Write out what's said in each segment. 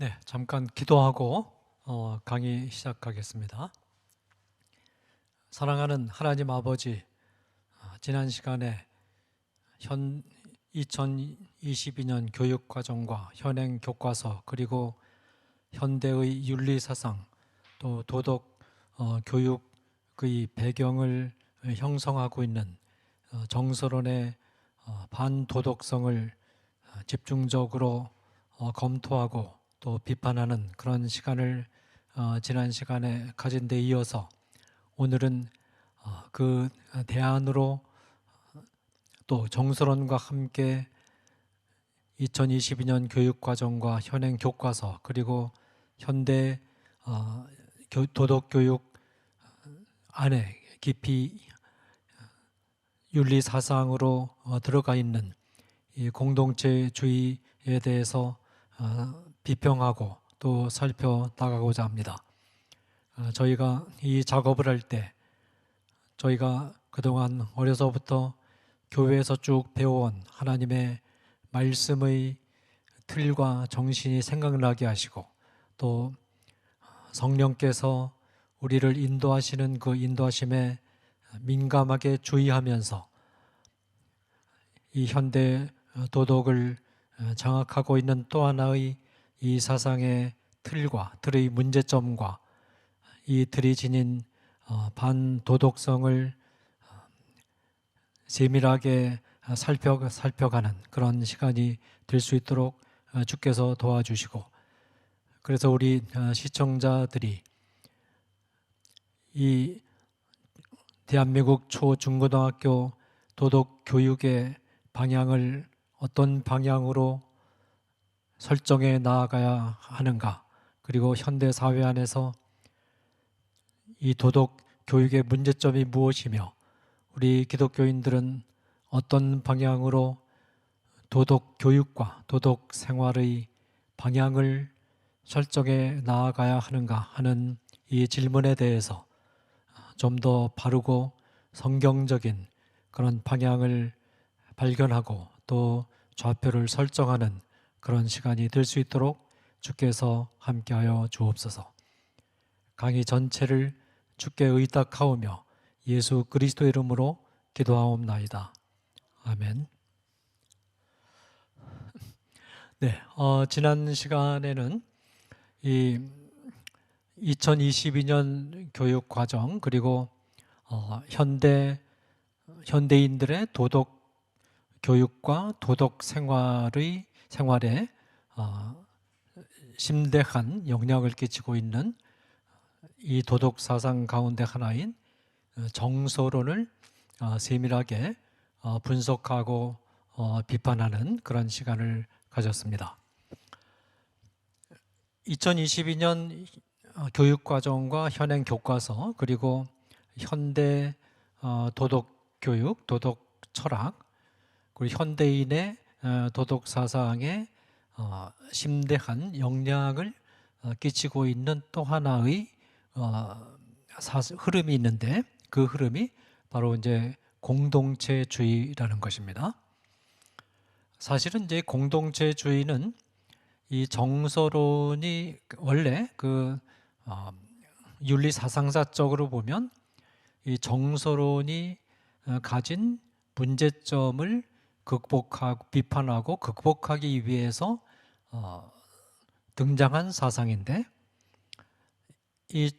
네, 잠깐 기도하고 강의 시작하겠습니다. 사랑하는 하나님 아버지, 지난 시간에 2022년 교육과정과 현행 교과서 그리고 현대의 윤리사상 또 도덕 교육의 배경을 형성하고 있는 정서론의 반도덕성을 집중적으로 검토하고 또 비판하는 그런 시간을 지난 시간에 가진 데 이어서 오늘은 그 대안으로 또 정서론과 함께 2022년 교육과정과 현행 교과서 그리고 현대 도덕교육 안에 깊이 윤리사상으로 들어가 있는 이 공동체주의에 대해서 비평하고 또 살펴나가고자 합니다. 저희가 이 작업을 할 때 저희가 그동안 어려서부터 교회에서 쭉 배워온 하나님의 말씀의 틀과 정신이 생각나게 하시고 또 성령께서 우리를 인도하시는 그 인도하심에 민감하게 주의하면서 이 현대 도덕을 장악하고 있는 또 하나의 이 사상의 틀의 문제점과 이 틀이 지닌 반도덕성을 세밀하게 살펴가는 그런 시간이 될 수 있도록 주께서 도와주시고, 그래서 우리 시청자들이 이 대한민국 초중고등학교 도덕교육의 방향을 어떤 방향으로 설정해 나아가야 하는가, 그리고 현대사회 안에서 이 도덕교육의 문제점이 무엇이며 우리 기독교인들은 어떤 방향으로 도덕교육과 도덕생활의 방향을 설정해 나아가야 하는가 하는 이 질문에 대해서 좀 더 바르고 성경적인 그런 방향을 발견하고 또 좌표를 설정하는 그런 시간이 될 수 있도록 주께서 함께하여 주옵소서. 강의 전체를 주께 의탁하오며 예수 그리스도의 이름으로 기도하옵나이다. 아멘. 네, 지난 시간에는 이 2022년 교육 과정 그리고 현대인들의 도덕 교육과 도덕 생활에 심대한 영향을 끼치고 있는 이 도덕 사상 가운데 하나인 정서론을 세밀하게 분석하고 비판하는 그런 시간을 가졌습니다. 2022년 교육과정과 현행 교과서 그리고 현대 도덕교육, 도덕철학 그리고 현대인의 도덕사상에 심대한 영향을 끼치고 있는 또 하나의 흐름이 있는데 그 흐름이 바로 이제 공동체주의라는 것입니다. 사실은 이제 공동체주의는 이 정서론이 원래 그 윤리사상사적으로 보면 이 정서론이 가진 문제점을 극복하고 비판하고 극복하기 위해서 등장한 사상인데 이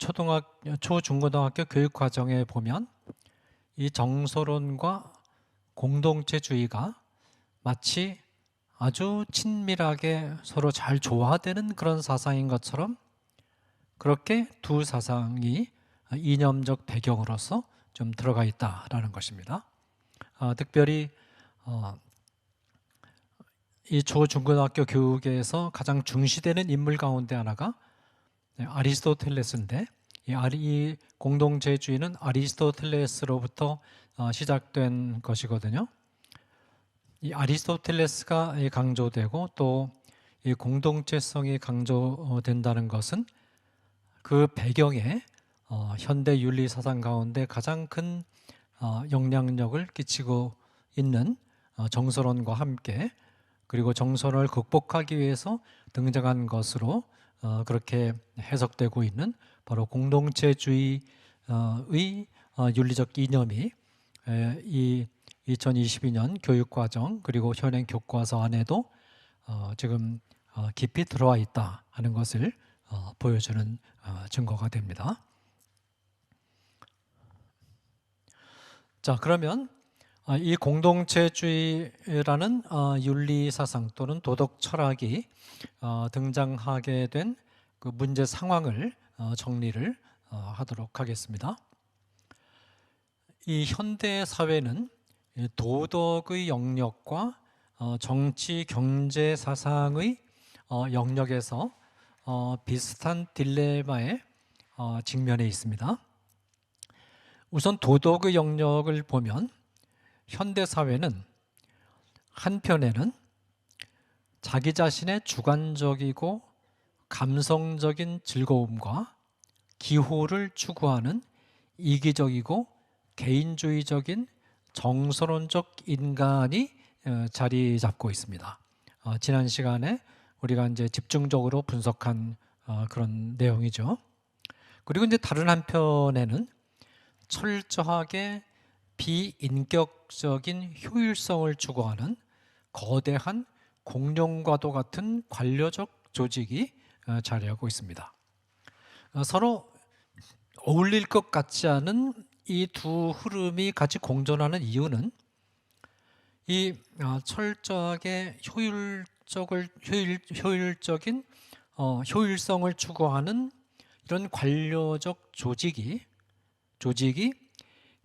초중고등학교 교육과정에 보면 이 정서론과 공동체주의가 마치 아주 친밀하게 서로 잘 조화되는 그런 사상인 것처럼 그렇게 두 사상이 이념적 배경으로서 좀 들어가 있다라는 것입니다. 특별히 이 초중고등학교 교육에서 가장 중시되는 인물 가운데 하나가 아리스토텔레스인데 이 공동체주의는 아리스토텔레스로부터 시작된 것이거든요. 이 아리스토텔레스가 강조되고 또 이 공동체성이 강조된다는 것은 그 배경에 현대 윤리 사상 가운데 가장 큰 영향력을 끼치고 있는 정서론과 함께 그리고 정서를 극복하기 위해서 등장한 것으로 그렇게 해석되고 있는 바로 공동체주의의 윤리적 이념이 이 2022년 교육과정 그리고 현행 교과서 안에도 지금 깊이 들어와 있다 하는 것을 보여주는 증거가 됩니다. 자, 그러면 이 공동체주의라는 윤리사상 또는 도덕 철학이 등장하게 된 그 문제 상황을 정리를 하도록 하겠습니다. 이 현대 사회는 도덕의 영역과 정치, 경제, 사상의 영역에서 비슷한 딜레마에 직면해 있습니다. 우선 도덕의 영역을 보면 현대 사회는 한편에는 자기 자신의 주관적이고 감성적인 즐거움과 기호를 추구하는 이기적이고 개인주의적인 정서론적 인간이 자리 잡고 있습니다. 지난 시간에 우리가 이제 집중적으로 분석한 그런 내용이죠. 그리고 이제 다른 한편에는 철저하게 비인격적인 효율성을 추구하는 거대한 공룡과도 같은 관료적 조직이 자리하고 있습니다. 서로 어울릴 것 같지 않은 이 두 흐름이 같이 공존하는 이유는 이 철저하게 효율적인 효율성을 추구하는 이런 관료적 조직이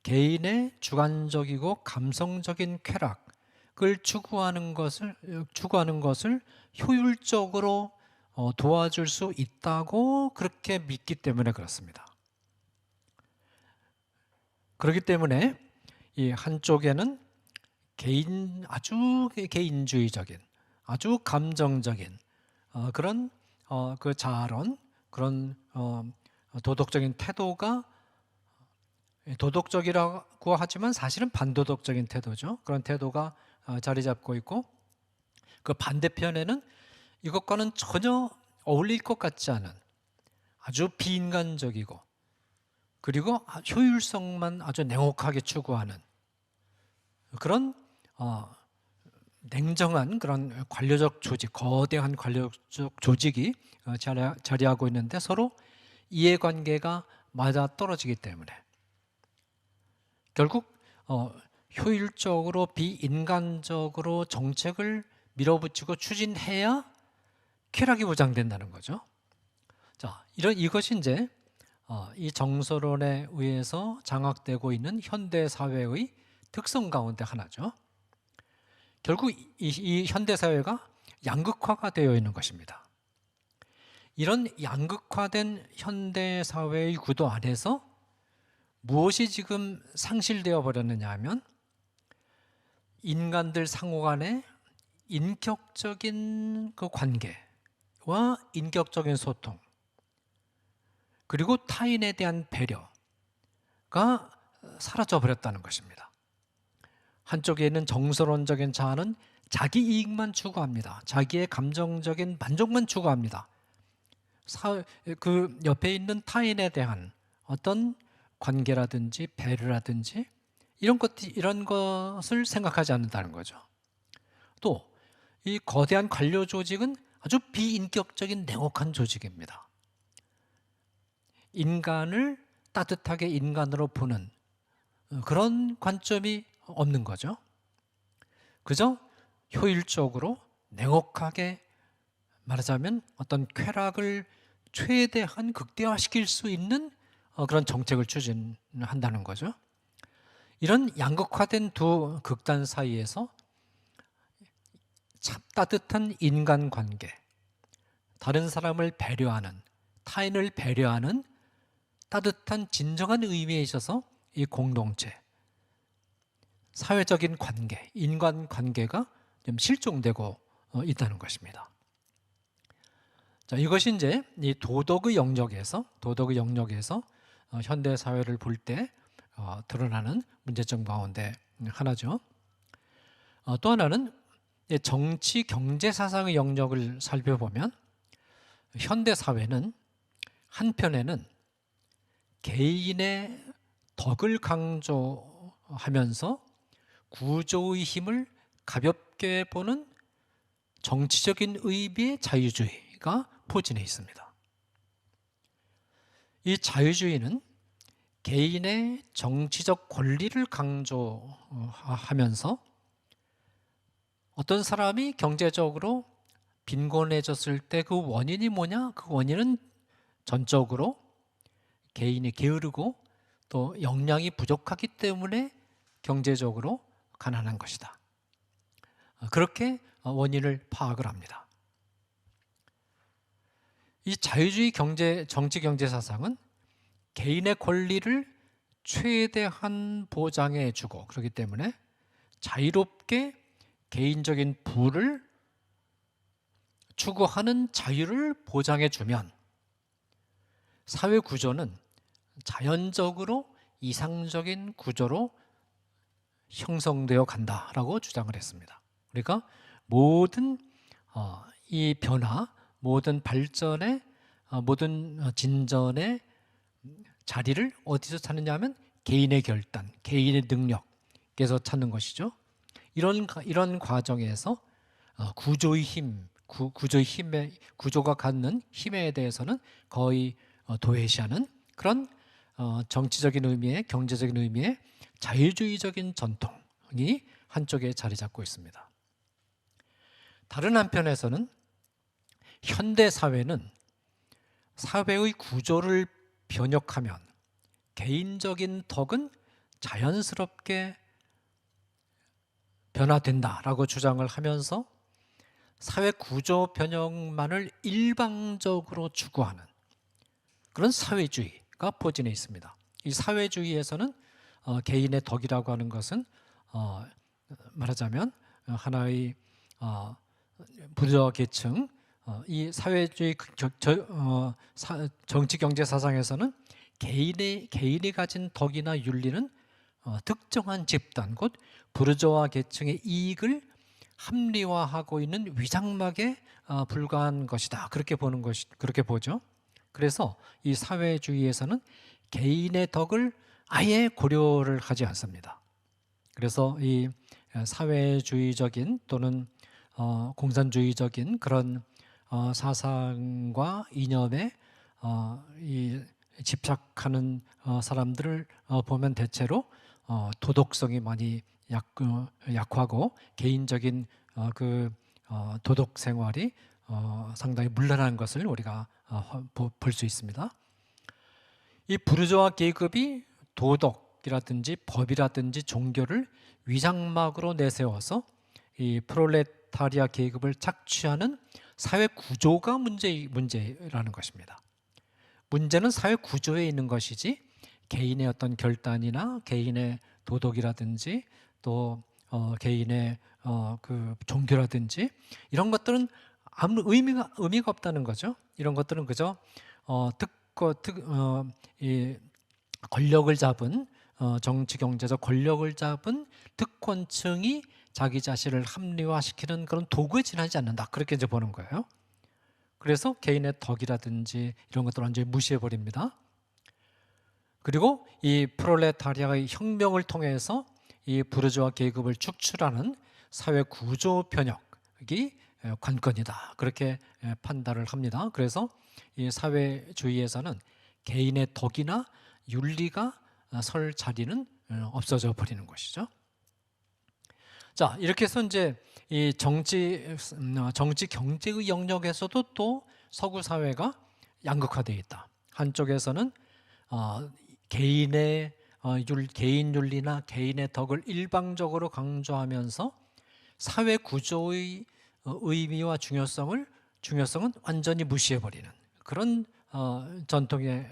개인의 주관적이고 감성적인 쾌락을 추구하는 것을 효율적으로 도와줄 수 있다고 그렇게 믿기 때문에 그렇습니다. 그렇기 때문에 이 한쪽에는 아주 개인주의적인, 아주 감정적인 그런 그 자아론, 그런 도덕적인 태도가 도덕적이라고 하지만 사실은 반도덕적인 태도죠. 그런 태도가 자리 잡고 있고, 그 반대편에는 이것과는 전혀 어울릴 것 같지 않은 아주 비인간적이고 그리고 효율성만 아주 냉혹하게 추구하는 그런 냉정한 그런 관료적 조직, 거대한 관료적 조직이 자리하고 있는데 서로 이해관계가 맞아떨어지기 때문에 결국 효율적으로 비인간적으로 정책을 밀어붙이고 추진해야 쾌락이 보장된다는 거죠. 자, 이것이 이제 이 정서론에 의해서 장악되고 있는 현대 사회의 특성 가운데 하나죠. 결국 이 현대 사회가 양극화가 되어 있는 것입니다. 이런 양극화된 현대 사회의 구도 안에서 무엇이 지금 상실되어 버렸느냐 하면 인간들 상호 간의 인격적인 그 관계와 인격적인 소통 그리고 타인에 대한 배려가 사라져 버렸다는 것입니다. 한쪽에 있는 정서론적인 자아는 자기 이익만 추구합니다. 자기의 감정적인 만족만 추구합니다. 그 옆에 있는 타인에 대한 어떤 관계라든지 배려라든지 이런 것을 생각하지 않는다는 거죠. 또 이 거대한 관료 조직은 아주 비인격적인 냉혹한 조직입니다. 인간을 따뜻하게 인간으로 보는 그런 관점이 없는 거죠. 그저 효율적으로 냉혹하게 말하자면 어떤 쾌락을 최대한 극대화시킬 수 있는 그런 정책을 추진한다는 거죠. 이런 양극화된 두 극단 사이에서 참 따뜻한 인간관계, 다른 사람을 배려하는, 타인을 배려하는 따뜻한 진정한 의미에 있어서 이 공동체, 사회적인 관계, 인간관계가 좀 실종되고 있다는 것입니다. 자, 이것이 이제 이 도덕의 영역에서 현대 사회를 볼 때 드러나는 문제점 가운데 하나죠. 또 하나는 정치 경제 사상의 영역을 살펴보면 현대 사회는 한편에는 개인의 덕을 강조하면서 구조의 힘을 가볍게 보는 정치적인 의미의 자유주의가 포진해 있습니다. 이 자유주의는 개인의 정치적 권리를 강조하면서 어떤 사람이 경제적으로 빈곤해졌을 때 그 원인이 뭐냐? 그 원인은 전적으로 개인이 게으르고 또 역량이 부족하기 때문에 경제적으로 가난한 것이다. 그렇게 원인을 파악을 합니다. 이 자유주의 정치 경제 사상은 개인의 권리를 최대한 보장해 주고 그렇기 때문에 자유롭게 개인적인 부를 추구하는 자유를 보장해 주면 사회 구조는 자연적으로 이상적인 구조로 형성되어 간다라고 주장을 했습니다. 그러니까 모든 이 변화, 모든 발전의 모든 진전의 자리를 어디서 찾느냐 하면 개인의 결단, 개인의 능력에서 찾는 것이죠. 이런 과정에서 구조의 힘, 구조가 갖는 힘에 대해서는 거의 도외시하는 그런 정치적인 의미의, 경제적인 의미의 자유주의적인 전통이 한쪽에 자리 잡고 있습니다. 다른 한편에서는 현대 사회는 사회의 구조를 변혁하면 개인적인 덕은 자연스럽게 변화된다라고 주장을 하면서 사회 구조 변형만을 일방적으로 추구하는 그런 사회주의가 포진해 있습니다. 이 사회주의에서는 개인의 덕이라고 하는 것은 말하자면 하나의 부르주아 계층, 이 사회주의 정치 경제 사상에서는 개인이 가진 덕이나 윤리는 특정한 집단, 곧 부르주아 계층의 이익을 합리화하고 있는 위장막에 불과한 것이다. 그렇게 보죠. 그래서 이 사회주의에서는 개인의 덕을 아예 고려를 하지 않습니다. 그래서 이 사회주의적인 또는 공산주의적인 그런 사상과 이념에 집착하는 사람들을 보면 대체로 도덕성이 많이 약하고 개인적인 도덕 생활이 상당히 문란한 것을 우리가 볼 수 있습니다. 이 부르주아 계급이 도덕이라든지 법이라든지 종교를 위장막으로 내세워서 이 프롤레타리아 계급을 착취하는 사회 구조가 문제라는 것입니다. 문제는 사회 구조에 있는 것이지 개인의 어떤 결단이나 개인의 도덕이라든지 또 개인의 그 종교라든지 이런 것들은 아무 의미가 없다는 거죠. 이런 것들은 그저 이 권력을 잡은 정치 경제적 권력을 잡은 특권층이 자기 자신을 합리화시키는 그런 도구에 지나지 않는다. 그렇게 이제 보는 거예요. 그래서 개인의 덕이라든지 이런 것들을 완전히 무시해 버립니다. 그리고 이 프롤레타리아의 혁명을 통해서 이 부르주아 계급을 축출하는 사회 구조 변혁이 관건이다. 그렇게 판단을 합니다. 그래서 이 사회주의에서는 개인의 덕이나 윤리가 설 자리는 없어져 버리는 것이죠. 자, 이렇게 해서 이제 이 정치 경제의 영역에서도 또 서구 사회가 양극화되어 있다. 한쪽에서는 개인 윤리나 개인의 덕을 일방적으로 강조하면서 사회 구조의 의미와 중요성은 완전히 무시해 버리는 그런 전통이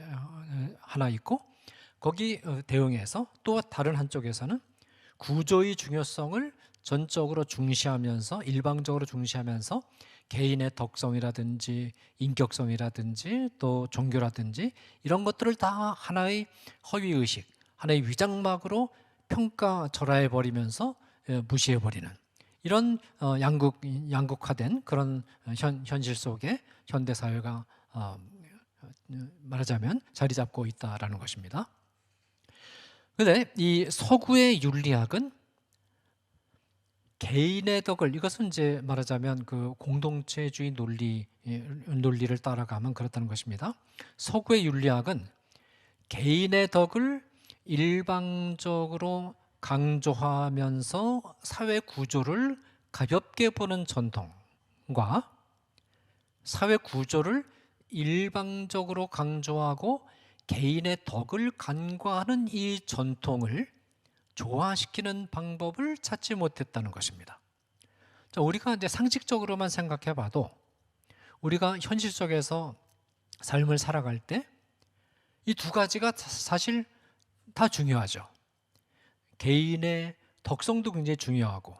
하나 있고, 거기 대응해서 또 다른 한쪽에서는 구조의 중요성을 전적으로 중시하면서 일방적으로 중시하면서 개인의 덕성이라든지 인격성이라든지 또 종교라든지 이런 것들을 다 하나의 허위의식, 하나의 위장막으로 평가절하해 버리면서 무시해 버리는 이런 양극화된 그런 현실 속에 현대 사회가 말하자면 자리 잡고 있다라는 것입니다. 그런데 이 서구의 윤리학은 개인의 덕을, 이것은 이제 말하자면 그 공동체주의 논리를 따라가면 그렇다는 것입니다. 서구의 윤리학은 개인의 덕을 일방적으로 강조하면서 사회 구조를 가볍게 보는 전통과 사회 구조를 일방적으로 강조하고 개인의 덕을 간과하는 이 전통을 조화시키는 방법을 찾지 못했다는 것입니다. 자, 우리가 이제 상식적으로만 생각해 봐도 우리가 현실 속에서 삶을 살아갈 때 이 두 가지가 사실 다 중요하죠. 개인의 덕성도 굉장히 중요하고,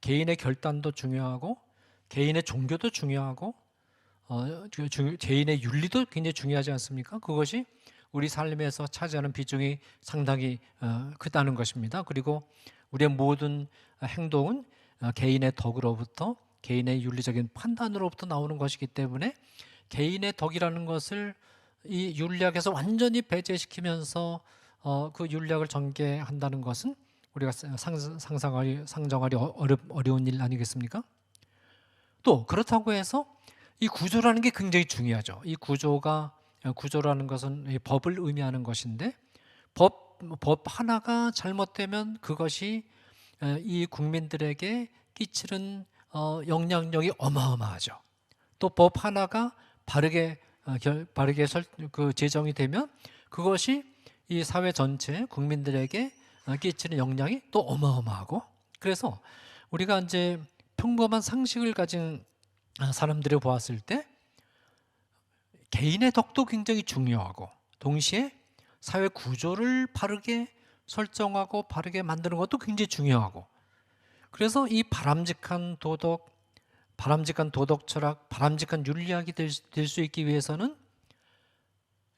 개인의 결단도 중요하고, 개인의 종교도 중요하고, 개인의 윤리도 굉장히 중요하지 않습니까? 그것이 우리 삶에서 차지하는 비중이 상당히 크다는 것입니다. 그리고 우리의 모든 행동은 개인의 덕으로부터, 개인의 윤리적인 판단으로부터 나오는 것이기 때문에 개인의 덕이라는 것을 이 윤리학에서 완전히 배제시키면서 그 윤리학을 전개한다는 것은 우리가 상정하기 어려운 일 아니겠습니까? 또 그렇다고 해서 이 구조라는 게 굉장히 중요하죠. 이 구조라는 것은 이 법을 의미하는 것인데 법 하나가 잘못되면 그것이 이 국민들에게 끼치는 영향력이 어마어마하죠. 또 법 하나가 바르게 제정이 되면 그것이 이 사회 전체 국민들에게 끼치는 영향이 또 어마어마하고, 그래서 우리가 이제 평범한 상식을 가진 사람들을 보았을 때 개인의 덕도 굉장히 중요하고 동시에 사회 구조를 바르게 설정하고 바르게 만드는 것도 굉장히 중요하고, 그래서 이 바람직한 도덕 철학, 바람직한 윤리학이 될 수 있기 위해서는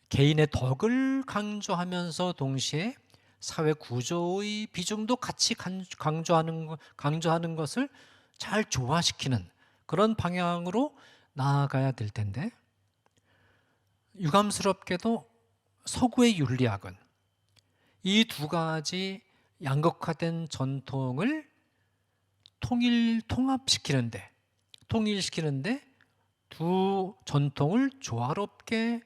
개인의 덕을 강조하면서 동시에 사회 구조의 비중도 같이 강조하는 것을 잘 조화시키는 그런 방향으로 나아가야 될 텐데, 유감스럽게도 서구의 윤리학은 이 두 가지 양극화된 전통을 통합시키는데 두 전통을 조화롭게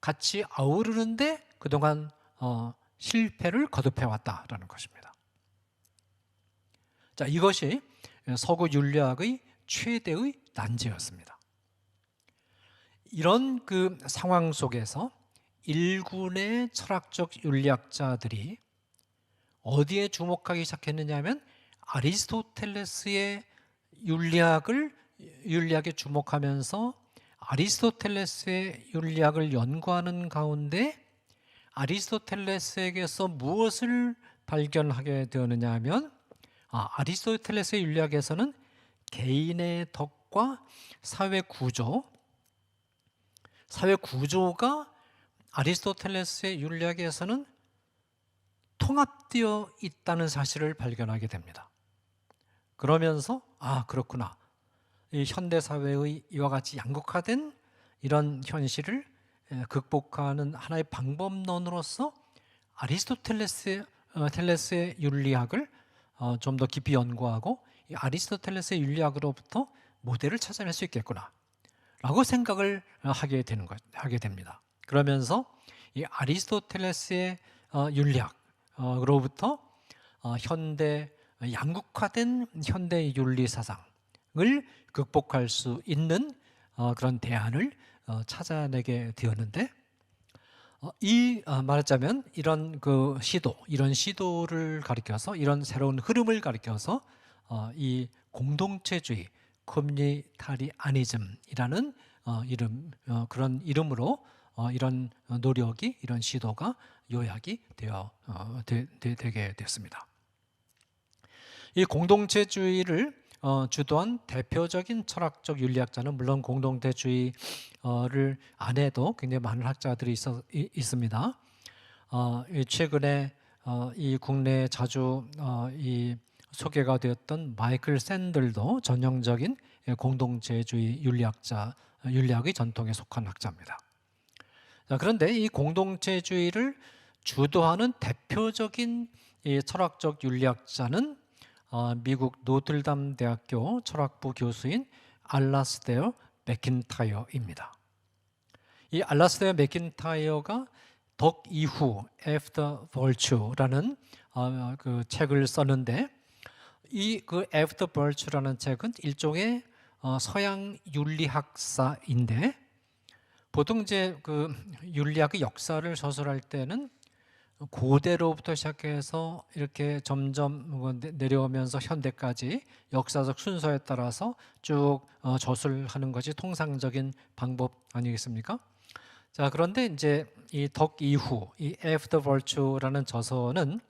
같이 아우르는데 그동안 실패를 거듭해 왔다라는 것입니다. 자, 이것이 서구 윤리학의 최대의 난제였습니다. 이런 그 상황 속에서 일군의 철학적 윤리학자들이 어디에 주목하기 시작했느냐 하면 아리스토텔레스의 윤리학에 주목하면서 아리스토텔레스의 윤리학을 연구하는 가운데 아리스토텔레스에게서 무엇을 발견하게 되었느냐 하면 아리스토텔레스의 윤리학에서는 개인의 덕과 사회 구조가 아리스토텔레스의 윤리학에서는 통합되어 있다는 사실을 발견하게 됩니다. 그러면서 그렇구나. 이 현대 사회의 이와 같이 양극화된 이런 현실을 극복하는 하나의 방법론으로서 아리스토텔레스의 윤리학을 좀 더 깊이 연구하고 이 아리스토텔레스의 윤리학으로부터 모델을 찾아낼 수 있겠구나 라고 생각을 하게 됩니다. 그러면서 이 아리스토텔레스의 윤리학으로부터 양극화된 현대 윤리 사상을 극복할 수 있는 그런 대안을 찾아내게 되었는데, 말하자면 이런 시도를 가리켜서, 이런 새로운 흐름을 가리켜서 이 공동체주의 커뮤니타리아니즘이라는 그런 이름으로 이런 노력이, 이런 시도가 요약이 되게 됐습니다. 이 공동체주의를 주도한 대표적인 철학적 윤리학자는 물론 공동체주의를 안에도 굉장히 많은 학자들이 있습니다. 최근에 이 국내에 자주 소개가 되었던 마이클 샌들도 전형적인 공동체주의 윤리학의 전통에 속한 학자입니다. 자, 그런데 이 공동체주의를 주도하는 대표적인 이 철학적 윤리학자는 미국 노틀담 대학교 철학부 교수인 알라스데어 맥킨타이어입니다. 이 알라스데어 맥킨타이어가 덕 이후 After Virtue라는 그 책을 썼는데, 이 그 After Virtue라는 책은 일종의 서양 윤리학사인데, 보통 이제 그 윤리학의 역사를 서술할 때는 고대로부터 시작해서 이렇게 점점 내려오면서 현대까지 역사적 순서에 따라서 쭉 저술하는 것이 통상적인 방법 아니겠습니까? 자, 그런데 이제 이 덕 이후 이 After Virtue라는 저서는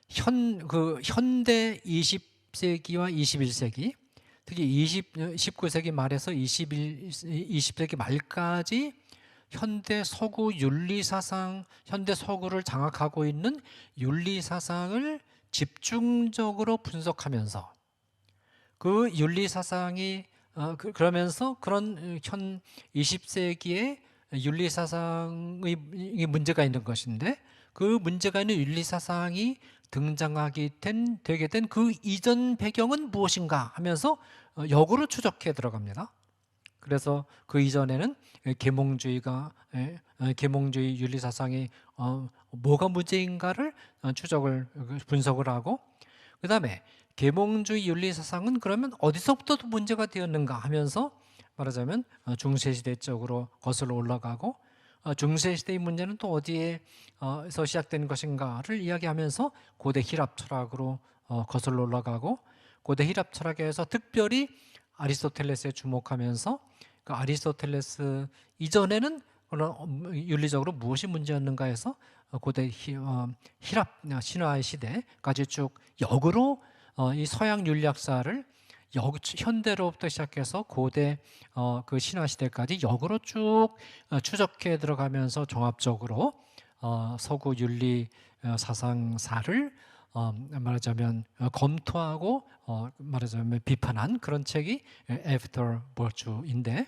현대 20세기와 21세기, 특히 19세기 말에서 20세기 말까지 현대 서구 윤리사상, 현대 서구를 장악하고 있는 윤리사상을 집중적으로 분석하면서 그 윤리사상이 그러면서 그런 현 20세기의 윤리사상의 문제가 있는 것인데, 그 문제가 있는 윤리사상이 되게 된 그 이전 배경은 무엇인가 하면서 역으로 추적해 들어갑니다. 그래서 그 이전에는 계몽주의 윤리사상이 뭐가 문제인가를 분석을 하고, 그 다음에 계몽주의 윤리사상은 그러면 어디서부터 문제가 되었는가 하면서 말하자면 중세시대 쪽으로 거슬러 올라가고, 중세시대의 문제는 또 어디에서 시작된 것인가를 이야기하면서 고대 힐랍 철학으로 거슬러 올라가고, 고대 힐랍 철학에서 특별히 아리스토텔레스에 주목하면서 그 아리스토텔레스 이전에는 윤리적으로 무엇이 문제였는가 해서 고대 힐랍 신화의 시대까지 쭉 역으로 이 서양 윤리학사를 현대로부터 시작해서 고대 그 신화 시대까지 역으로 쭉 추적해 들어가면서 종합적으로 서구 윤리 사상사를 말하자면 검토하고 말하자면 비판한 그런 책이 After Virtue인데,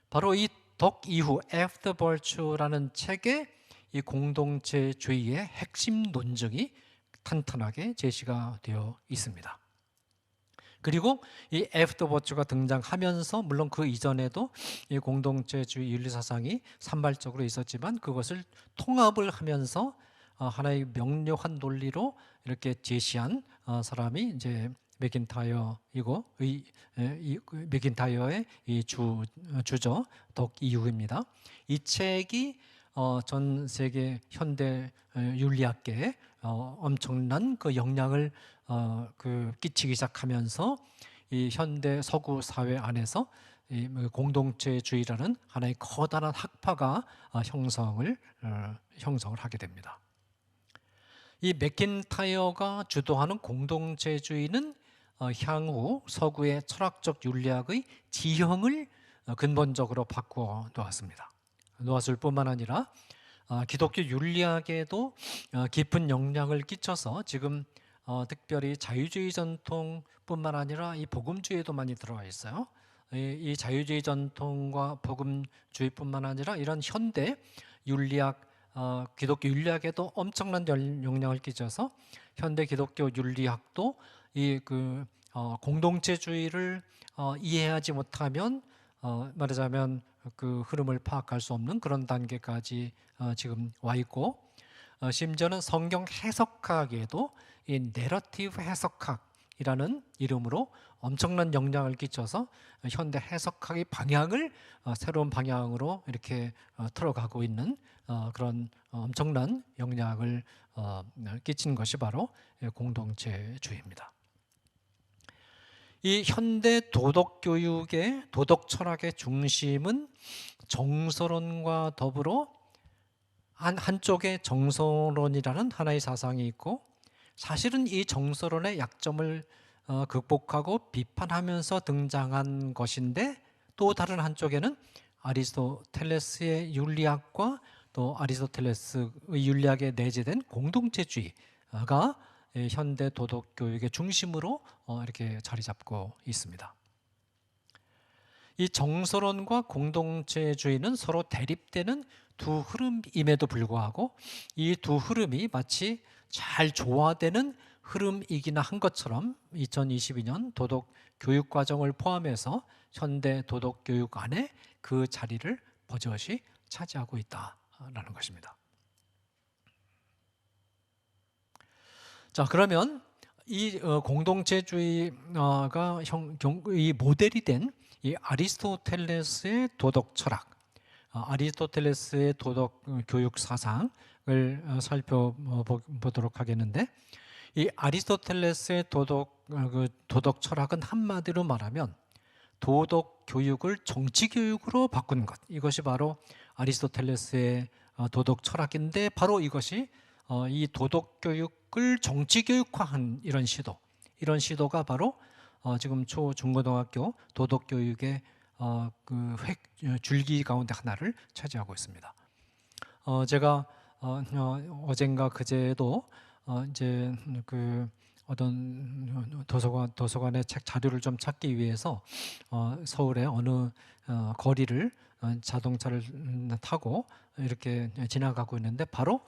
바로 이 덕 이후 After Virtue라는 책에 이 공동체주의의 핵심 논증이 탄탄하게 제시가 되어 있습니다. 그리고 이 After Virtue가 등장하면서 물론 그 이전에도 이 공동체주의 윤리사상이 산발적으로 있었지만 그것을 통합을 하면서 하나의 명료한 논리로 이렇게 제시한 사람이 이제 맥킨타이어이고, 맥킨타이어의 이 주저 덕 이후입니다. 이 책이 전 세계 현대 윤리학계에 엄청난 그 영향을 끼치기 시작하면서 이 현대 서구 사회 안에서 이 공동체주의라는 하나의 커다란 학파가 형성을 하게 됩니다. 이 맥킨타이어가 주도하는 공동체주의는 향후 서구의 철학적 윤리학의 지형을 근본적으로 바꾸어 놓았을 뿐만 아니라 기독교 윤리학에도 깊은 영향을 끼쳐서 지금 특별히 자유주의 전통뿐만 아니라 이 복음주의에도 많이 들어와 있어요. 이 자유주의 전통과 복음주의뿐만 아니라 이런 현대 윤리학, 기독교 윤리학에도 엄청난 영향을 끼쳐서 현대 기독교 윤리학도 이 공동체주의를 이해하지 못하면 말하자면 그 흐름을 파악할 수 없는 그런 단계까지 지금 와 있고, 심지어는 성경 해석학에도 이 내러티브 해석학이라는 이름으로 엄청난 영향을 끼쳐서 현대 해석학의 방향을 새로운 방향으로 이렇게 틀어가고 있는 그런 엄청난 영향을 끼친 것이 바로 공동체주의입니다. 이 현대 도덕 교육의 도덕 철학의 중심은 정서론과 더불어 한쪽에 정서론이라는 하나의 사상이 있고, 사실은 이 정서론의 약점을 극복하고 비판하면서 등장한 것인데, 또 다른 한쪽에는 아리스토텔레스의 윤리학과 또 아리스토텔레스의 윤리학에 내재된 공동체주의가 현대 도덕 교육의 중심으로 이렇게 자리 잡고 있습니다. 이 정서론과 공동체주의는 서로 대립되는 두 흐름임에도 불구하고 이 두 흐름이 마치 잘 조화되는 흐름이기나 한 것처럼 2022년 도덕 교육 과정을 포함해서 현대 도덕 교육 안에 그 자리를 버젓이 차지하고 있다라는 것입니다. 자, 그러면 이 공동체주의가 이 모델이 된 이 아리스토텔레스의 도덕 철학, 아리스토텔레스의 도덕 교육 사상을 살펴보도록 하겠는데, 이 아리스토텔레스의 도덕 철학은 한마디로 말하면 도덕 교육을 정치 교육으로 바꾼 것, 이것이 바로 아리스토텔레스의 도덕 철학인데, 바로 이것이 이 도덕 교육을 정치 교육화한 이런 시도가 바로 지금 중고등학교 도덕 교육의 줄기 가운데 하나를 차지하고 있습니다. 제가 어젠가 그제도 이제 어떤 도서관의 책 자료를 좀 찾기 위해서 서울의 어느 거리를 자동차를 타고 이렇게 지나가고 있는데, 바로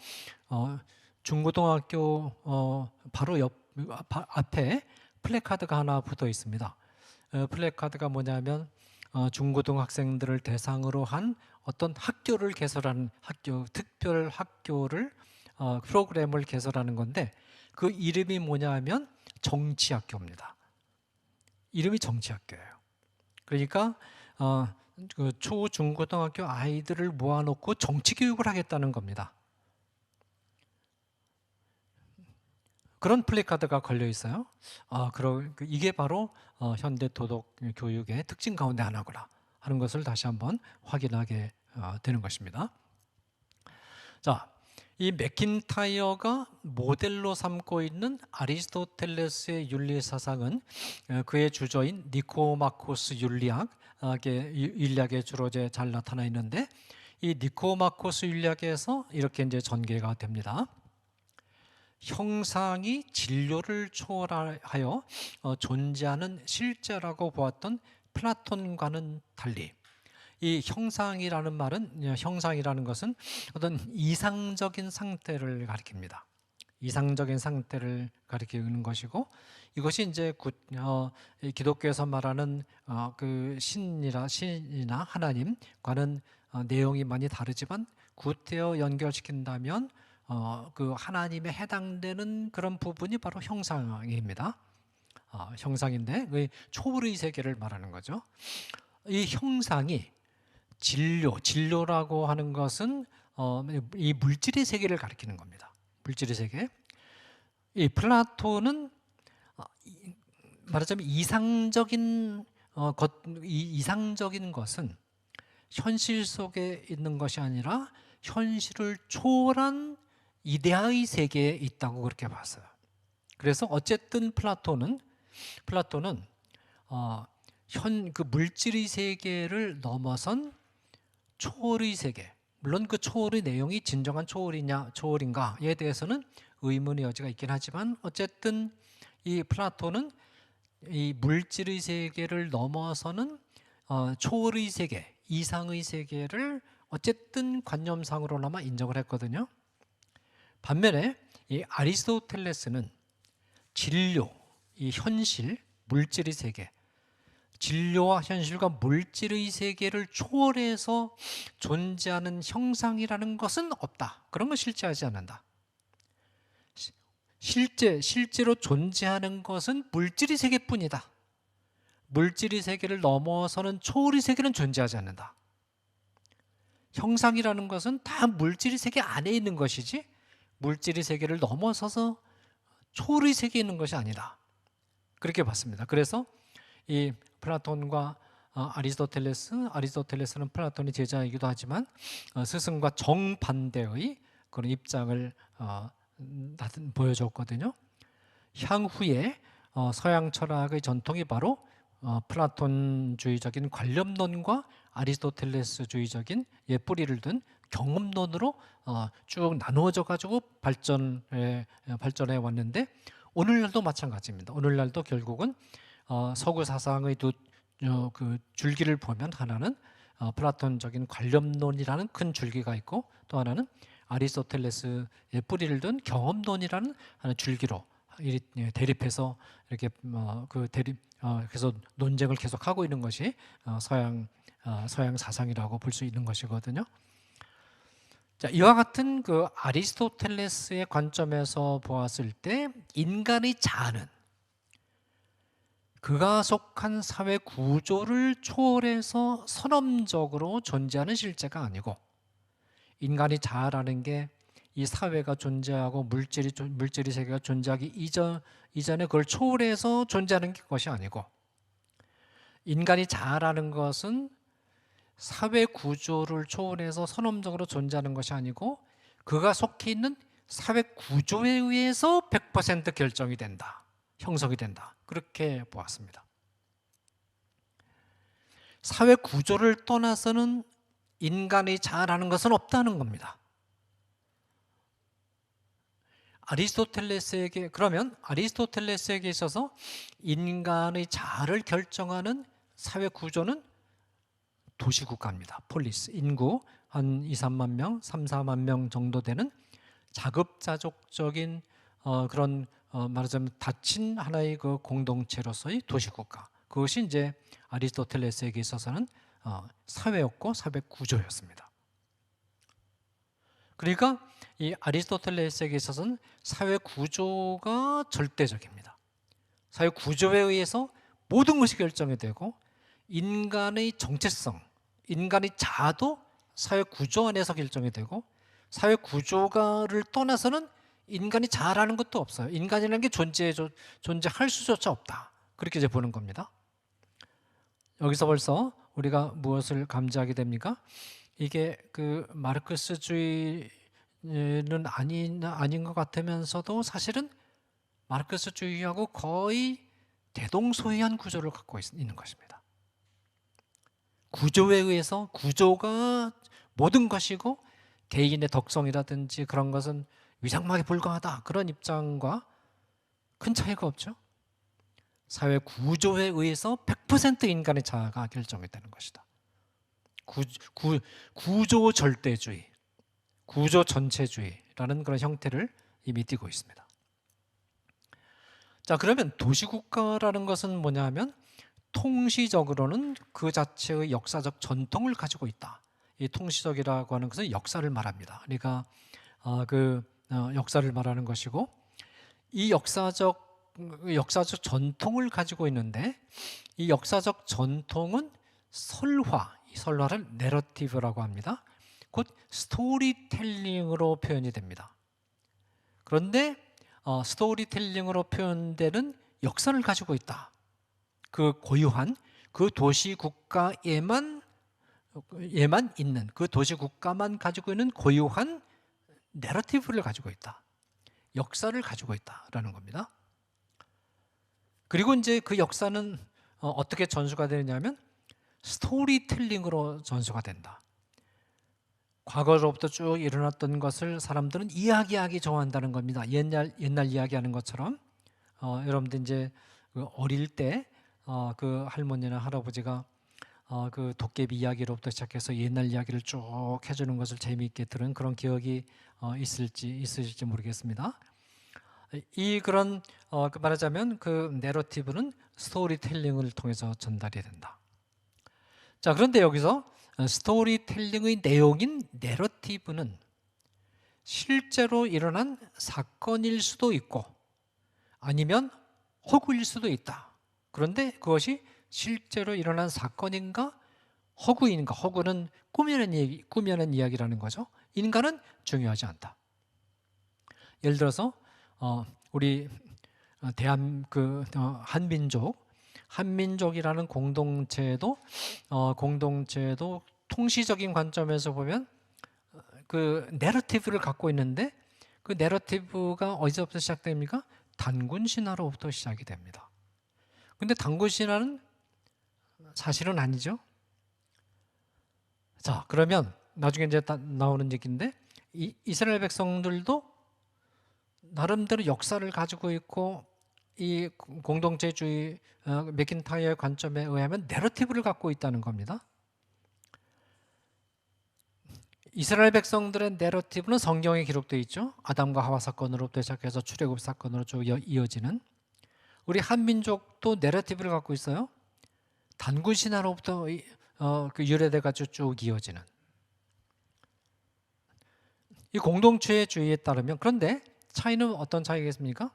중고등학교 바로 앞에 플래카드가 하나 붙어 있습니다. 플래카드가 뭐냐면 중고등학생들을 대상으로 한 어떤 학교를 개설하는 특별 학교를 프로그램을 개설하는 건데, 그 이름이 뭐냐면 정치학교입니다. 이름이 정치학교예요. 그러니까 그 중고등학교 아이들을 모아놓고 정치 교육을 하겠다는 겁니다. 그런 플래카드가 걸려 있어요. 이게 바로 현대 도덕 교육의 특징 가운데 하나구나 하는 것을 다시 한번 확인하게 되는 것입니다. 자, 이 맥킨타이어가 모델로 삼고 있는 아리스토텔레스의 윤리 사상은 그의 주저인 니코마코스 윤리학에 주로 잘 나타나 있는데, 이 니코마코스 윤리학에서 이렇게 이제 전개가 됩니다. 형상이 진료를 초월하여 존재하는 실제라고 보았던 플라톤과는 달리, 이 형상이라는 것은 어떤 이상적인 상태를 가리킵니다. 이상적인 상태를 가리키는 것이고, 이것이 이제 기독교에서 말하는 그 신이나 하나님과는 내용이 많이 다르지만 구태여 연결시킨다면 그 하나님에 해당되는 그런 부분이 바로 형상입니다. 형상인데 그 초월의 세계를 말하는 거죠. 이 형상이 진료라고 하는 것은 이 물질의 세계를 가리키는 겁니다. 물질의 세계. 이 플라톤은 말하자면 이상적인 것은 현실 속에 있는 것이 아니라 현실을 초월한 이데아의 세계에 있다고 그렇게 봤어요. 그래서 어쨌든 플라톤은 그 물질의 세계를 넘어선 초월의 세계, 물론 그 초월의 내용이 진정한 초월인가에 대해서는 의문의 여지가 있긴 하지만, 어쨌든 이 플라톤은 이 물질의 세계를 넘어서는 초월의 세계, 이상의 세계를 어쨌든 관념상으로나마 인정을 했거든요. 반면에 이 아리스토텔레스는 진료, 이 현실, 물질의 세계, 진료와 현실과 물질의 세계를 초월해서 존재하는 형상이라는 것은 없다. 그런 건 실제하지 않는다. 실제로 존재하는 것은 물질의 세계뿐이다. 물질의 세계를 넘어서는 초월의 세계는 존재하지 않는다. 형상이라는 것은 다 물질의 세계 안에 있는 것이지 물질의 세계를 넘어서서 초월의 세계에 있는 것이 아니다. 그렇게 봤습니다. 그래서 이 플라톤과 아리스토텔레스는 플라톤의 제자이기도 하지만 스승과 정반대의 그런 입장을 보여줬거든요. 향후에 서양 철학의 전통이 바로 플라톤주의적인 관념론과 아리스토텔레스주의적인 뿌리를 둔 경험론으로 쭉 나누어져 가지고 발전해 왔는데 오늘날도 마찬가지입니다. 오늘날도 결국은 서구 사상의 그 줄기를 보면 하나는 플라톤적인 관념론이라는 큰 줄기가 있고 또 하나는 아리스토텔레스의 뿌리를 둔 경험론이라는 하나의 줄기로 대립해서 이렇게 그래서 논쟁을 계속하고 있는 것이 서양 사상이라고 볼 수 있는 것이거든요. 자, 이와 같은 그 아리스토텔레스의 관점에서 보았을 때 인간의 자아는 그가 속한 사회 구조를 초월해서 선언적으로 존재하는 실제가 아니고 인간의 자아라는 게 이 사회가 존재하고 물질의 세계가 존재하기 이전에 그걸 초월해서 존재하는 것이 아니고 인간의 자아라는 것은 사회 구조를 초월해서 선언적으로 존재하는 것이 아니고 그가 속해 있는 사회 구조에 의해서 100% 결정이 된다. 형성이 된다. 그렇게 보았습니다. 사회 구조를 떠나서는 인간의 자아라는 것은 없다는 겁니다. 그러면 아리스토텔레스에게 있어서 인간의 자아를 결정하는 사회 구조는 도시국가입니다. 폴리스, 인구 한 2, 3만 명, 3, 4만 명 정도 되는 자급자족적인 그런 말하자면 닫힌 하나의 그 공동체로서의 도시국가. 그것이 이제 아리스토텔레스에게 있어서는 사회였고 사회 구조였습니다. 그러니까 이 아리스토텔레스에게 있어서는 사회 구조가 절대적입니다. 사회 구조에 의해서 모든 것이 결정이 되고 인간의 정체성, 인간의 자아도 사회 구조 안에서 결정이 되고 사회 구조가를 떠나서는 인간이 자아라는 것도 없어요. 인간이라는 게 존재할 수조차 없다. 그렇게 이제 보는 겁니다. 여기서 벌써 우리가 무엇을 감지하게 됩니까? 이게 그 마르크스주의는 아닌 것 같으면서도 사실은 마르크스주의하고 거의 대동소이한 구조를 갖고 있는 것입니다. 구조에 의해서 구조가 모든 것이고 개인의 덕성이라든지 그런 것은 위장막에 불과하다. 그런 입장과 큰 차이가 없죠. 사회 구조에 의해서 100% 인간의 자아가 결정이 되는 것이다. 구조 절대주의, 구조 전체주의라는 그런 형태를 이미 띠고 있습니다. 자, 그러면 도시국가라는 것은 뭐냐 하면 통시적으로는 그 자체의 역사적 전통을 가지고 있다. 이 통시적이라고 하는 것은 역사를 말합니다. 그러니까 역사를 말하는 것이고 이 역사적 전통을 가지고 있는데 이 역사적 전통은 이 설화를 내러티브라고 합니다. 곧 스토리텔링으로 표현이 됩니다. 그런데 스토리텔링으로 표현되는 역사를 가지고 있다. 그 고유한 그 도시 국가에만 있는 그 도시 국가만 가지고 있는 고유한 내러티브를 가지고 있다. 역사를 가지고 있다라는 겁니다. 그리고 이제 그 역사는 어떻게 전수가 되느냐면 스토리텔링으로 전수가 된다. 과거로부터 쭉 일어났던 것을 사람들은 이야기하기 좋아한다는 겁니다. 옛날 이야기하는 것처럼 여러분들 이제 어릴 때 그 할머니나 할아버지가 그 도깨비 이야기로부터 시작해서 옛날 이야기를 쭉 해주는 것을 재미있게 들은 그런 기억이 있으실지 모르겠습니다. 그런 말하자면 그 내러티브는 스토리텔링을 통해서 전달이 된다. 자, 그런데 여기서 스토리텔링의 내용인 내러티브는 실제로 일어난 사건일 수도 있고 아니면 허구일 수도 있다. 그런데 그것이 실제로 일어난 사건인가 허구인가, 허구는 꾸며낸 이야기라는 거죠. 인간은 중요하지 않다. 예를 들어서 우리 한민족이라는 공동체도 통시적인 관점에서 보면 그 내러티브를 갖고 있는데 그 내러티브가 어디서부터 시작됩니까? 단군 신화로부터 시작이 됩니다. 근데 단군 신화는 사실은 아니죠. 자, 그러면 나중에 이제 나오는 얘기인데 이스라엘 백성들도 나름대로 역사를 가지고 있고 이 공동체주의 맥킨타이어의 관점에 의하면 내러티브를 갖고 있다는 겁니다. 이스라엘 백성들의 내러티브는 성경에 기록되어 있죠. 아담과 하와 사건으로부터 시작해서 출애굽 사건으로 쭉 이어지는. 우리 한민족도 내러티브를 갖고 있어요. 단군 신화로부터 그 유래돼가지고 쭉 이어지는 이 공동체주의에 따르면, 그런데 차이는 어떤 차이겠습니까?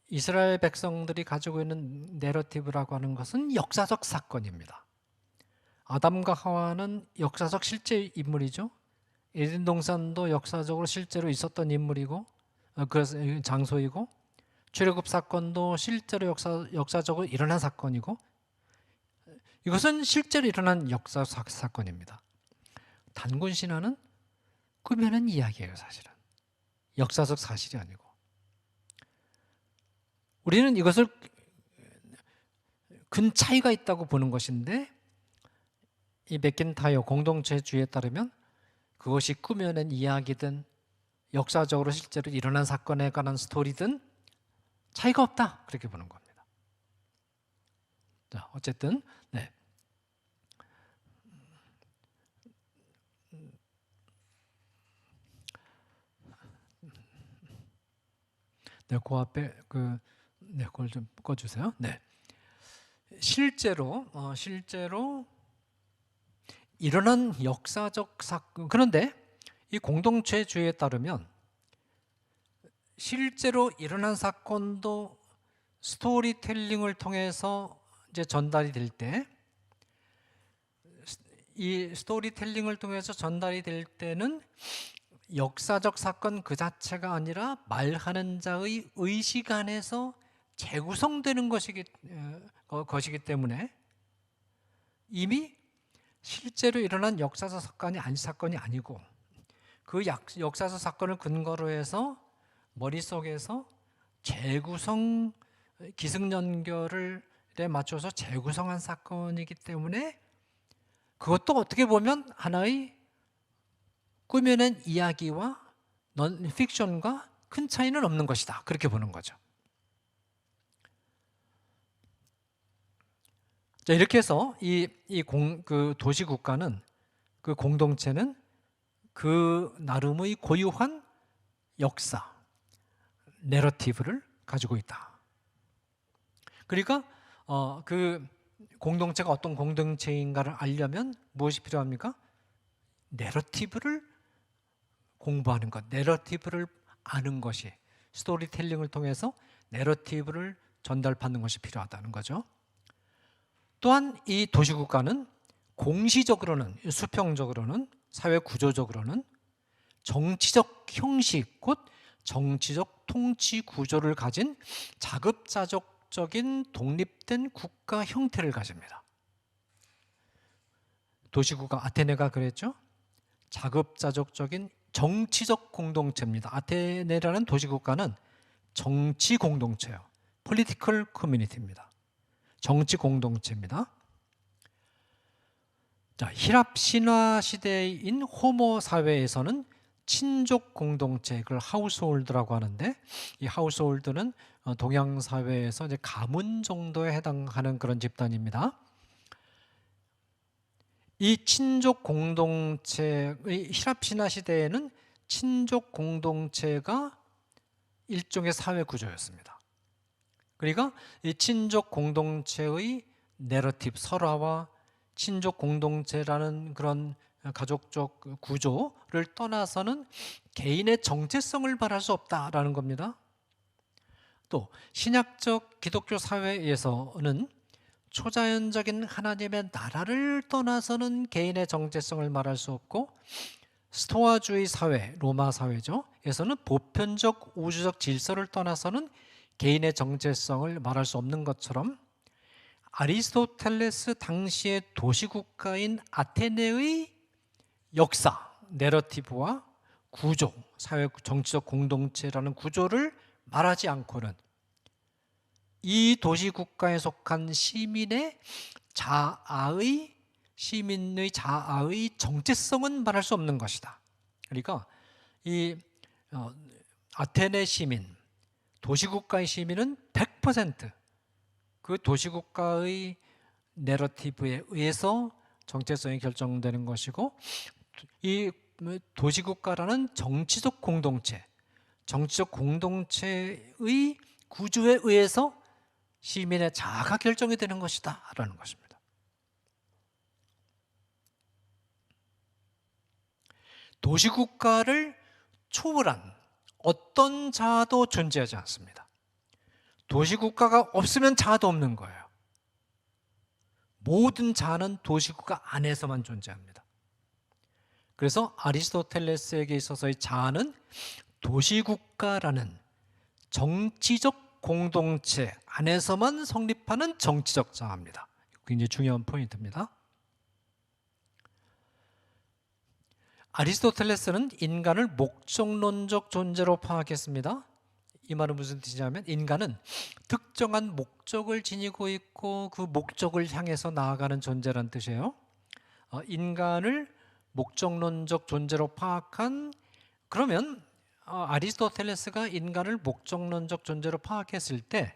이스라엘 백성들이 가지고 있는 내러티브라고 하는 것은 역사적 사건입니다. 아담과 하와는 역사적 실제 인물이죠. 에덴 동산도 역사적으로 실제로 있었던 인물이고, 그래서 장소이고, 출애굽 사건도 실제로 역사적으로 일어난 사건이고, 이것은 실제로 일어난 역사적 사건입니다. 단군 신화는 꾸며낸 이야기예요, 사실은. 역사적 사실이 아니고. 우리는 이것을 큰 차이가 있다고 보는 것인데, 이 맥킨타이어 공동체주의에 따르면 그것이 꾸며낸 이야기든 역사적으로 실제로 일어난 사건에 관한 스토리든 차이가 없다, 그렇게 보는 겁니다. 자, 어쨌든 네. 네, 그 앞에 그걸 좀 꺼주세요. 네, 실제로 일어난 역사적 사건. 그런데 이 공동체주의에 따르면 실제로 일어난 사건도 스토리텔링을 통해서 이제 전달이 될 때, 이 스토리텔링을 통해서 전달이 될 때는 역사적 사건 그 자체가 아니라 말하는 자의 의식 안에서 재구성되는 것이기 때문에 이미 실제로 일어난 역사적 사건이 아니고 그 역사적 사건을 근거로 해서 머릿속에서 재구성, 기승연결에 맞춰서 재구성한 사건이기 때문에 그것도 어떻게 보면 하나의 꾸며낸 이야기와 넌픽션과 큰 차이는 없는 것이다, 그렇게 보는 거죠. 자, 이렇게 해서 그 도시국가는, 그 공동체는 그 나름의 고유한 역사, 내러티브를 가지고 있다. 그러니까 그 공동체가 어떤 공동체인가를 알려면 무엇이 필요합니까? 내러티브를 공부하는 것, 내러티브를 아는 것이, 스토리텔링을 통해서 내러티브를 전달받는 것이 필요하다는 거죠. 또한 이 도시국가는 공시적으로는, 수평적으로는, 사회 구조적으로는 정치적 형식, 곧 정치적 통치 구조를 가진 자급자족적인 독립된 국가 형태를 가집니다. 도시국가 아테네가 그랬죠. 자급자족적인 정치적 공동체입니다. 아테네라는 도시국가는 정치 공동체예요. political community입니다. 정치 공동체입니다. 자, 히랍 신화 시대인 호모 사회에서는 친족 공동체, 그걸 하우스홀드라고 하는데, 이 하우스홀드는 동양 사회에서 이제 가문 정도에 해당하는 그런 집단입니다. 이 친족 공동체의 히랍 신화 시대에는 친족 공동체가 일종의 사회 구조였습니다. 그러니까 이 친족 공동체의 내러티브, 설화와 친족 공동체라는 그런 가족적 구조를 떠나서는 개인의 정체성을 말할 수 없다라는 겁니다. 또 신약적 기독교 사회에서는 초자연적인 하나님의 나라를 떠나서는 개인의 정체성을 말할 수 없고, 스토아주의 사회, 로마 사회죠, 에서는 보편적 우주적 질서를 떠나서는 개인의 정체성을 말할 수 없는 것처럼, 아리스토텔레스 당시의 도시국가인 아테네의 역사, 내러티브와 구조, 사회 정치적 공동체라는 구조를 말하지 않고는 이 도시국가에 속한 시민의 자아의 시민의 자아의 정체성은 말할 수 없는 것이다. 그러니까 이 아테네 시민, 도시국가의 시민은 100% 도시국가의 내러티브에 의해서 정체성이 결정되는 것이고, 이 도시국가라는 정치적 공동체의 구조에 의해서 시민의 자아가 결정이 되는 것이다 라는 것입니다. 도시국가를 초월한 어떤 자아도 존재하지 않습니다. 도시국가가 없으면 자아도 없는 거예요. 모든 자아는 도시국가 안에서만 존재합니다. 그래서 아리스토텔레스에게 있어서의 자아는 도시국가라는 정치적 공동체 안에서만 성립하는 정치적 자아입니다. 굉장히 중요한 포인트입니다. 아리스토텔레스는 인간을 목적론적 존재로 파악했습니다. 이 말은 무슨 뜻이냐면, 인간은 특정한 목적을 지니고 있고 그 목적을 향해서 나아가는 존재란 뜻이에요. 인간을 목적론적 존재로 파악한, 그러면 아리스토텔레스가 인간을 목적론적 존재로 파악했을 때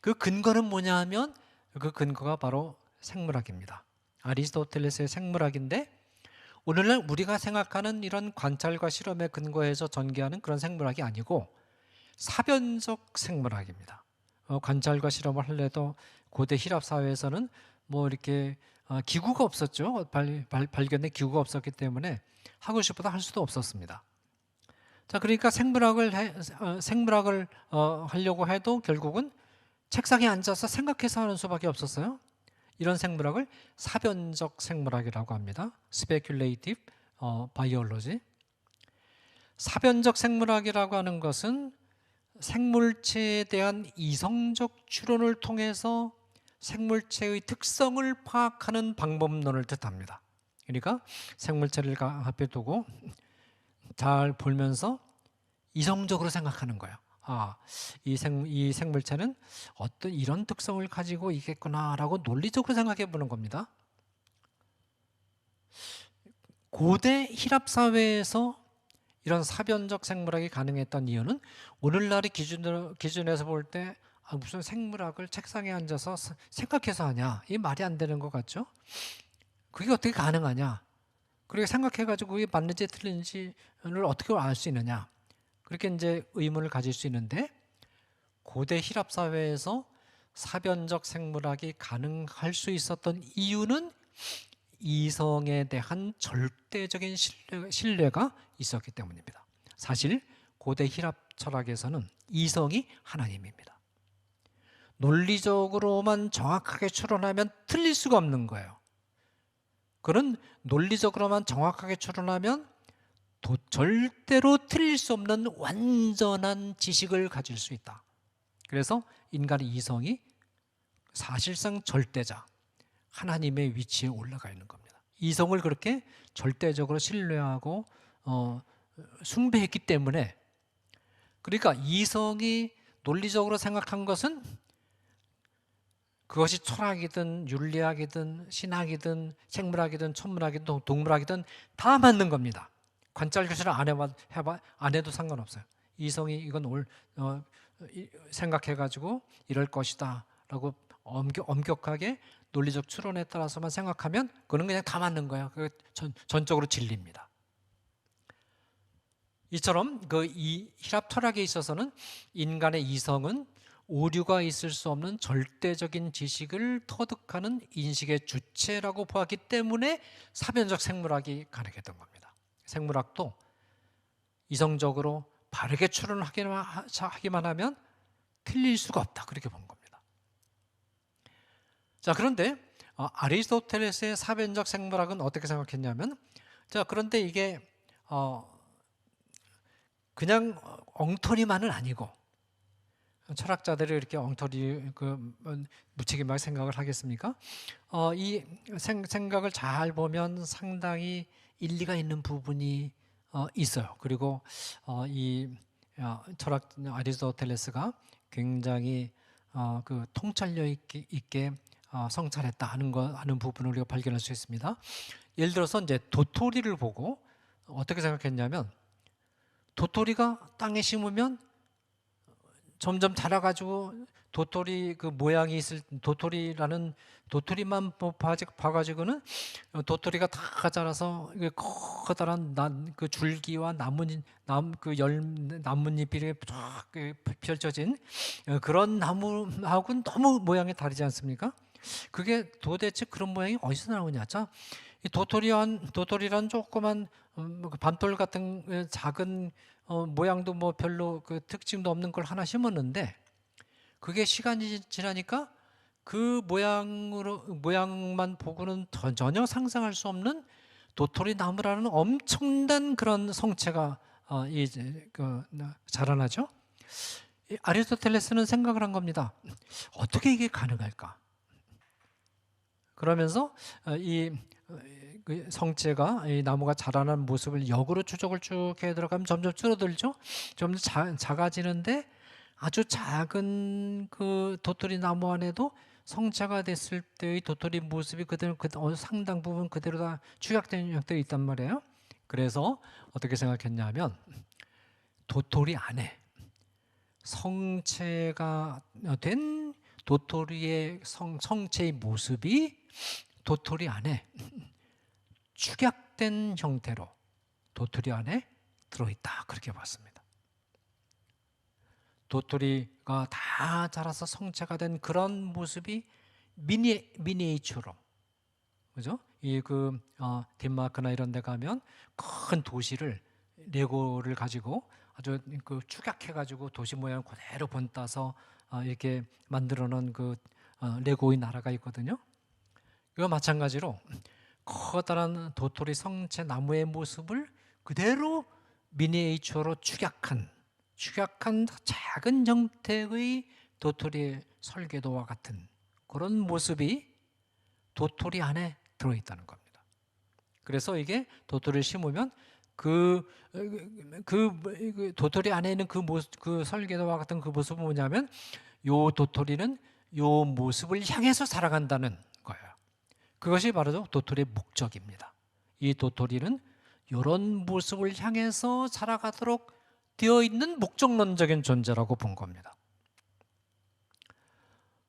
그 근거는 뭐냐 하면, 그 근거가 바로 생물학입니다. 아리스토텔레스의 생물학인데, 오늘날 우리가 생각하는 이런 관찰과 실험에 근거해서 전개하는 그런 생물학이 아니고 사변적 생물학입니다. 관찰과 실험을 하려도 고대 히랍 사회에서는 뭐 이렇게 기구가 없었죠. 발견된 기구가 없었기 때문에 하고 싶어도 할 수도 없었습니다. 자, 그러니까 생물학을 하려고 해도 결국은 책상에 앉아서 생각해서 하는 수밖에 없었어요. 이런 생물학을 사변적 생물학이라고 합니다. Speculative Biology. 사변적 생물학이라고 하는 것은 생물체에 대한 이성적 추론을 통해서 생물체의 특성을 파악하는 방법론을 뜻합니다. 그러니까 생물체를 앞에 두고 잘 보면서 이성적으로 생각하는 거예요. 이 생물체는 어떤 이런 특성을 가지고 있겠구나라고 논리적으로 생각해 보는 겁니다. 고대 히랍 사회에서 이런 사변적 생물학이 가능했던 이유는, 오늘날의 기준에서 볼 때 무슨 생물학을 책상에 앉아서 생각해서 하냐, 이 말이 안 되는 것 같죠? 그게 어떻게 가능하냐? 그렇게 생각해가지고 그게 맞는지 틀린지를 어떻게 알 수 있느냐? 그렇게 이제 의문을 가질 수 있는데, 고대 히랍 사회에서 사변적 생물학이 가능할 수 있었던 이유는 이성에 대한 절대적인 신뢰가 있었기 때문입니다. 사실 고대 히랍 철학에서는 이성이 하나님입니다. 논리적으로만 정확하게 추론하면 틀릴 수가 없는 거예요. 그런 논리적으로만 정확하게 추론하면 절대로 틀릴 수 없는 완전한 지식을 가질 수 있다. 그래서 인간의 이성이 사실상 절대자, 하나님의 위치에 올라가 있는 겁니다. 이성을 그렇게 절대적으로 신뢰하고 숭배했기 때문에, 그러니까 이성이 논리적으로 생각한 것은 그것이 철학이든 윤리학이든 신학이든 생물학이든 천문학이든 동물학이든 다 맞는 겁니다. 관찰 교실을 안 해도 상관없어요. 이성이 이건 생각해가지고 이럴 것이다 라고 엄격하게 논리적 추론에 따라서만 생각하면 그건 그냥 다 맞는 거예요. 그게 전적으로 진리입니다. 이처럼 이 히랍 철학에 있어서는 인간의 이성은 오류가 있을 수 없는 절대적인 지식을 터득하는 인식의 주체라고 보았기 때문에 사변적 생물학이 가능했던 겁니다. 생물학도 이성적으로 바르게 추론하기만 하면 틀릴 수가 없다, 그렇게 본 겁니다. 자, 그런데 아리스토텔레스의 사변적 생물학은 어떻게 생각했냐면, 자, 그런데 이게 그냥 엉터리만은 아니고, 철학자들이 이렇게 엉터리 무책임하게 생각을 하겠습니까? 이 생각을 잘 보면 상당히 일리가 있는 부분이 있어요. 그리고 이 아리스토텔레스가 굉장히 통찰력 있게 성찰했다 하는 부분을 우리가 발견할 수 있습니다. 예를 들어서 이제 도토리를 보고 어떻게 생각했냐면, 도토리가 땅에 심으면 점점 자라가지고 도토리 그 모양이 있을 도토리만 봐가지고는 도토리가 다 자라서 커다란 그 줄기와 나뭇잎이 쫙 펼쳐진 그런 나무하고는 너무 모양이 다르지 않습니까? 그게 도대체 그런 모양이 어디서 나오냐? 자, 이 도토리란 조그만 밤돌 같은 작은 모양도 뭐 별로 그 특징도 없는 걸 하나 심었는데, 그게 시간이 지나니까 그 모양만 보고는 전혀 상상할 수 없는 도토리 나무라는 엄청난 그런 성체가 자라나죠. 아리스토텔레스는 생각을 한 겁니다. 어떻게 이게 가능할까? 그러면서 그 성체가 이 나무가 자라는 모습을 역으로 추적을 쭉 해 들어가면 점점 줄어들죠. 점점 작아지는데, 아주 작은 그 도토리 나무 안에도 성체가 됐을 때의 도토리 모습이 그대로 상당 부분 그대로 다 축약된 형태가 있단 말이에요. 그래서 어떻게 생각했냐면, 도토리 안에 성체가 된 도토리의 성체의 모습이 도토리 안에 축약된 형태로 도토리 안에 들어있다, 그렇게 봤습니다. 도토리가 다 자라서 성체가 된 그런 모습이 미니에이처로, 그죠? 덴마크나 이런 데 가면 큰 도시를 레고를 가지고 아주 그 축약해가지고 도시 모양 그대로 본따서 이렇게 만들어 놓은 레고의 나라가 있거든요. 이거 마찬가지로 커다란 도토리 성체 나무의 모습을 그대로 미니에이처로 축약한 작은 형태의 도토리의 설계도와 같은 그런 모습이 도토리 안에 들어있다는 겁니다. 그래서 이게 도토리를 심으면 그 도토리 안에 있는 그 설계도와 같은 그 모습은 뭐냐면, 요 도토리는 요 모습을 향해서 살아간다는 거예요. 그것이 바로 도토리의 목적입니다. 이 도토리는 이런 모습을 향해서 살아가도록 되어 있는 목적론적인 존재라고 본 겁니다.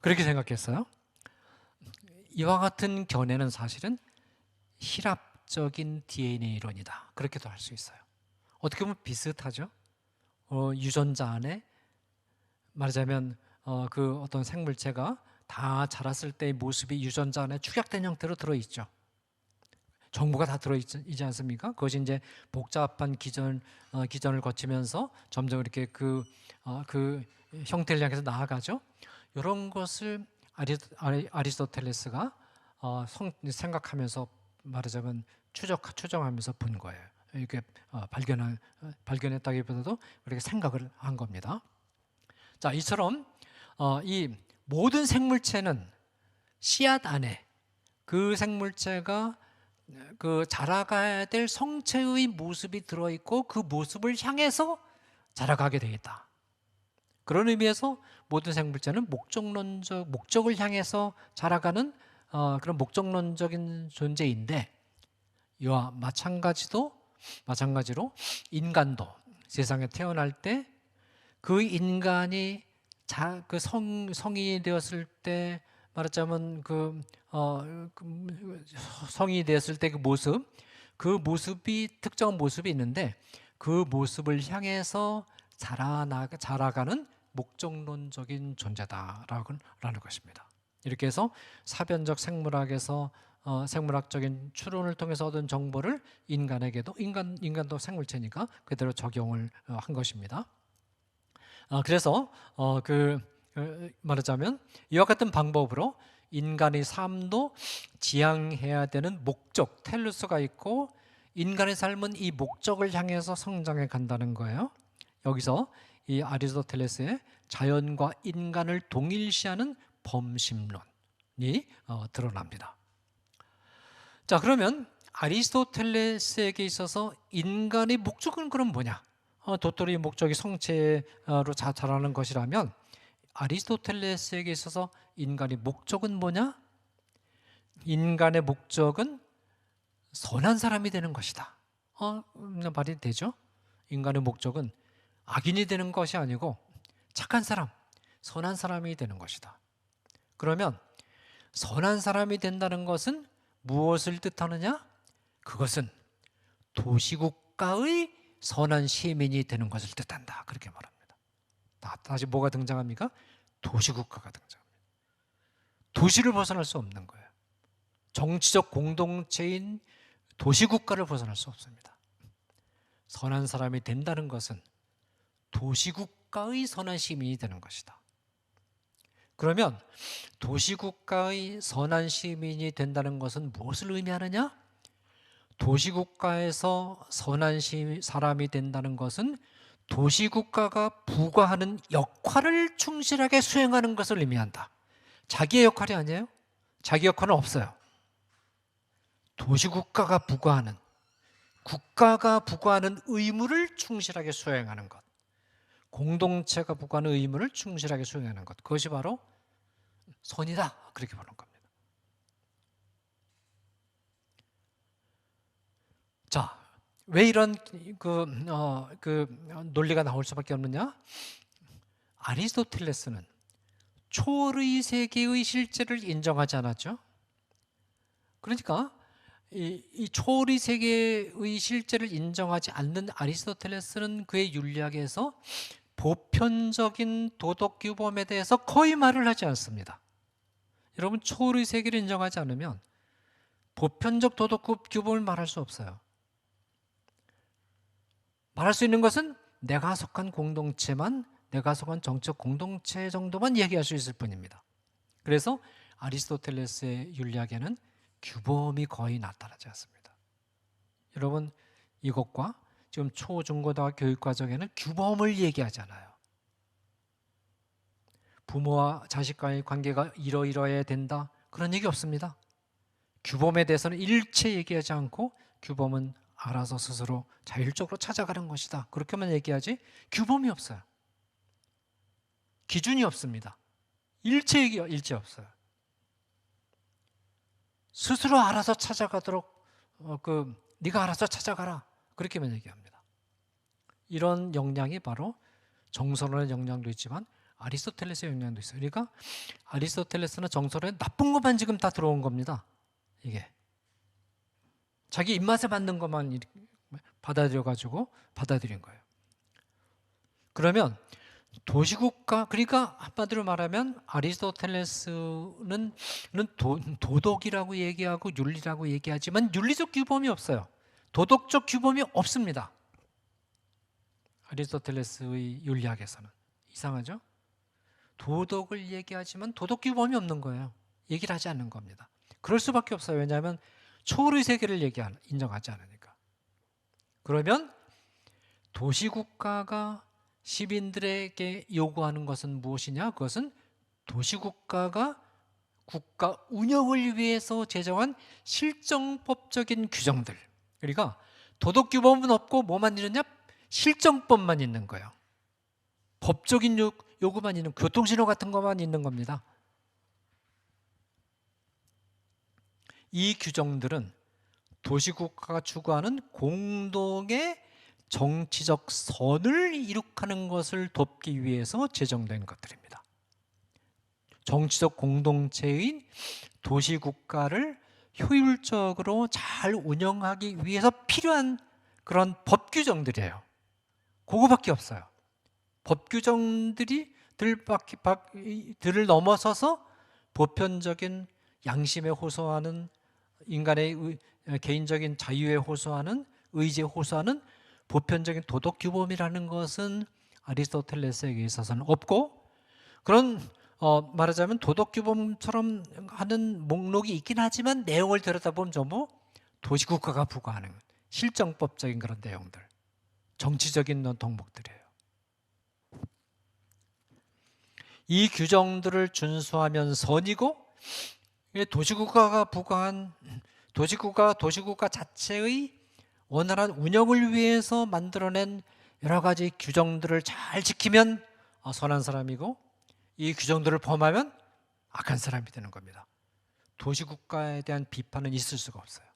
그렇게 생각했어요. 이와 같은 견해는 사실은 희랍적인 DNA 이론이다, 그렇게도 할 수 있어요. 어떻게 보면 비슷하죠. 유전자 안에 말하자면 그 어떤 생물체가 다 자랐을 때의 모습이 유전자 안에 축약된 형태로 들어있죠. 정보가 다 들어있지 않습니까? 그것이 이제 복잡한 기전을 거치면서 점점 이렇게 그 형태를 향해서 나아가죠. 이런 것을 아리스토텔레스가 생각하면서 말하자면 추정하면서 본 거예요. 이렇게 발견했다기보다도 그렇게 생각을 한 겁니다. 자, 이처럼 이 모든 생물체는 씨앗 안에 그 생물체가 그 자라가야 될 성체의 모습이 들어있고 그 모습을 향해서 자라가게 되어 있다. 그런 의미에서 모든 생물체는 목적을 향해서 자라가는 그런 목적론적인 존재인데, 이와 마찬가지로 인간도 세상에 태어날 때 그 인간이 성인이 되었을 때 말하자면 성인이 되었을 때 그 모습이 특정한 모습이 있는데, 그 모습을 향해서 자라가는 목적론적인 존재다라는 것입니다. 이렇게 해서 사변적 생물학에서 생물학적인 추론을 통해서 얻은 정보를 인간에게도 인간도 생물체니까 그대로 적용을 한 것입니다. 그래서 말하자면 이와 같은 방법으로 인간의 삶도 지향해야 되는 목적, 텔루스가 있고, 인간의 삶은 이 목적을 향해서 성장해 간다는 거예요. 여기서 이 아리스토텔레스의 자연과 인간을 동일시하는 범심론이 드러납니다. 자, 그러면 아리스토텔레스에게 있어서 인간의 목적은 그럼 뭐냐? 도토리의 목적이 성체로 자라는 것이라면 아리스토텔레스에게 있어서 인간의 목적은 뭐냐? 인간의 목적은 선한 사람이 되는 것이다. 말이 되죠? 인간의 목적은 악인이 되는 것이 아니고 착한 사람, 선한 사람이 되는 것이다. 그러면 선한 사람이 된다는 것은 무엇을 뜻하느냐? 그것은 도시국가의 선한 시민이 되는 것을 뜻한다. 그렇게 말합니다. 다시 뭐가 등장합니까? 도시국가가 등장합니다. 도시를 벗어날 수 없는 거예요. 정치적 공동체인 도시국가를 벗어날 수 없습니다. 선한 사람이 된다는 것은 도시국가의 선한 시민이 되는 것이다. 그러면 도시국가의 선한 시민이 된다는 것은 무엇을 의미하느냐? 도시국가에서 선한 사람이 된다는 것은 도시국가가 부과하는 역할을 충실하게 수행하는 것을 의미한다. 자기의 역할이 아니에요. 자기 역할은 없어요. 도시국가가 부과하는, 국가가 부과하는 의무를 충실하게 수행하는 것, 공동체가 부과하는 의무를 충실하게 수행하는 것, 그것이 바로 선이다. 그렇게 보는 겁니다. 자, 왜 이런 논리가 나올 수밖에 없느냐? 아리스토텔레스는 초월의 세계의 실제를 인정하지 않았죠. 그러니까 이 초월의 세계의 실제를 인정하지 않는 아리스토텔레스는 그의 윤리학에서 보편적인 도덕 규범에 대해서 거의 말을 하지 않습니다. 여러분, 초월의 세계를 인정하지 않으면 보편적 도덕 규범을 말할 수 없어요. 말할 수 있는 것은 내가 속한 공동체만, 내가 속한 정책 공동체 정도만 얘기할 수 있을 뿐입니다. 그래서 아리스토텔레스의 윤리학에는 규범이 거의 나타나지 않습니다. 여러분, 이것과 지금 초, 중, 고등학교 교육과정에는 규범을 얘기하잖아요. 부모와 자식 간의 관계가 이러이러해야 된다, 그런 얘기 없습니다. 규범에 대해서는 일체 얘기하지 않고 규범은 알아서 스스로 자율적으로 찾아가는 것이다, 그렇게만 얘기하지 규범이 없어요. 기준이 없습니다. 일체 없어요. 스스로 알아서 찾아가도록 네가 알아서 찾아가라, 그렇게만 얘기합니다. 이런 역량이 바로 정선원의 역량도 있지만 아리스토텔레스의 역량도 있어요. 그러니까 아리스토텔레스는 정선원에 나쁜 것만 지금 다 들어온 겁니다. 이게 자기 입맛에 맞는 것만 받아들인 거예요. 그러면 도시국가, 그러니까 한마디로 말하면 아리스토텔레스는 도덕이라고 얘기하고 윤리라고 얘기하지만 윤리적 규범이 없어요. 도덕적 규범이 없습니다. 아리스토텔레스의 윤리학에서는. 이상하죠? 도덕을 얘기하지만 도덕 규범이 없는 거예요. 얘기를 하지 않는 겁니다. 그럴 수밖에 없어요. 왜냐하면 초월의 세계를 인정하지 않으니까. 그러면 도시국가가 시민들에게 요구하는 것은 무엇이냐? 그것은 도시국가가 국가 운영을 위해서 제정한 실정법적인 규정들. 그러니까 도덕규범은 없고 뭐만 있느냐? 실정법만 있는 거예요. 법적인 요구만 있는, 교통신호 같은 것만 있는 겁니다. 이 규정들은 도시국가가 추구하는 공동의 정치적 선을 이룩하는 것을 돕기 위해서 제정된 것들입니다. 정치적 공동체인 도시국가를 효율적으로 잘 운영하기 위해서 필요한 그런 법 규정들이에요. 그거밖에 없어요. 법 규정들을 넘어서서 보편적인 양심에 호소하는, 인간의 개인적인 자유에 호소하는, 의지에 호소하는 보편적인 도덕 규범이라는 것은 아리스토텔레스에게 있어서는 없고, 그런 말하자면 도덕 규범처럼 하는 목록이 있긴 하지만 내용을 들여다보면 전부 도시국가가 부과하는 실정법적인 그런 내용들, 정치적인 덕목들이에요. 이 규정들을 준수하면 선이고, 도시국가가 부과한 도시국가 자체의 원활한 운영을 위해서 만들어낸 여러 가지 규정들을 잘 지키면 선한 사람이고, 이 규정들을 범하면 악한 사람이 되는 겁니다. 도시국가에 대한 비판은 있을 수가 없어요.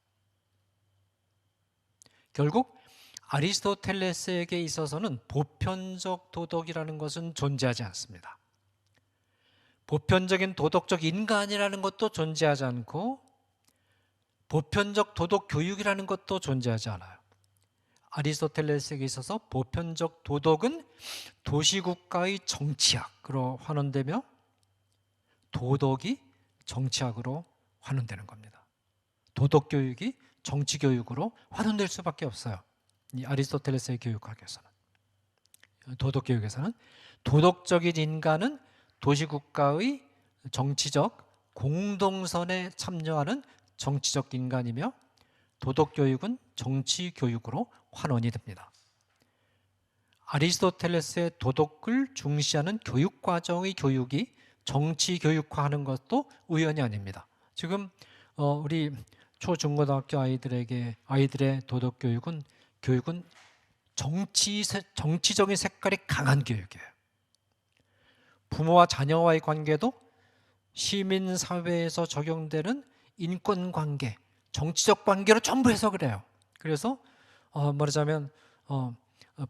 결국 아리스토텔레스에게 있어서는 보편적 도덕이라는 것은 존재하지 않습니다. 보편적인 도덕적 인간이라는 것도 존재하지 않고 보편적 도덕 교육이라는 것도 존재하지 않아요. 아리스토텔레스에게 있어서 보편적 도덕은 도시국가의 정치학으로 환원되며 도덕이 정치학으로 환원되는 겁니다. 도덕교육이 정치교육으로 환원될 수밖에 없어요. 이 아리스토텔레스의 교육학에서는, 도덕교육에서는 도덕적인 인간은 도시국가의 정치적 공동선에 참여하는 정치적 인간이며 도덕교육은 정치교육으로 환원이 됩니다. 아리스토텔레스의 도덕을 중시하는 교육과정의 교육이 정치교육화하는 것도 우연이 아닙니다. 지금 우리 초중고등학교 아이들의 도덕교육은 정치적인 색깔이 강한 교육이에요. 부모와 자녀와의 관계도 시민사회에서 적용되는 인권관계, 정치적 관계로 전부 해석을 해요. 그래서 말하자면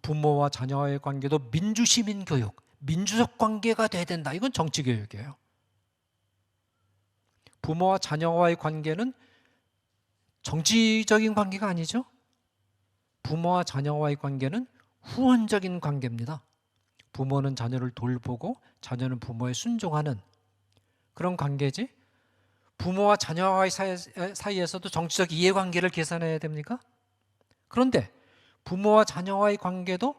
부모와 자녀와의 관계도 민주시민교육, 민주적 관계가 돼야 된다. 이건 정치교육이에요. 부모와 자녀와의 관계는 정치적인 관계가 아니죠. 부모와 자녀와의 관계는 후원적인 관계입니다. 부모는 자녀를 돌보고 자녀는 부모에 순종하는 그런 관계지, 부모와 자녀와의 사이에서도 정치적 이해관계를 계산해야 됩니까? 그런데 부모와 자녀와의 관계도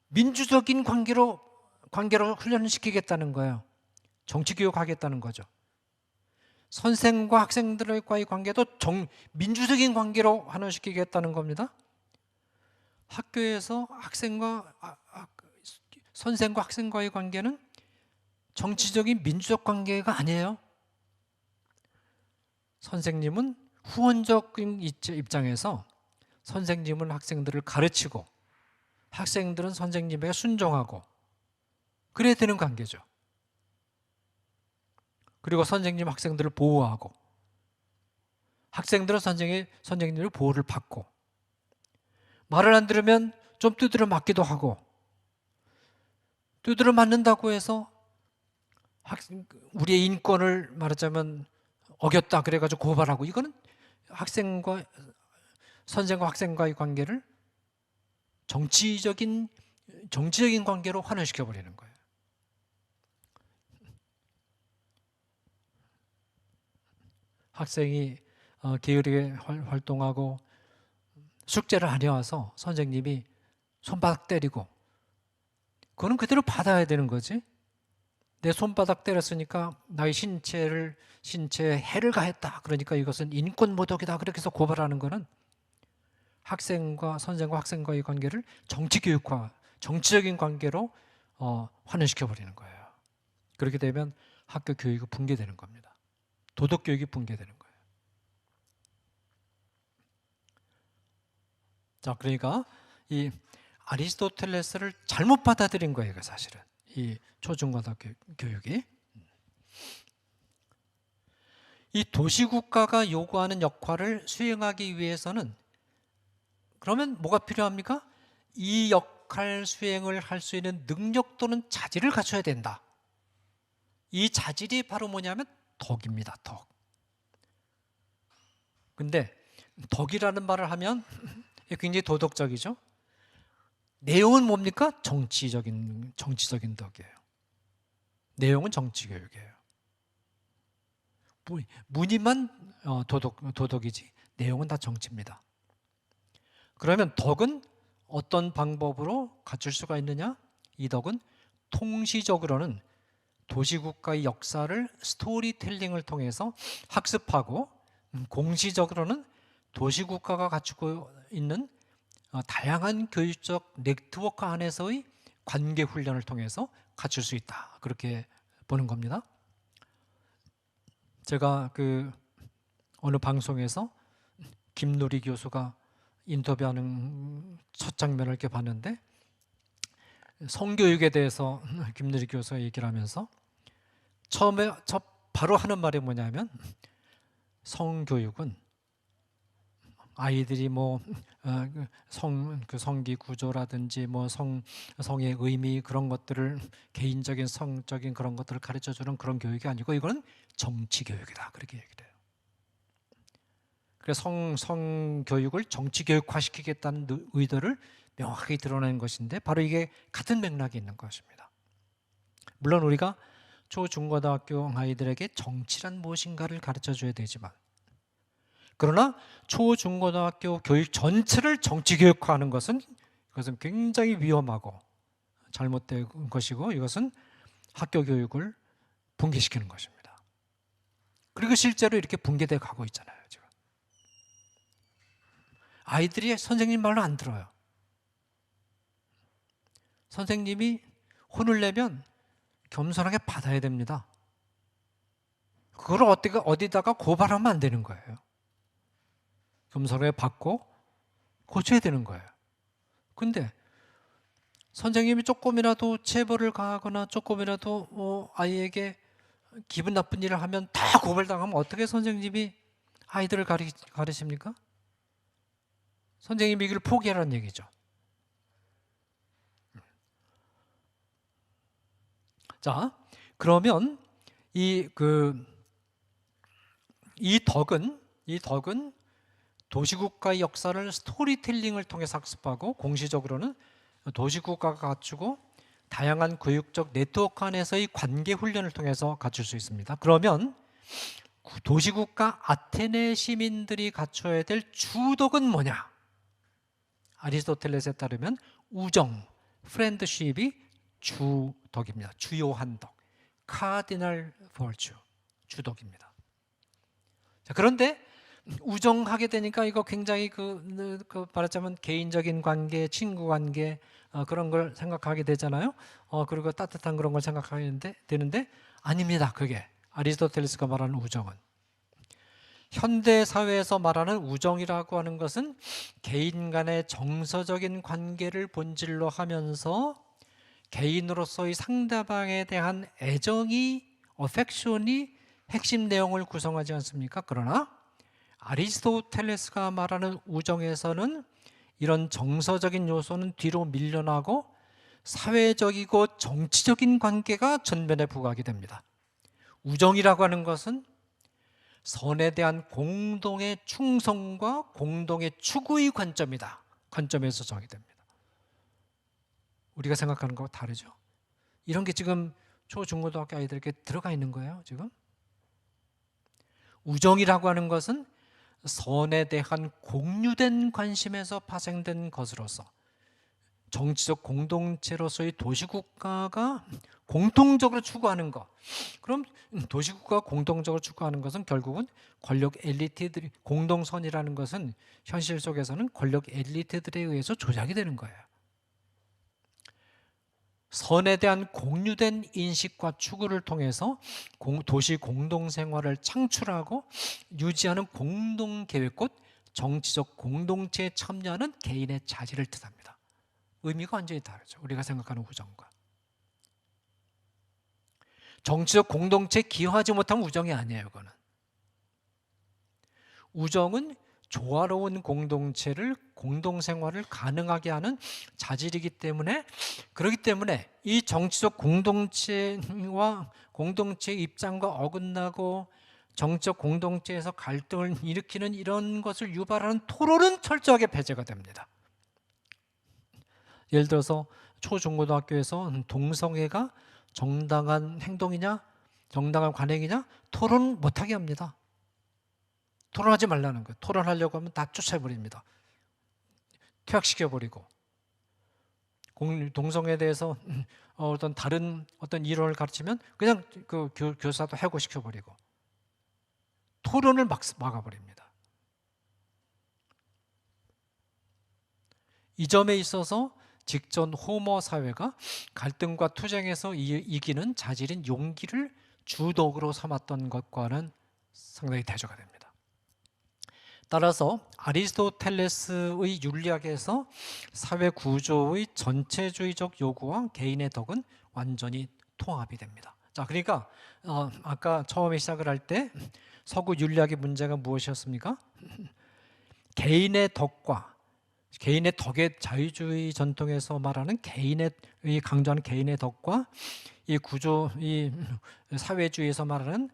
민주적인 관계로 훈련을 시키겠다는 거예요. 정치교육하겠다는 거죠. 선생과 학생들과의 관계도 민주적인 관계로 환원시키겠다는 겁니다. 학교에서 선생과 학생과의 관계는 정치적인 민주적 관계가 아니에요. 선생님은 후원적인 입장에서 선생님은 학생들을 가르치고 학생들은 선생님에게 순종하고 그래야 되는 관계죠. 그리고 선생님 학생들을 보호하고 학생들은 선생님의 보호를 받고 말을 안 들으면 좀 두드려 맞기도 하고 두드려 맞는다고 해서 우리의 인권을 말하자면 어겼다 그래가지고 고발하고 이거는 선생과 학생과의 관계를 정치적인 관계로 환원시켜버리는 거예요. 학생이 게으르게 활동하고 숙제를 안 해와서 선생님이 손바닥 때리고 그거는 그대로 받아야 되는 거지. 내 손바닥 때렸으니까 나의 신체에 해를 가했다. 그러니까 이것은 인권모독이다. 그렇게 해서 고발하는 거는 선생과 학생과의 관계를 정치교육화, 정치적인 관계로 환원시켜버리는 거예요. 그렇게 되면 학교 교육이 붕괴되는 겁니다. 도덕교육이 붕괴되는 거예요. 자, 그러니까 이 아리스토텔레스를 잘못 받아들인 거예요, 사실은. 이 초중고등학교 교육이. 이 도시국가가 요구하는 역할을 수행하기 위해서는 그러면 뭐가 필요합니까? 이 역할 수행을 할 수 있는 능력 또는 자질을 갖춰야 된다. 이 자질이 바로 뭐냐면 덕입니다. 덕. 근데 덕이라는 말을 하면 굉장히 도덕적이죠. 내용은 뭡니까? 정치적인 덕이에요. 내용은 정치교육이에요. 문의만 도덕이지 내용은 다 정치입니다. 그러면 덕은 어떤 방법으로 갖출 수가 있느냐? 이 덕은 통시적으로는 도시국가의 역사를 스토리텔링을 통해서 학습하고 공시적으로는 도시국가가 갖추고 있는 다양한 교육적 네트워크 안에서의 관계 훈련을 통해서 갖출 수 있다. 그렇게 보는 겁니다. 제가 어느 방송에서 김누리 교수가 인터뷰하는 첫 장면을 이렇게 봤는데 성교육에 대해서 김누리 교수가 얘기를 하면서 처음에 바로 하는 말이 뭐냐면 성교육은 아이들이 뭐 성기 구조라든지 뭐 성의 의미 그런 것들을 개인적인 성적인 그런 것들을 가르쳐 주는 그런 교육이 아니고 이거는 정치 교육이다. 그렇게 얘기를 해요. 그래서 성교육을 정치 교육화시키겠다는 의도를 명확하게 드러내는 것인데 바로 이게 같은 맥락이 있는 것입니다. 물론 우리가 초, 중고등학교 아이들에게 정치란 무엇인가를 가르쳐 줘야 되지만 그러나 초, 중고등학교 교육 전체를 정치 교육화하는 것은 이것은 굉장히 위험하고 잘못된 것이고 이것은 학교 교육을 붕괴시키는 것입니다. 그리고 실제로 이렇게 붕괴되어 가고 있잖아요. 지금 아이들이 선생님 말로 안 들어요. 선생님이 혼을 내면 겸손하게 받아야 됩니다. 그걸 어디다가 고발하면 안 되는 거예요. 겸손하게 받고 고쳐야 되는 거예요. 근데 선생님이 조금이라도 체벌을 가하거나 조금이라도 아이에게 기분 나쁜 일을 하면 다 고발당하면 어떻게 선생님이 아이들을 가르칩니까? 선생님이 이걸 포기하라는 얘기죠. 자, 그러면 이 덕은 도시국가의 역사를 스토리텔링을 통해서 학습하고 공시적으로는 도시국가가 갖추고 다양한 교육적 네트워크 안에서의 관계 훈련을 통해서 갖출 수 있습니다. 그러면 도시국가 아테네 시민들이 갖춰야 될 주덕은 뭐냐? 아리스토텔레스에 따르면 우정, 프렌드십이 주덕입니다. 주요한 덕, 카디널 버추, 주덕입니다. 자, 그런데 우정하게 되니까 이거 굉장히 말하자면 개인적인 관계, 친구 관계 그런 걸 생각하게 되잖아요. 그리고 따뜻한 그런 걸 생각하게 되는데 아닙니다. 그게 아리스토텔레스가 말하는 우정은 현대 사회에서 말하는 우정이라고 하는 것은 개인 간의 정서적인 관계를 본질로 하면서 개인으로서의 상대방에 대한 애정이 어펙션이 핵심 내용을 구성하지 않습니까? 그러나 아리스토텔레스가 말하는 우정에서는 이런 정서적인 요소는 뒤로 밀려나고 사회적이고 정치적인 관계가 전면에 부각이 됩니다. 우정이라고 하는 것은 선에 대한 공동의 충성과 공동의 추구의 관점이다. 관점에서 정의됩니다. 우리가 생각하는 것과 다르죠. 이런 게 지금 초, 중고등학교 아이들에게 들어가 있는 거예요. 지금 우정이라고 하는 것은 선에 대한 공유된 관심에서 파생된 것으로서 정치적 공동체로서의 도시국가가 공통적으로 추구하는 것. 그럼 도시국가가 공동적으로 추구하는 것은 결국은 권력 엘리트들이 공동선이라는 것은 현실 속에서는 권력 엘리트들에 의해서 조작이 되는 거예요. 선에 대한 공유된 인식과 추구를 통해서 도시 공동생활을 창출하고 유지하는 공동계획 곧 정치적 공동체에 참여하는 개인의 자질을 뜻합니다. 의미가 완전히 다르죠. 우리가 생각하는 우정과. 정치적 공동체에 기여하지 못하면 우정이 아니에요. 그거는. 우정은 조화로운 공동체를 공동생활을 가능하게 하는 자질이기 때문에 그렇기 때문에 이 정치적 공동체와 공동체의 입장과 어긋나고 정치적 공동체에서 갈등을 일으키는 이런 것을 유발하는 토론은 철저하게 배제가 됩니다. 예를 들어서 초중고등학교에서 동성애가 정당한 행동이냐 정당한 관행이냐 토론 못하게 합니다. 토론하지 말라는 거예요. 토론하려고 하면 다 쫓아버립니다. 퇴학시켜버리고 동성애에 대해서 어떤 다른 어떤 이론을 가르치면 그냥 그 교사도 해고시켜버리고 토론을 막아버립니다. 이 점에 있어서 직전 호모 사회가 갈등과 투쟁에서 이기는 자질인 용기를 주덕으로 삼았던 것과는 상당히 대조가 됩니다. 따라서 아리스토텔레스의 윤리학에서 사회 구조의 전체주의적 요구와 개인의 덕은 완전히 통합이 됩니다. 자, 그러니까 아까 처음에 시작을 할 때 서구 윤리학의 문제가 무엇이었습니까? 개인의 덕과 개인의 덕의 자유주의 전통에서 말하는 강조하는 개인의 덕과 이 사회주의에서 말하는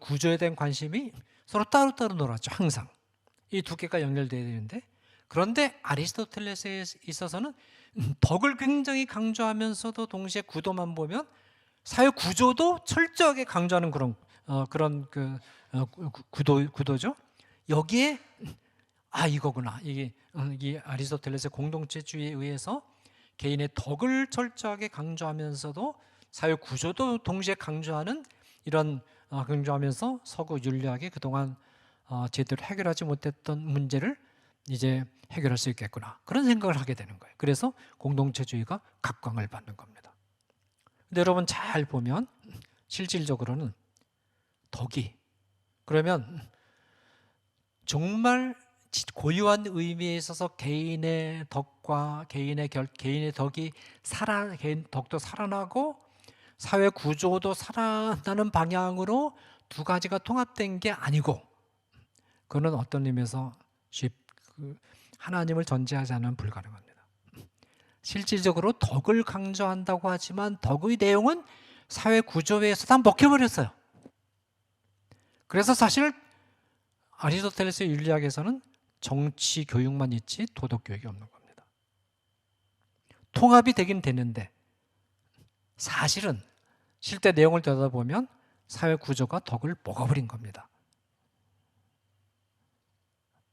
구조에 대한 관심이 서로 따로따로 놀았죠. 항상 이 두 개가 연결되어야 되는데, 그런데 아리스토텔레스에 있어서는 덕을 굉장히 강조하면서도 동시에 구도만 보면 사회 구조도 철저하게 강조하는 그런 구도죠. 여기에 이거구나. 이게 이 아리스토텔레스의 공동체주의에 의해서 개인의 덕을 철저하게 강조하면서도 사회 구조도 동시에 강조하는 이런 강조하면서 서구 윤리학이 그동안 제대로 해결하지 못했던 문제를 이제 해결할 수 있겠구나, 그런 생각을 하게 되는 거예요. 그래서 공동체주의가 각광을 받는 겁니다. 근데 여러분 잘 보면 실질적으로는 덕이, 그러면 정말 고유한 의미에 있어서 개인의 덕과 개인의 덕이 개인 덕도 살아나고 사회 구조도 살아나는 방향으로 두 가지가 통합된 게 아니고, 그거는 어떤 의미에서 하나님을 전제하지 않으면 불가능합니다. 실질적으로 덕을 강조한다고 하지만 덕의 내용은 사회 구조에서 다 먹혀버렸어요. 그래서 사실 아리스토텔레스의 윤리학에서는 정치 교육만 있지 도덕 교육이 없는 겁니다. 통합이 되긴 되는데 사실은 실제 내용을 들여다보면 사회 구조가 덕을 먹어버린 겁니다.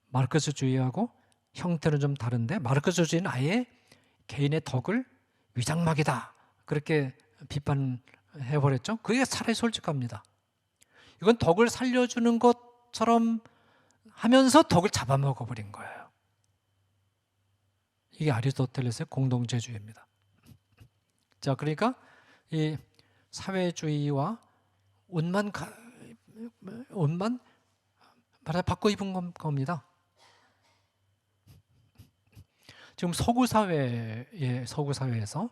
마르크스주의하고 형태는 좀 다른데, 마르크스주의는 아예 개인의 덕을 위장막이다, 그렇게 비판해버렸죠. 그게 차라리 솔직합니다. 이건 덕을 살려주는 것처럼 하면서 덕을 잡아먹어버린 거예요. 이게 아리스토텔레스의 공동체주의입니다. 자, 그러니까 이 사회주의와 옷만 바꿔 입은 겁니다. 지금 서구 사회에서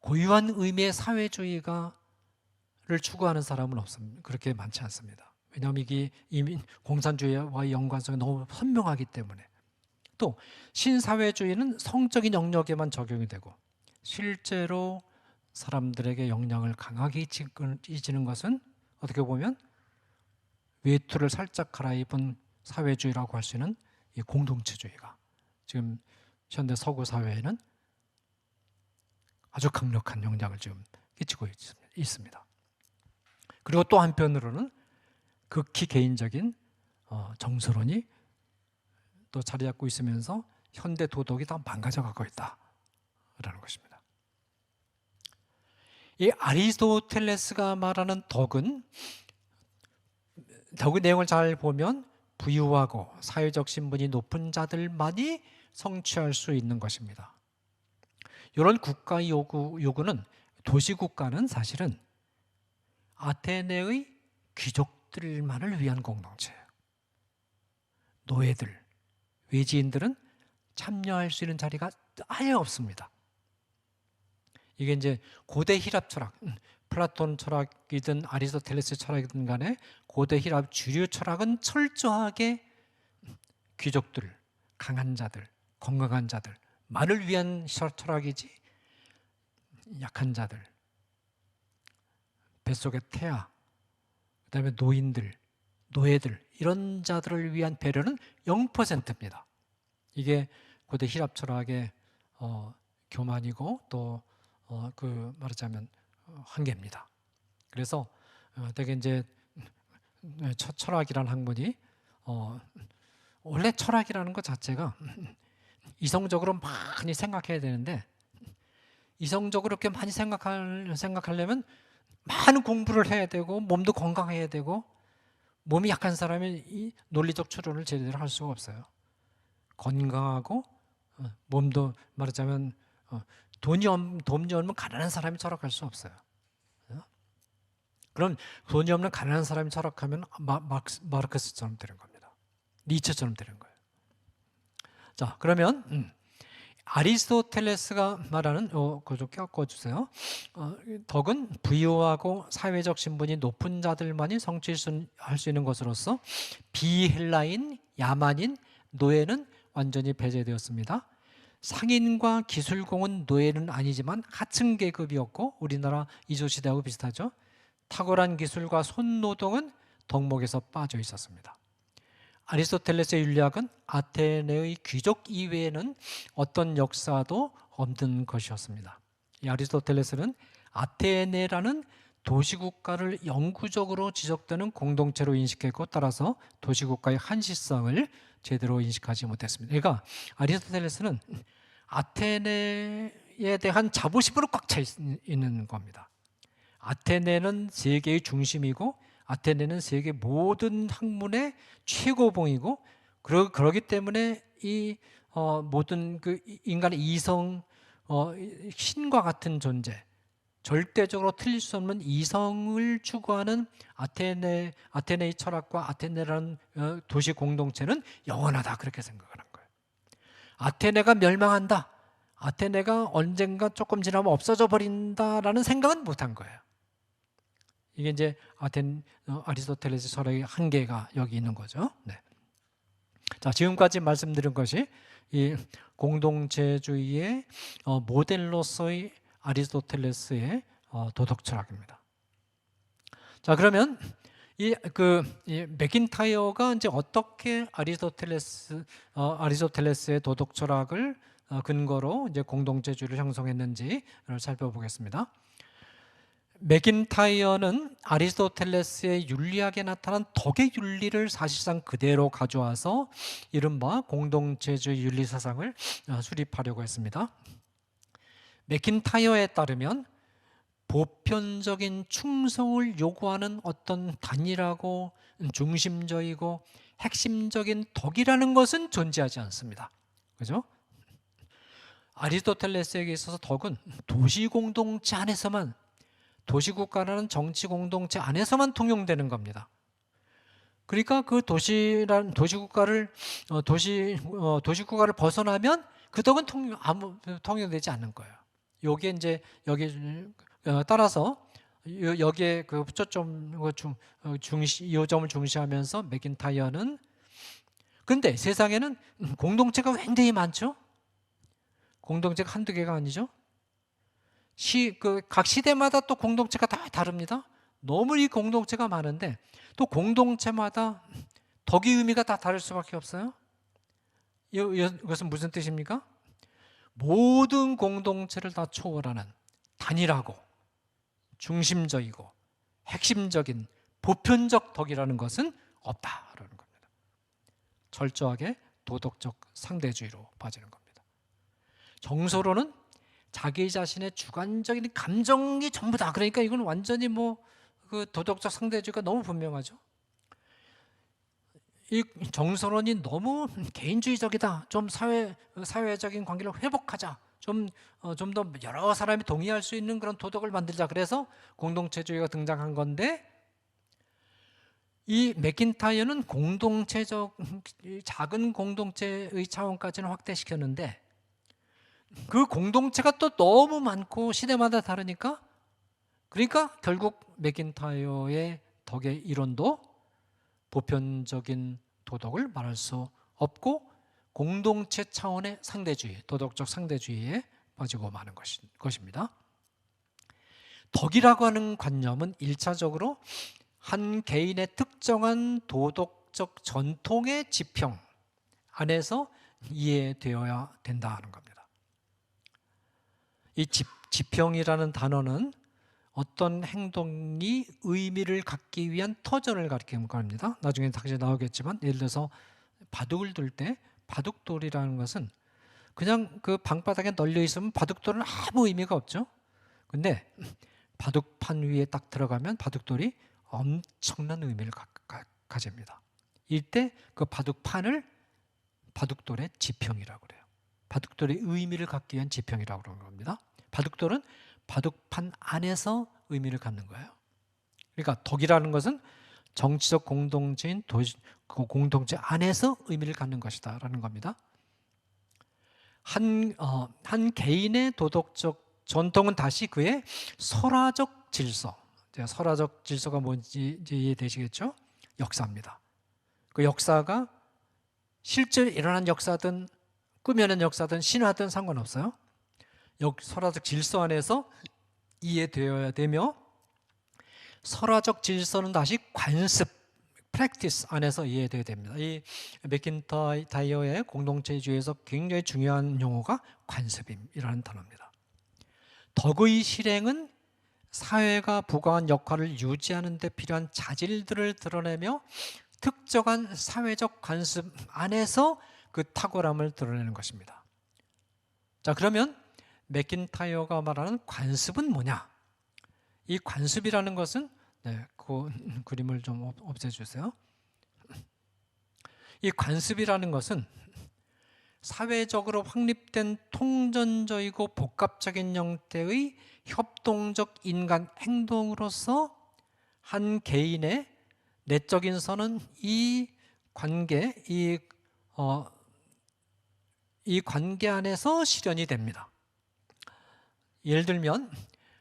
고유한 의미의 사회주의를 추구하는 사람은 없습니다. 그렇게 많지 않습니다. 왜냐하면 이게 이미 공산주의와의 연관성이 너무 선명하기 때문에. 또 신사회주의는 성적인 영역에만 적용이 되고, 실제로 사람들에게 영향을 강하게 끼치는 것은 어떻게 보면 외투를 살짝 갈아입은 사회주의라고 할 수 있는 이 공동체주의가 지금 현대 서구 사회에는 아주 강력한 영향을 지금 끼치고 있습니다. 그리고 또 한편으로는 극히 개인적인 정서론이 또 자리 잡고 있으면서 현대 도덕이 다 망가져가고 있다라는 것입니다. 이 아리스토텔레스가 말하는 덕의 내용을 잘 보면 부유하고 사회적 신분이 높은 자들만이 성취할 수 있는 것입니다. 이런 국가의 요구는, 도시국가는 사실은 아테네의 귀족들만을 위한 공동체예요. 노예들, 외지인들은 참여할 수 있는 자리가 아예 없습니다. 이게 이제 고대 히랍 철학, 플라톤 철학이든 아리스토텔레스 철학이든 간에 고대 히랍 주류 철학은 철저하게 귀족들, 강한 자들, 건강한 자들만을 위한 철학이지, 약한 자들, 뱃속의 태아, 그다음에 노인들, 노예들, 이런 자들을 위한 배려는 0%입니다. 이게 고대 히랍 철학의 교만이고 또 말하자면 한계입니다. 그래서 되게 이제 철학이라는 학문이 원래 철학이라는 것 자체가 이성적으로 많이 생각해야 되는데, 이성적으로 이렇게 많이 생각하려면 많은 공부를 해야 되고 몸도 건강해야 되고, 몸이 약한 사람이 이 논리적 추론을 제대로 할 수가 없어요. 건강하고 몸도 말하자면 돈이 없는 가난한 사람이 철학할 수 없어요. 그럼 돈이 없는 가난한 사람이 철학하면 마르크스처럼 되는 겁니다. 니체처럼 되는 거예요. 자, 그러면 아리스토텔레스가 말하는 그거 좀 꺾어주세요. 덕은 부유하고 사회적 신분이 높은 자들만이 성취할 수 있는 것으로서 비헬라인, 야만인, 노예는 완전히 배제되었습니다. 상인과 기술공은 노예는 아니지만 하층 계급이었고 우리나라 이조시대하고 비슷하죠. 탁월한 기술과 손노동은 덕목에서 빠져 있었습니다. 아리스토텔레스의 윤리학은 아테네의 귀족 이외에는 어떤 역사도 없는 것이었습니다. 이 아리스토텔레스는 아테네라는 도시국가를 영구적으로 지속되는 공동체로 인식했고 따라서 도시국가의 한시성을 제대로 인식하지 못했습니다. 그러니까 아리스토텔레스는 아테네에 대한 자부심으로 꽉 차 있는 겁니다. 아테네는 세계의 중심이고 아테네는 세계 모든 학문의 최고봉이고 그러기 때문에 이 모든 그 인간의 이성, 신과 같은 존재, 절대적으로 틀릴 수 없는 이성을 추구하는 아테네의 철학과 아테네라는 도시 공동체는 영원하다 그렇게 생각을 한 거예요. 아테네가 멸망한다, 아테네가 언젠가 조금 지나면 없어져 버린다라는 생각은 못한 거예요. 이게 이제 아리스토텔레스 철학의 한계가 여기 있는 거죠. 네. 자, 지금까지 말씀드린 것이 이 공동체주의의 모델로서의 아리스토텔레스의 도덕 철학입니다. 자, 그러면 이 맥인타이어가 이제 어떻게 아리스토텔레스의 도덕 철학을 근거로 이제 공동체주의를 형성했는지를 살펴보겠습니다. 맥인타이어는 아리스토텔레스의 윤리학에 나타난 덕의 윤리를 사실상 그대로 가져와서 이른바 공동체주의 윤리 사상을 수립하려고 했습니다. 맥인타이어에 따르면 보편적인 충성을 요구하는 어떤 단일하고 중심적이고 핵심적인 덕이라는 것은 존재하지 않습니다. 그죠? 아리스토텔레스에게 있어서 덕은 도시 공동체 안에서만, 도시국가라는 정치 공동체 안에서만 통용되는 겁니다. 그러니까 그 도시국가를 벗어나면 그 덕은 통용되지 않는 거예요. 요게 이제 여기 따라서 여기에 그 초점 이 점을 중시하면서 맥인타이어는, 그런데 세상에는 공동체가 굉장히 많죠. 공동체가 한두 개가 아니죠. 각 시대마다 또 공동체가 다 다릅니다. 너무 이 공동체가 많은데 또 공동체마다 덕의 의미가 다 다를 수밖에 없어요. 이것은 무슨 뜻입니까? 모든 공동체를 다 초월하는 단일하고 중심적이고 핵심적인 보편적 덕이라는 것은 없다라는 겁니다. 철저하게 도덕적 상대주의로 빠지는 겁니다. 정서로는 자기 자신의 주관적인 감정이 전부다. 그러니까 이건 완전히 그 도덕적 상대주의가 너무 분명하죠. 이 정서론이 너무 개인주의적이다. 좀 사회적인 관계를 회복하자. 좀 더 여러 사람이 동의할 수 있는 그런 도덕을 만들자. 그래서 공동체주의가 등장한 건데, 이 맥인타이어는 작은 공동체의 차원까지는 확대시켰는데 그 공동체가 또 너무 많고 시대마다 다르니까, 그러니까 결국 맥인타이어의 덕의 이론도 보편적인 도덕을 말할 수 없고 공동체 차원의 상대주의, 도덕적 상대주의에 빠지고 마는 것입니다. 덕이라고 하는 관념은 1차적으로 한 개인의 특정한 도덕적 전통의 지평 안에서 이해되어야 된다는 겁니다. 이 지평이라는 단어는 어떤 행동이 의미를 갖기 위한 터전을 가리키는 겁니다. 나중에 다시 나오겠지만, 예를 들어서 바둑을 둘 때 바둑돌이라는 것은 그냥 그 방바닥에 널려 있으면 바둑돌은 아무 의미가 없죠. 근데 바둑판 위에 딱 들어가면 바둑돌이 엄청난 의미를 가집니다. 이때 그 바둑판을 바둑돌의 지평이라고 그래요. 바둑돌의 의미를 갖기 위한 지평이라고 그러는 겁니다. 바둑돌은 바둑판 안에서 의미를 갖는 거예요. 그러니까 덕이라는 것은 정치적 공동체인 공동체 안에서 의미를 갖는 것이다 라는 겁니다. 한 개인의 도덕적 전통은 다시 그의 설화적 질서, 설화적 질서가 뭔지 이제 이해되시겠죠? 역사입니다. 그 역사가 실제로 일어난 역사든 꾸며낸 역사든 신화든 상관없어요. 설화적 질서 안에서 이해되어야 되며, 설화적 질서는 다시 관습, 프랙티스 안에서 이해되어야 됩니다. 이 맥킨타이어의 공동체주의에서 굉장히 중요한 용어가 관습이라는 단어입니다. 덕의 실행은 사회가 부과한 역할을 유지하는 데 필요한 자질들을 드러내며 특정한 사회적 관습 안에서 그 탁월함을 드러내는 것입니다. 자, 그러면 맥킨타이어가 말하는 관습은 뭐냐? 이 관습이라는 것은, 그 그림을 좀 없애주세요. 이 관습이라는 것은 사회적으로 확립된 통전적이고 복합적인 형태의 협동적 인간 행동으로서 한 개인의 내적인 선은 이 관계 안에서 실현이 됩니다. 예를 들면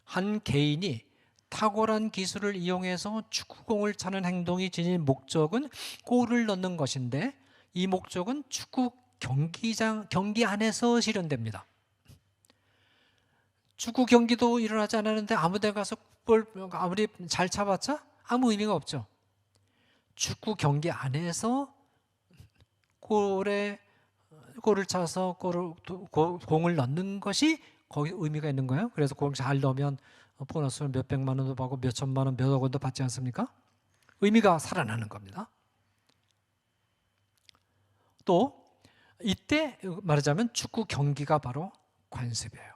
한 개인이 탁월한 기술을 이용해서 축구공을 차는 행동이 지닌 목적은 골을 넣는 것인데, 이 목적은 축구 경기 안에서 실현됩니다. 축구 경기도 일어나지 않았는데 아무 데 가서 볼 아무리 잘 차봤자 아무 의미가 없죠. 축구 경기 안에서 골을 차서 공을 넣는 것이 거기 의미가 있는 거예요. 그래서 공 잘 넣으면 보너스를 몇 백만 원도 받고 몇 천만 원, 몇억 원도 받지 않습니까? 의미가 살아나는 겁니다. 또 이때 말하자면 축구 경기가 바로 관습이에요.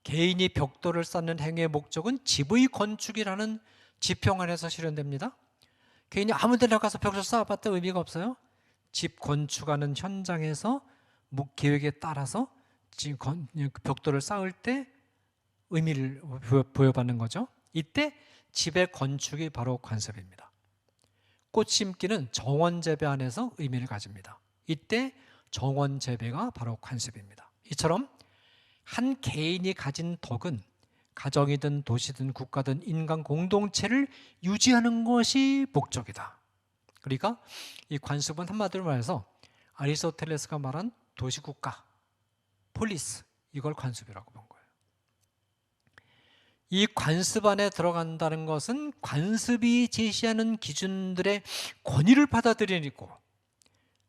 개인이 벽돌을 쌓는 행위의 목적은 집의 건축이라는 지평 안에서 실현됩니다. 개인이 아무 데나 가서 벽돌 쌓아봤자 의미가 없어요. 집 건축하는 현장에서 계획에 따라서 벽돌을 쌓을 때 의미를 부여받는 거죠. 이때 집의 건축이 바로 관습입니다. 꽃 심기는 정원 재배 안에서 의미를 가집니다. 이때 정원 재배가 바로 관습입니다. 이처럼 한 개인이 가진 덕은 가정이든 도시든 국가든 인간 공동체를 유지하는 것이 목적이다. 그러니까 이 관습은 한마디로 말해서 아리스토텔레스가 말한 도시국가, 폴리스, 이걸 관습이라고 본 거예요. 이 관습 안에 들어간다는 것은 관습이 제시하는 기준들의 권위를 받아들이고,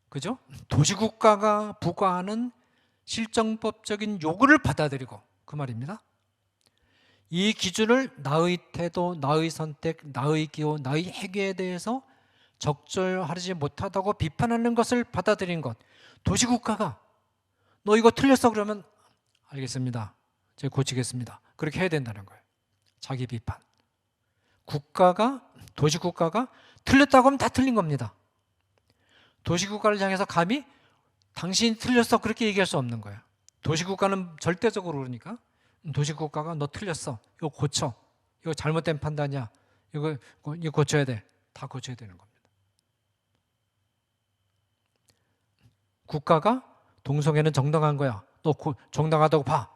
그죠? 도시국가가 부과하는 실정법적인 요구를 받아들이고, 그 말입니다. 이 기준을 나의 태도, 나의 선택, 나의 기호, 나의 행위에 대해서 적절하지 못하다고 비판하는 것을 받아들인 것. 도시국가가 너 이거 틀렸어 그러면 알겠습니다, 제가 고치겠습니다, 그렇게 해야 된다는 거예요. 자기 비판. 도시국가가 틀렸다고 하면 다 틀린 겁니다. 도시국가를 향해서 감히 당신이 틀렸어 그렇게 얘기할 수 없는 거예요. 도시국가는 절대적으로 그러니까 도시국가가 너 틀렸어, 이거 고쳐, 이거 잘못된 판단이야, 이거 고쳐야 돼, 다 고쳐야 되는 겁니다. 국가가 동성애는 정당한 거야, 너 정당하다고 봐,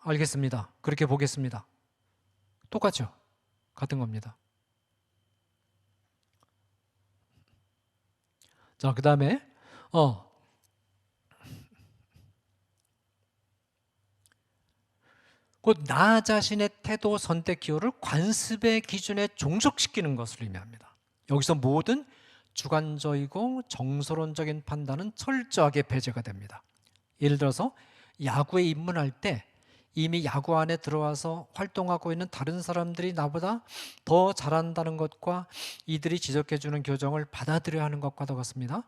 알겠습니다, 그렇게 보겠습니다. 똑같죠? 같은 겁니다. 자, 그 다음에 곧 나 자신의 태도, 선택, 기호를 관습의 기준에 종속시키는 것을 의미합니다. 여기서 모든 주관적이고 정서론적인 판단은 철저하게 배제가 됩니다. 예를 들어서 야구에 입문할 때 이미 야구 안에 들어와서 활동하고 있는 다른 사람들이 나보다 더 잘한다는 것과 이들이 지적해주는 교정을 받아들여야 하는 것과 같습니다.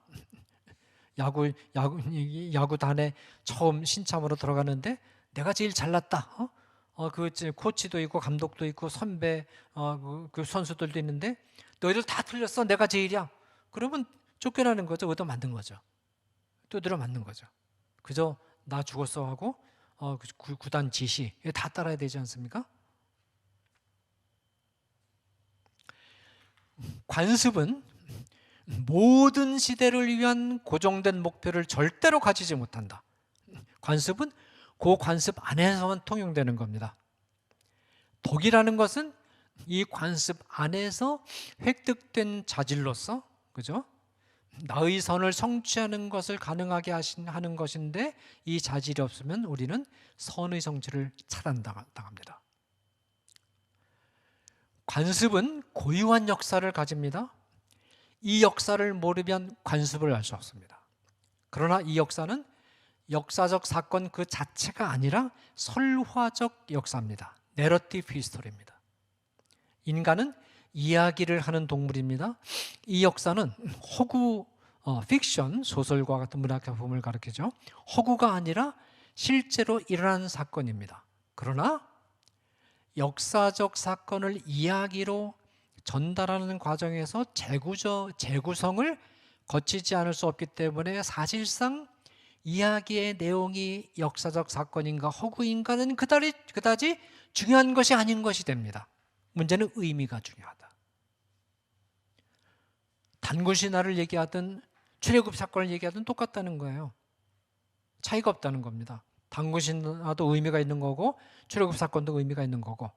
야구단에 처음 신참으로 들어가는데 내가 제일 잘났다, 그 코치도 있고 감독도 있고 선배 그 선수들도 있는데 너희들 다 틀렸어, 내가 제일이야, 그러면 쫓겨나는 거죠. 얻어 맞는 거죠. 두드려 맞는 거죠. 그저 나 죽었어 하고 구단 지시 다 따라야 되지 않습니까? 관습은 모든 시대를 위한 고정된 목표를 절대로 가지지 못한다. 관습은 그 관습 안에서만 통용되는 겁니다. 덕이라는 것은 이 관습 안에서 획득된 자질로서, 그죠? 나의 선을 성취하는 것을 가능하게 하는 것인데, 이 자질이 없으면 우리는 선의 성취를 차단당합니다. 관습은 고유한 역사를 가집니다. 이 역사를 모르면 관습을 알 수 없습니다. 그러나 이 역사는 역사적 사건 그 자체가 아니라 설화적 역사입니다. 내러티브 히스토리입니다. 인간은 이야기를 하는 동물입니다. 이 역사는 허구, 픽션, 소설과 같은 문학 작품을 가리키죠. 허구가 아니라 실제로 일어난 사건입니다. 그러나 역사적 사건을 이야기로 전달하는 과정에서 재구성을 거치지 않을 수 없기 때문에 사실상 이야기의 내용이 역사적 사건인가 허구인가는 그다지 중요한 것이 아닌 것이 됩니다. 문제는 의미가 중요하다. 단군신화를 얘기하든 출애굽 사건을 얘기하든 똑같다는 거예요. 차이가 없다는 겁니다. 단군신화도 의미가 있는 거고 출애굽 사건도 의미가 있는 거고.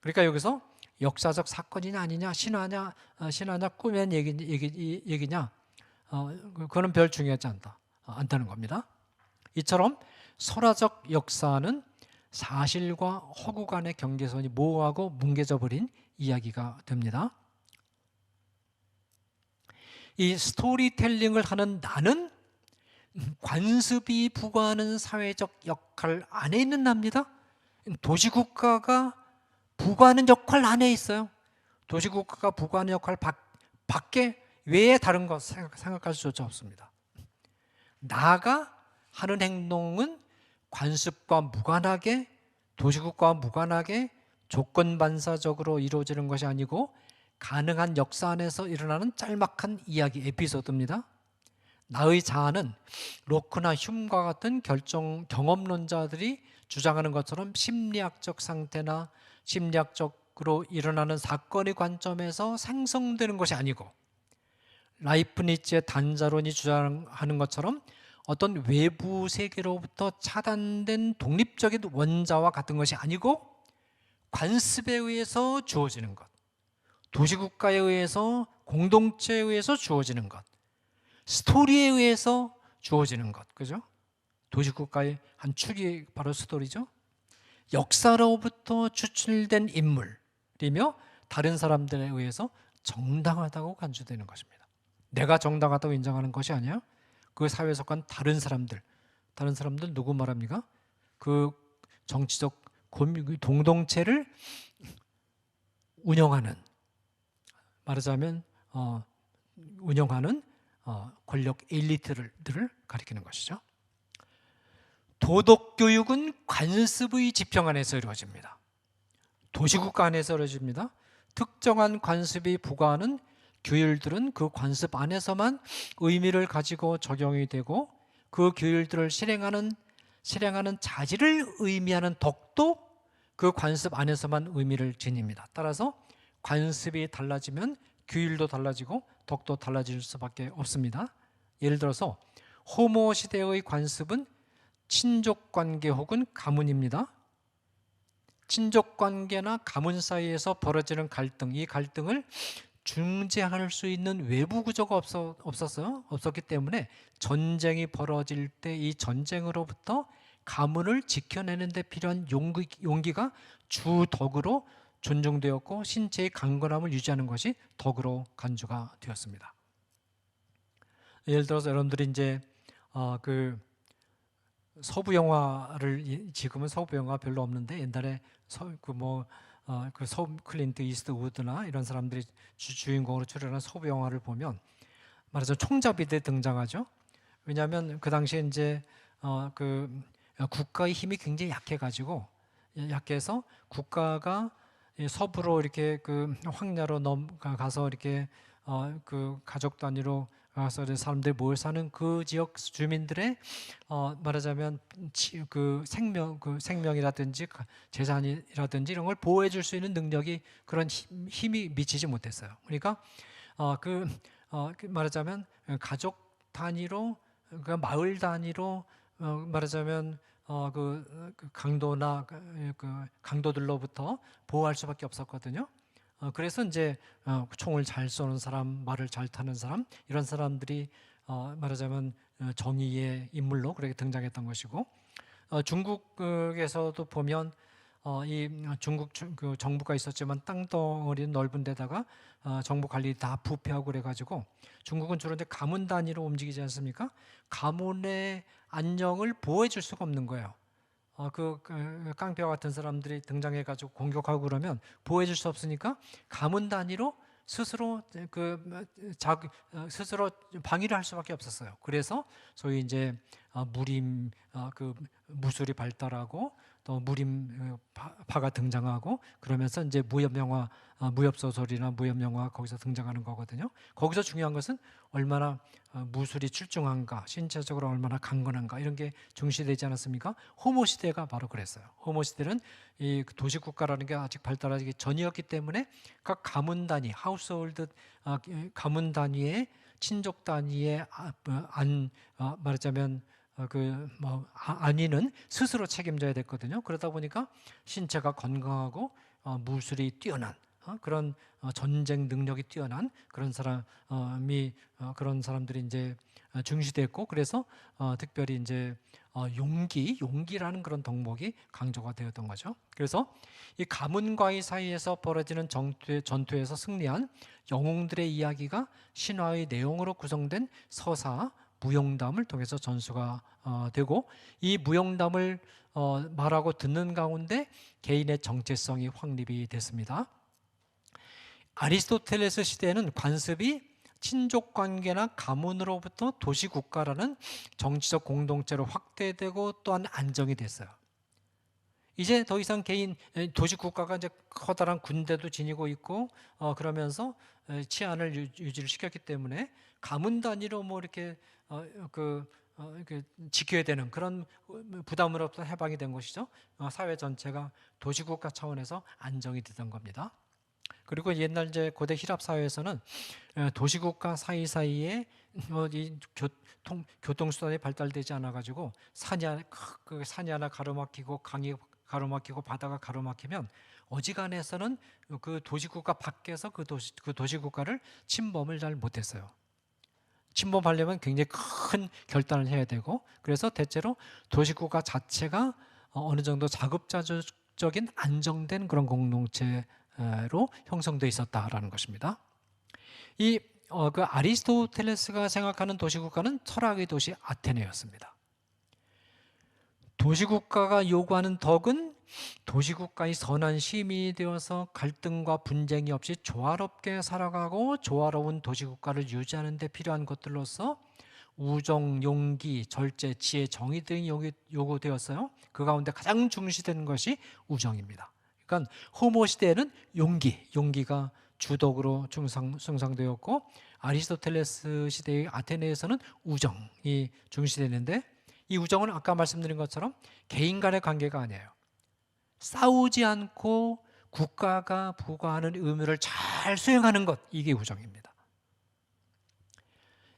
그러니까 여기서 역사적 사건이냐 아니냐, 신화냐 꾸며낸 얘기냐, 그거는 별 중요하지 않다는 겁니다. 이처럼 설화적 역사는 사실과 허구 간의 경계선이 모호하고 뭉개져 버린 이야기가 됩니다. 이 스토리텔링을 하는 나는 관습이 부과하는 사회적 역할 안에 있는 나입니다. 도시국가가 부과하는 역할 안에 있어요. 도시국가가 부과하는 역할 밖에 외에 다른 것 생각할 수조차 없습니다. 나가 하는 행동은 관습과 무관하게, 도시국가와 무관하게 조건반사적으로 이루어지는 것이 아니고 가능한 역사 안에서 일어나는 짤막한 이야기, 에피소드입니다. 나의 자아는 로크나 흉과 같은 경험론자들이 주장하는 것처럼 심리학적 상태나 심리학적으로 일어나는 사건의 관점에서 생성되는 것이 아니고, 라이프니츠의 단자론이 주장하는 것처럼 어떤 외부 세계로부터 차단된 독립적인 원자와 같은 것이 아니고 관습에 의해서 주어지는 것, 도시국가에 의해서, 공동체에 의해서 주어지는 것, 스토리에 의해서 주어지는 것, 그죠? 도시국가의 한 축이 바로 스토리죠. 역사로부터 추출된 인물이며 다른 사람들에 의해서 정당하다고 간주되는 것입니다. 내가 정당하다고 인정하는 것이 아니야. 그 사회에 속한 다른 사람들 누구 말합니까? 그 정치적 공동체를 운영하는, 말하자면 운영하는 권력 엘리트들을 가리키는 것이죠. 도덕교육은 관습의 지평 안에서 이루어집니다. 도시국가 안에서 이루어집니다. 특정한 관습이 부과하는 규율들은 그 관습 안에서만 의미를 가지고 적용이 되고, 그 규율들을 실행하는 자질을 의미하는 덕도 그 관습 안에서만 의미를 지닙니다. 따라서 관습이 달라지면 규율도 달라지고 덕도 달라질 수밖에 없습니다. 예를 들어서 호모 시대의 관습은 친족관계 혹은 가문입니다. 친족관계나 가문 사이에서 벌어지는 갈등, 이 갈등을 중재할 수 있는 외부 구조가 없었어요. 없었기 때문에 전쟁이 벌어질 때 이 전쟁으로부터 가문을 지켜내는 데 필요한 용기가 주덕으로 존중되었고, 신체의 강건함을 유지하는 것이 덕으로 간주가 되었습니다. 예를 들어서 여러분들이 이제 그 서부 영화를, 지금은 서부 영화 별로 없는데 옛날에 클린트 이스트우드나 이런 사람들이 주인공으로 출연한 서부 영화를 보면 말하자면 총잡이들 등장하죠. 왜냐하면 그 당시에 이제 그 국가의 힘이 굉장히 약해서 국가가 서부로 이렇게 그 황야로 넘어가서 이렇게 그 가족 단위로 가서 사람들이 모여 사는 그 지역 주민들의 말하자면 그 생명이라든지 재산이라든지 이런 걸 보호해 줄 수 있는 능력이, 그런 힘이 미치지 못했어요. 그러니까 말하자면 가족 단위로, 그 마을 단위로, 말하자면 그 강도나 강도들로부터 보호할 수밖에 없었거든요. 그래서 이제 총을 잘 쏘는 사람, 말을 잘 타는 사람, 이런 사람들이 말하자면 정의의 인물로 그렇게 등장했던 것이고, 중국에서도 보면 이 중국 그 정부가 있었지만 땅덩어리는 넓은 데다가 정부 관리 다 부패하고 그래가지고 중국은 주로 이제 가문 단위로 움직이지 않습니까? 가문의 안녕을 보호해 줄 수가 없는 거예요. 깡패와 같은 사람들이 등장해가지고 공격하고 그러면 보호해 줄 수 없으니까 가문 단위로 스스로 스스로 방위를 할 수밖에 없었어요. 그래서 소위 이제 무림, 무술이 발달하고 또 무림파가 등장하고 그러면서 이제 무협영화, 무협소설이나 무협영화 거기서 등장하는 거거든요. 거기서 중요한 것은 얼마나 무술이 출중한가, 신체적으로 얼마나 강건한가, 이런 게 중시되지 않았습니까? 호모 시대가 바로 그랬어요. 호모 시대는 이 도시국가라는 게 아직 발달하기 전이었기 때문에 각 가문 단위, 하우스홀드 가문 단위의 친족 단위의 말하자면 안위는 스스로 책임져야 됐거든요. 그러다 보니까 신체가 건강하고 무술이 뛰어난 그런 전쟁 능력이 뛰어난 그런 그런 사람들이 이제 중시됐고, 그래서 특별히 이제 용기라는 그런 덕목이 강조가 되었던 거죠. 그래서 이 가문과의 사이에서 벌어지는 전투에서 승리한 영웅들의 이야기가 신화의 내용으로 구성된 서사 무용담을 통해서 전수가 되고, 이 무용담을 말하고 듣는 가운데 개인의 정체성이 확립이 됐습니다. 아리스토텔레스 시대에는 관습이 친족 관계나 가문으로부터 도시국가라는 정치적 공동체로 확대되고 또한 안정이 됐어요. 이제 더 이상 도시국가가 이제 커다란 군대도 지니고 있고 그러면서 치안을 유지를 시켰기 때문에 가문 단위로 뭐 이렇게 이렇게 지켜야 되는 그런 부담으로부터 해방이 된 것이죠. 사회 전체가 도시국가 차원에서 안정이 되던 겁니다. 그리고 옛날 이제 고대 히랍 사회에서는 도시국가 사이사이에 이 교통수단이 발달되지 않아가지고 산이 하나 가로막히고 강이 가로막히고 바다가 가로막히면 어지간해서는 그 도시국가 밖에서 그 도시국가를 침범을 잘 못했어요. 침범하려면 굉장히 큰 결단을 해야 되고, 그래서 대체로 도시국가 자체가 어느 정도 자급자족적인 안정된 그런 공동체로 형성되어 있었다라는 것입니다. 그 아리스토텔레스가 생각하는 도시국가는 철학의 도시 아테네였습니다. 도시국가가 요구하는 덕은 도시국가의 선한 시민이 되어서 갈등과 분쟁이 없이 조화롭게 살아가고 조화로운 도시국가를 유지하는 데 필요한 것들로서 우정, 용기, 절제, 지혜, 정의 등이 요구되었어요. 그 가운데 가장 중시되는 것이 우정입니다. 그러니까 호모 시대에는 용기가 주덕으로 숭상되었고, 아리스토텔레스 시대의 아테네에서는 우정이 중시되는데, 이 우정은 아까 말씀드린 것처럼 개인 간의 관계가 아니에요. 싸우지 않고 국가가 부과하는 의무를 잘 수행하는 것, 이게 우정입니다.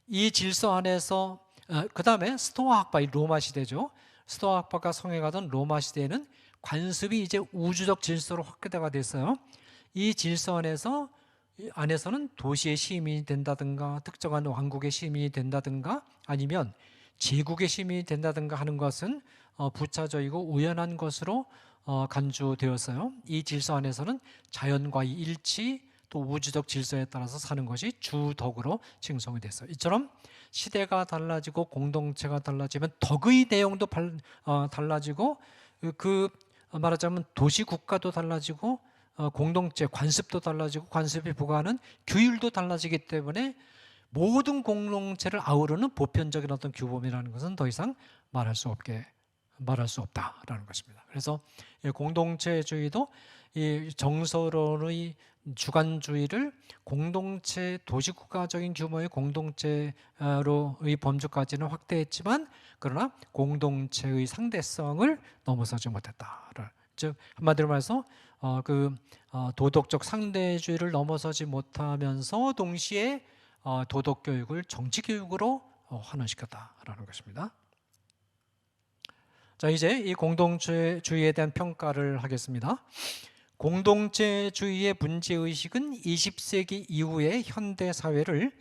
이 질서 안에서 그 다음에 스토아 학파, 로마 시대죠. 스토아 학파가 성행하던 로마 시대에는 관습이 이제 우주적 질서로 확대가 됐어요. 이 질서 안에서는 도시의 시민이 된다든가 특정한 왕국의 시민이 된다든가 아니면 제국의 시민이 된다든가 하는 것은 부차적이고 우연한 것으로 간주되었어요. 이 질서 안에서는 자연과의 일치, 또 우주적 질서에 따라서 사는 것이 주덕으로 칭송이 됐어요. 이처럼 시대가 달라지고 공동체가 달라지면 덕의 내용도 달라지고, 말하자면 도시 국가도 달라지고 공동체 관습도 달라지고 관습이 부과하는 규율도 달라지기 때문에 모든 공동체를 아우르는 보편적인 어떤 규범이라는 것은 더 이상 말할 수 없다라는 것입니다. 그래서 공동체주의도 이 정서론의 주관주의를 공동체, 도시국가적인 규모의 공동체로의 범주까지는 확대했지만, 그러나 공동체의 상대성을 넘어서지 못했다. 즉 한마디로 말해서 도덕적 상대주의를 넘어서지 못하면서 동시에 도덕 교육을 정치 교육으로 환원시켰다라는 것입니다. 자, 이제 이 공동체주의에 대한 평가를 하겠습니다. 공동체주의의 문제의식은 20세기 이후의 현대 사회를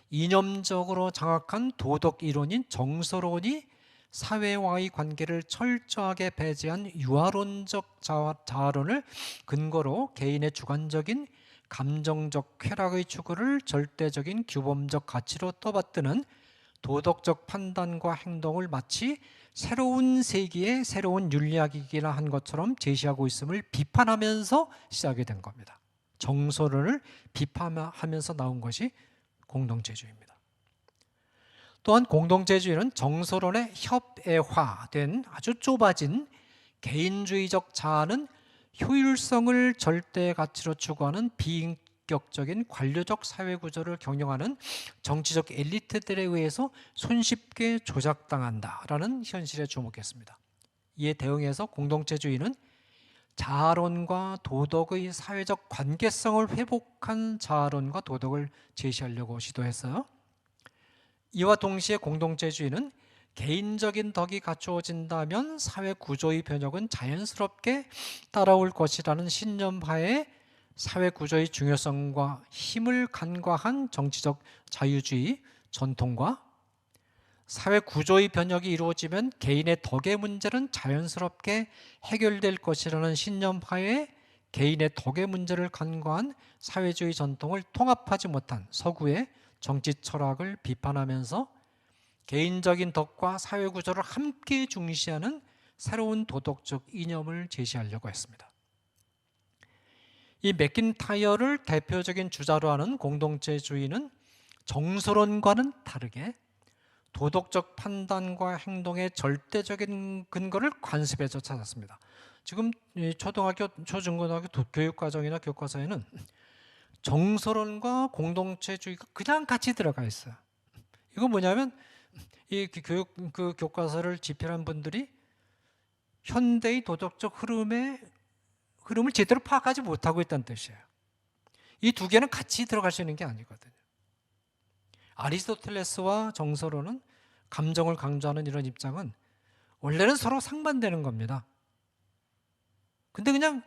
이념적으로 장악한 도덕 이론인 정서론이 사회와의 관계를 철저하게 배제한 유아론적 자아론을 근거로 개인의 주관적인 감정적 쾌락의 추구를 절대적인 규범적 가치로 떠받드는 도덕적 판단과 행동을 마치 새로운 세기의 새로운 윤리학이기나 한 것처럼 제시하고 있음을 비판하면서 시작이 된 겁니다. 정서론을 비판하면서 나온 것이 공동체주의입니다. 또한 공동체주의는 정서론의 협애화된 아주 좁아진 개인주의적 자아는 효율성을 절대 가치로 추구하는 비인격적인 관료적 사회구조를 경영하는 정치적 엘리트들에 의해서 손쉽게 조작당한다라는 현실에 주목했습니다. 이에 대응해서 공동체주의는 자아론과 도덕의 사회적 관계성을 회복한 자아론과 도덕을 제시하려고 시도했어요. 이와 동시에 공동체주의는 개인적인 덕이 갖추어진다면 사회 구조의 변혁은 자연스럽게 따라올 것이라는 신념하에 사회 구조의 중요성과 힘을 간과한 정치적 자유주의 전통과 사회 구조의 변혁이 이루어지면 개인의 덕의 문제는 자연스럽게 해결될 것이라는 신념하에 개인의 덕의 문제를 간과한 사회주의 전통을 통합하지 못한 서구의 정치 철학을 비판하면서 개인적인 덕과 사회 구조를 함께 중시하는 새로운 도덕적 이념을 제시하려고 했습니다. 이 맥킨타이어를 대표적인 주자로 하는 공동체주의는 정서론과는 다르게 도덕적 판단과 행동의 절대적인 근거를 관습에서 찾았습니다. 지금 초등학교, 초중고등학교 교육과정이나 교과서에는 정서론과 공동체주의가 그냥 같이 들어가 있어요. 이건 뭐냐면 이 교과서를 집필한 분들이 현대의 도덕적 흐름을 제대로 파악하지 못하고 있다는 뜻이에요. 이 두 개는 같이 들어갈 수 있는 게 아니거든요. 아리스토텔레스와 정서론은 감정을 강조하는 이런 입장은 원래는 서로 상반되는 겁니다. 근데 그냥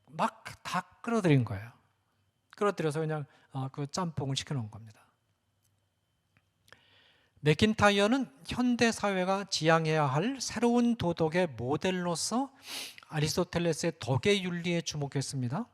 막 다 끌어들인 거예요. 끌어들여서 그냥 그 짬뽕을 시켜놓은 겁니다. 맥킨타이어는 현대 사회가 지향해야 할 새로운 도덕의 모델로서 아리스토텔레스의 덕의 윤리에 주목했습니다.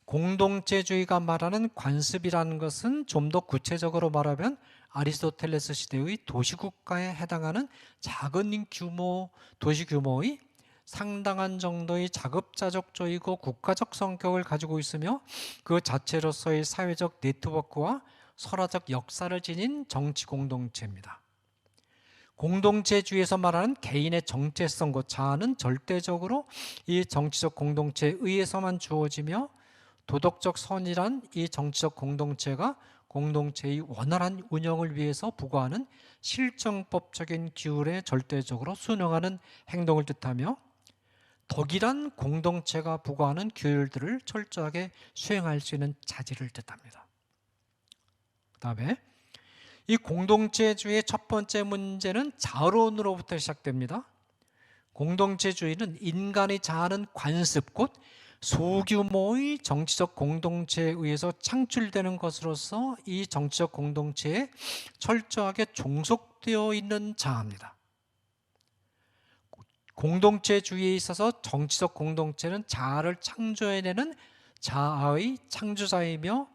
공동체주의가 말하는 관습이라는 것은 좀 더 구체적으로 말하면 아리스토텔레스 시대의 도시국가에 해당하는 작은 규모 도시 규모의 상당한 정도의 자급자족적이고 국가적 성격을 가지고 있으며 그 자체로서의 사회적 네트워크와 설화적 역사를 지닌 정치 공동체입니다. 공동체주의에서 말하는 개인의 정체성과 자아는 절대적으로 이 정치적 공동체에 의해서만 주어지며 도덕적 선이란 이 정치적 공동체가 공동체의 원활한 운영을 위해서 부과하는 실정법적인 규율에 절대적으로 순응하는 행동을 뜻하며 덕이란 공동체가 부과하는 규율들을 철저하게 수행할 수 있는 자질을 뜻합니다. 그 다음에 이 공동체주의의 첫 번째 문제는 자아론으로부터 시작됩니다. 공동체주의는 인간의 자아는 관습 곧 소규모의 정치적 공동체에 의해서 창출되는 것으로서 이 정치적 공동체에 철저하게 종속되어 있는 자아입니다. 공동체주의에 있어서 정치적 공동체는 자아를 창조해내는 자아의 창조자이며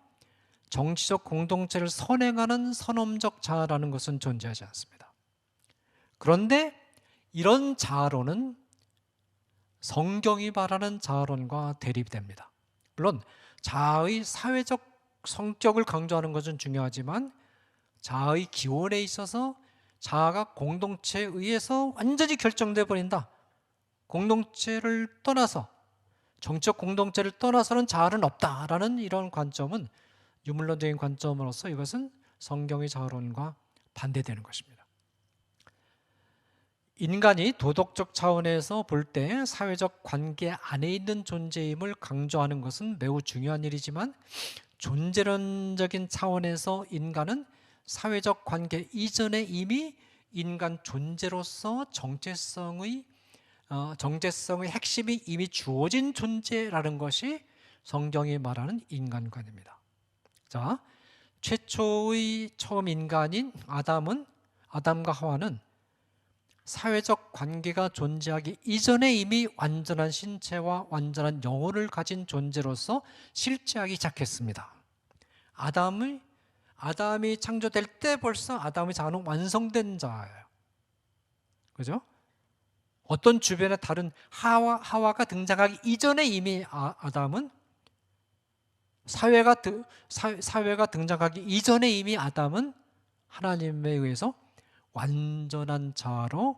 정치적 공동체를 선행하는 선험적 자아라는 것은 존재하지 않습니다. 그런데 이런 자아론은 성경이 말하는 자아론과 대립됩니다. 물론 자아의 사회적 성격을 강조하는 것은 중요하지만 자아의 기원에 있어서 자아가 공동체에 의해서 완전히 결정돼 버린다. 공동체를 떠나서 정치적 공동체를 떠나서는 자아는 없다라는 이런 관점은 유물론적인 관점으로서 이것은 성경의 자아론과 반대되는 것입니다. 인간이 도덕적 차원에서 볼 때 사회적 관계 안에 있는 존재임을 강조하는 것은 매우 중요한 일이지만, 존재론적인 차원에서 인간은 사회적 관계 이전에 이미 인간 존재로서 정체성의 핵심이 이미 주어진 존재라는 것이 성경이 말하는 인간관입니다. 자, 최초의 처음 인간인 아담과 하와는 사회적 관계가 존재하기 이전에 이미 완전한 신체와 완전한 영혼을 가진 존재로서 실제하기 시작했습니다. 아담이 창조될 때 벌써 아담의 자아는 완성된 자예요. 그죠? 어떤 주변에 다른 하와가 등장하기 이전에 이미 아담은 사회가 등장하기 이전에 이미 아담은 하나님에 의해서 완전한 자아로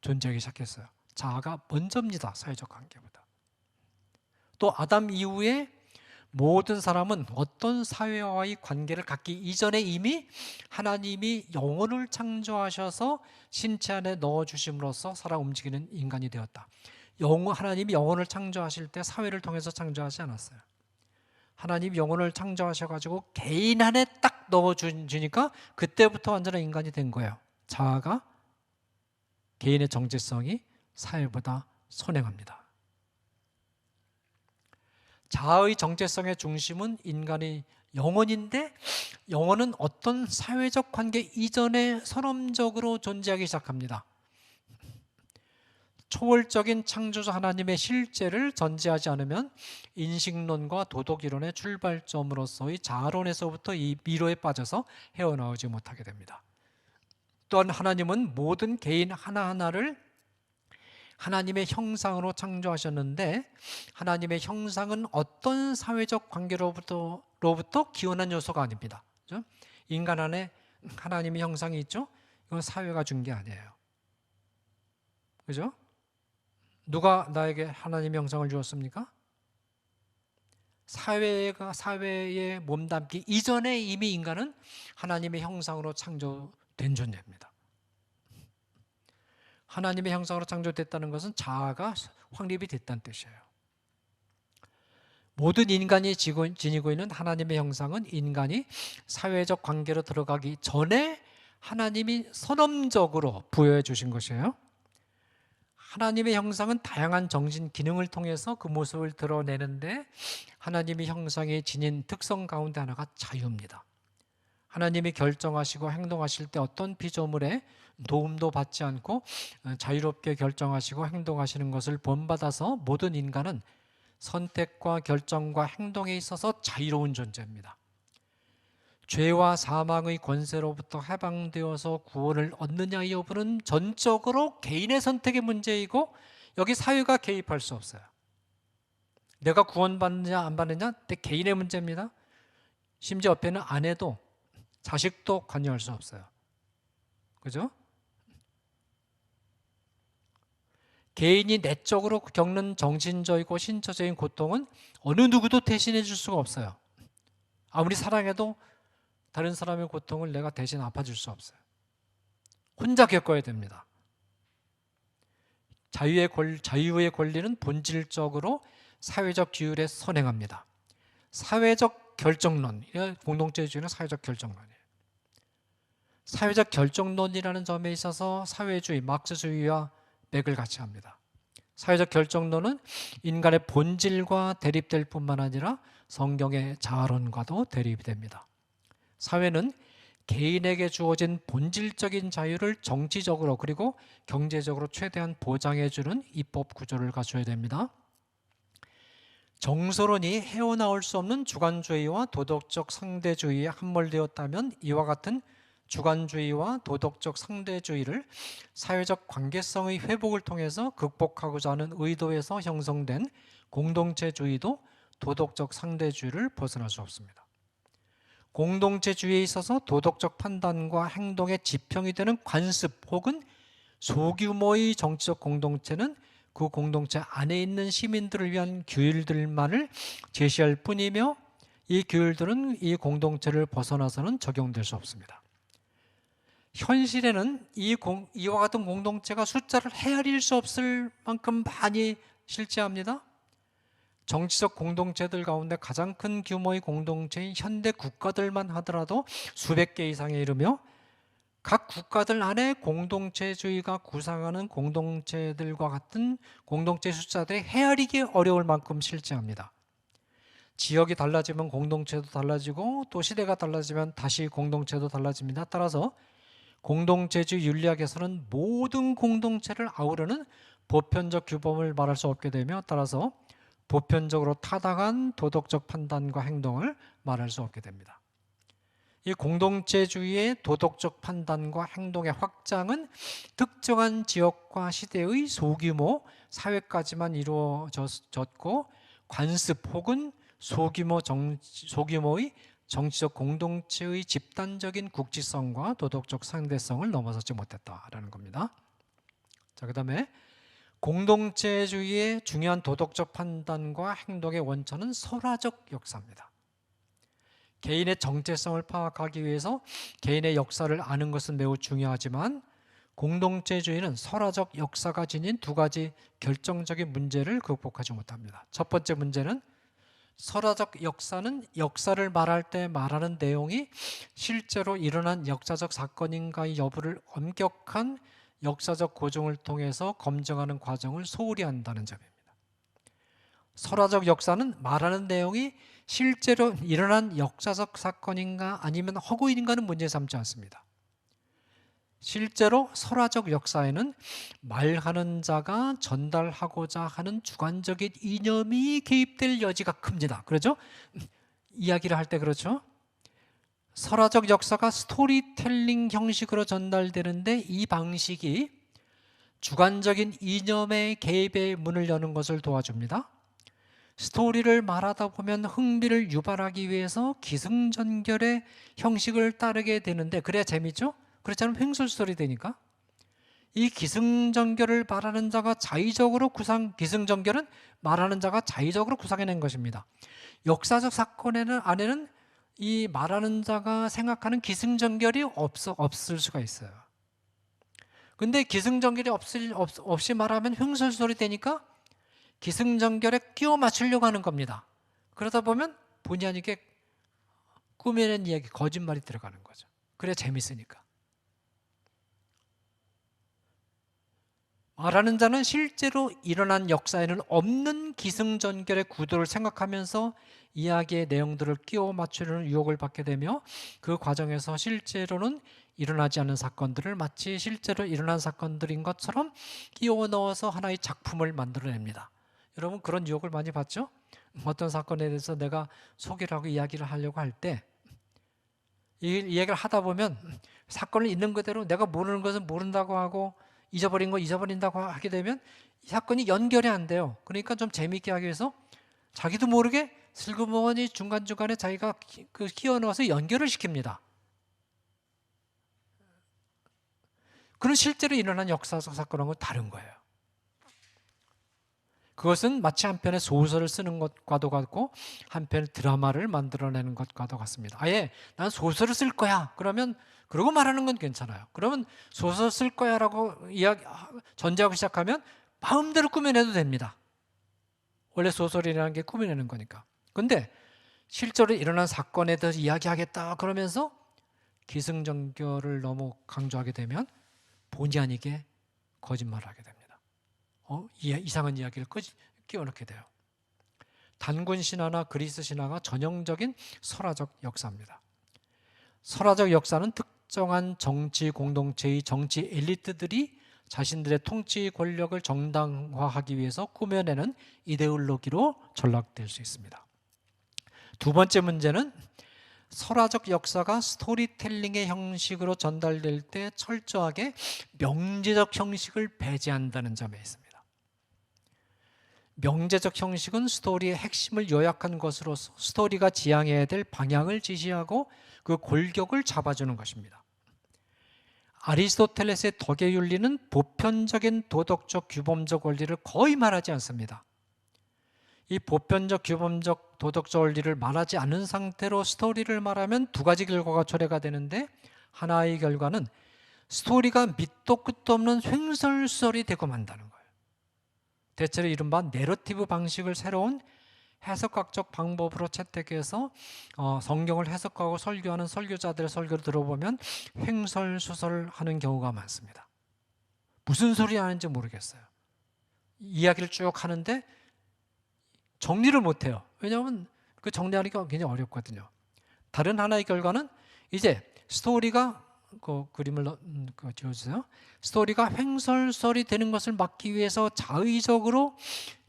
존재하기 시작했어요. 자아가 먼저입니다. 사회적 관계보다. 또 아담 이후에 모든 사람은 어떤 사회와의 관계를 갖기 이전에 이미 하나님이 영혼을 창조하셔서 신체 안에 넣어주심으로써 살아 움직이는 인간이 되었다. 하나님이 영혼을 창조하실 때 사회를 통해서 창조하지 않았어요. 하나님이 영혼을 창조하셔가지고 개인 안에 딱 넣어주니까 그때부터 완전한 인간이 된 거예요. 자아가, 개인의 정체성이 사회보다 선행합니다. 자아의 정체성의 중심은 인간의 영혼인데, 영혼은 어떤 사회적 관계 이전에 선언적으로 존재하기 시작합니다. 초월적인 창조자 하나님의 실제를 전제하지 않으면 인식론과 도덕이론의 출발점으로서의 자아론에서부터 이 미로에 빠져서 헤어나오지 못하게 됩니다. 또한 하나님은 모든 개인 하나하나를 하나님의 형상으로 창조하셨는데, 하나님의 형상은 어떤 사회적 관계로부터 기원한 요소가 아닙니다. 그렇죠? 인간 안에 하나님의 형상이 있죠? 이건 사회가 준 게 아니에요. 그죠? 누가 나에게 하나님의 형상을 주었습니까? 사회에 몸담기 이전에 이미 인간은 하나님의 형상으로 창조된 존재입니다. 하나님의 형상으로 창조됐다는 것은 자아가 확립이 됐다는 뜻이에요. 모든 인간이 지니고 있는 하나님의 형상은 인간이 사회적 관계로 들어가기 전에 하나님이 선언적으로 부여해 주신 것이에요. 하나님의 형상은 다양한 정신 기능을 통해서 그 모습을 드러내는데, 하나님의 형상이 지닌 특성 가운데 하나가 자유입니다. 하나님이 결정하시고 행동하실 때 어떤 피조물에 도움도 받지 않고 자유롭게 결정하시고 행동하시는 것을 본받아서 모든 인간은 선택과 결정과 행동에 있어서 자유로운 존재입니다. 죄와 사망의 권세로부터 해방되어서 구원을 얻느냐 여부는 전적으로 개인의 선택의 문제이고, 여기 사회가 개입할 수 없어요. 내가 구원받느냐 안 받느냐 내 개인의 문제입니다. 심지어 옆에는 아내도 자식도 관여할 수 없어요. 그죠? 개인이 내적으로 겪는 정신적이고 신체적인 고통은 어느 누구도 대신해 줄 수가 없어요. 아무리 사랑해도 다른 사람의 고통을 내가 대신 아파줄 수 없어요. 혼자 겪어야 됩니다. 자유의 권리는 본질적으로 사회적 규율에 선행합니다. 사회적 결정론, 공동체주의는 사회적 결정론이에요. 사회적 결정론이라는 점에 있어서 사회주의, 막스주의와 맥을 같이 합니다. 사회적 결정론은 인간의 본질과 대립될 뿐만 아니라 성경의 자아론과도 대립이 됩니다. 사회는 개인에게 주어진 본질적인 자유를 정치적으로 그리고 경제적으로 최대한 보장해주는 입법 구조를 갖춰야 됩니다. 정서론이 헤어나올 수 없는 주관주의와 도덕적 상대주의에 함몰되었다면, 이와 같은 주관주의와 도덕적 상대주의를 사회적 관계성의 회복을 통해서 극복하고자 하는 의도에서 형성된 공동체주의도 도덕적 상대주의를 벗어날 수 없습니다. 공동체주의에 있어서 도덕적 판단과 행동의 지평이 되는 관습 혹은 소규모의 정치적 공동체는 그 공동체 안에 있는 시민들을 위한 규율들만을 제시할 뿐이며, 이 규율들은 이 공동체를 벗어나서는 적용될 수 없습니다. 현실에는 이와 같은 공동체가 숫자를 헤아릴 수 없을 만큼 많이 실제합니다. 정치적 공동체들 가운데 가장 큰 규모의 공동체인 현대 국가들만 하더라도 수백 개 이상에 이르며 각 국가들 안에 공동체주의가 구상하는 공동체들과 같은 공동체 숫자들이 헤아리기 어려울 만큼 실제합니다. 지역이 달라지면 공동체도 달라지고 또 시대가 달라지면 다시 공동체도 달라집니다. 따라서 공동체주의 윤리학에서는 모든 공동체를 아우르는 보편적 규범을 말할 수 없게 되며 따라서 보편적으로 타당한 도덕적 판단과 행동을 말할 수 없게 됩니다. 이 공동체주의의 도덕적 판단과 행동의 확장은 특정한 지역과 시대의 소규모 사회까지만 이루어졌고 관습 혹은 소규모의 정치적 공동체의 집단적인 국지성과 도덕적 상대성을 넘어서지 못했다라는 겁니다. 자, 그다음에 공동체주의의 중요한 도덕적 판단과 행동의 원천은 설화적 역사입니다. 개인의 정체성을 파악하기 위해서 개인의 역사를 아는 것은 매우 중요하지만 공동체주의는 설화적 역사가 지닌 두 가지 결정적인 문제를 극복하지 못합니다. 첫 번째 문제는 설화적 역사는 역사를 말할 때 말하는 내용이 실제로 일어난 역사적 사건인가의 여부를 엄격한 역사적 고증을 통해서 검증하는 과정을 소홀히 한다는 점입니다. 설화적 역사는 말하는 내용이 실제로 일어난 역사적 사건인가 아니면 허구인가는 문제 삼지 않습니다. 실제로 설화적 역사에는 말하는 자가 전달하고자 하는 주관적인 이념이 개입될 여지가 큽니다. 그렇죠? 이야기를 할 때 그렇죠? 설화적 역사가 스토리텔링 형식으로 전달되는데 이 방식이 주관적인 이념의 개입의 문을 여는 것을 도와줍니다. 스토리를 말하다 보면 흥미를 유발하기 위해서 기승전결의 형식을 따르게 되는데 그래야 재밌죠? 그렇지 않으면 횡설수설이 되니까. 이 기승전결을 말하는 자가 기승전결은 말하는 자가 자의적으로 구상해낸 것입니다. 역사적 사건에는 안에는 이 말하는 자가 생각하는 기승전결이 없을 수가 있어요. 근데 기승전결이 없이 말하면 횡설수설이 되니까 기승전결에 끼워 맞추려고 하는 겁니다. 그러다 보면 본의 아니게 꾸며낸 이야기, 거짓말이 들어가는 거죠. 그래야 재밌으니까. 말하는 자는 실제로 일어난 역사에는 없는 기승전결의 구도를 생각하면서 이야기의 내용들을 끼워 맞추려는 유혹을 받게 되며 그 과정에서 실제로는 일어나지 않은 사건들을 마치 실제로 일어난 사건들인 것처럼 끼워 넣어서 하나의 작품을 만들어냅니다. 여러분 그런 유혹을 많이 받죠? 어떤 사건에 대해서 내가 소개를 하고 이야기를 하려고 할 때 이 이야기를 하다 보면 사건을 있는 그대로 내가 모르는 것은 모른다고 하고 잊어버린 거 잊어버린다고 하게 되면 이 사건이 연결이 안 돼요. 그러니까 좀 재미있게 하기 위해서 자기도 모르게 슬그머니 중간중간에 자기가 끼워 넣어서 연결을 시킵니다. 그런 실제로 일어난 역사적 사건하고 다른 거예요. 그것은 마치 한 편의 소설을 쓰는 것과도 같고 한 편의 드라마를 만들어내는 것과도 같습니다. 아예 난 소설을 쓸 거야 그러면 그러고 말하는 건 괜찮아요. 그러면 소설 쓸 거야 라고 전제하고 시작하면 마음대로 꾸며내도 됩니다. 원래 소설이라는 게 꾸며내는 거니까. 근데 실제로 일어난 사건에 대해서 이야기하겠다 그러면서 기승전결을 너무 강조하게 되면 본의 아니게 거짓말을 하게 됩니다. 이상한 이야기를 끼워넣게 돼요. 단군 신화나 그리스 신화가 전형적인 설화적 역사입니다. 설화적 역사는 특정한 정치 공동체의 정치 엘리트들이 자신들의 통치 권력을 정당화하기 위해서 꾸며내는 이데올로기로 전락될 수 있습니다. 두 번째 문제는 설화적 역사가 스토리텔링의 형식으로 전달될 때 철저하게 명제적 형식을 배제한다는 점에 있습니다. 명제적 형식은 스토리의 핵심을 요약한 것으로서 스토리가 지향해야 될 방향을 지시하고 그 골격을 잡아주는 것입니다. 아리스토텔레스의 덕의 윤리는 보편적인 도덕적 규범적 원리를 거의 말하지 않습니다. 이 보편적 규범적 도덕적 원리를 말하지 않은 상태로 스토리를 말하면 두 가지 결과가 초래가 되는데 하나의 결과는 스토리가 밑도 끝도 없는 횡설설이 되고 만다는 거예요. 대체로 이른바 내러티브 방식을 새로운 해석학적 방법으로 채택해서 성경을 해석하고 설교하는 설교자들의 설교를 들어보면 횡설수설하는 경우가 많습니다. 무슨 소리 하는지 모르겠어요. 이야기를 쭉 하는데 정리를 못해요. 왜냐하면 그 정리하기가 굉장히 어렵거든요. 다른 하나의 결과는 이제 스토리가 그 그림을 지어주세요. 스토리가 횡설설이 되는 것을 막기 위해서 자의적으로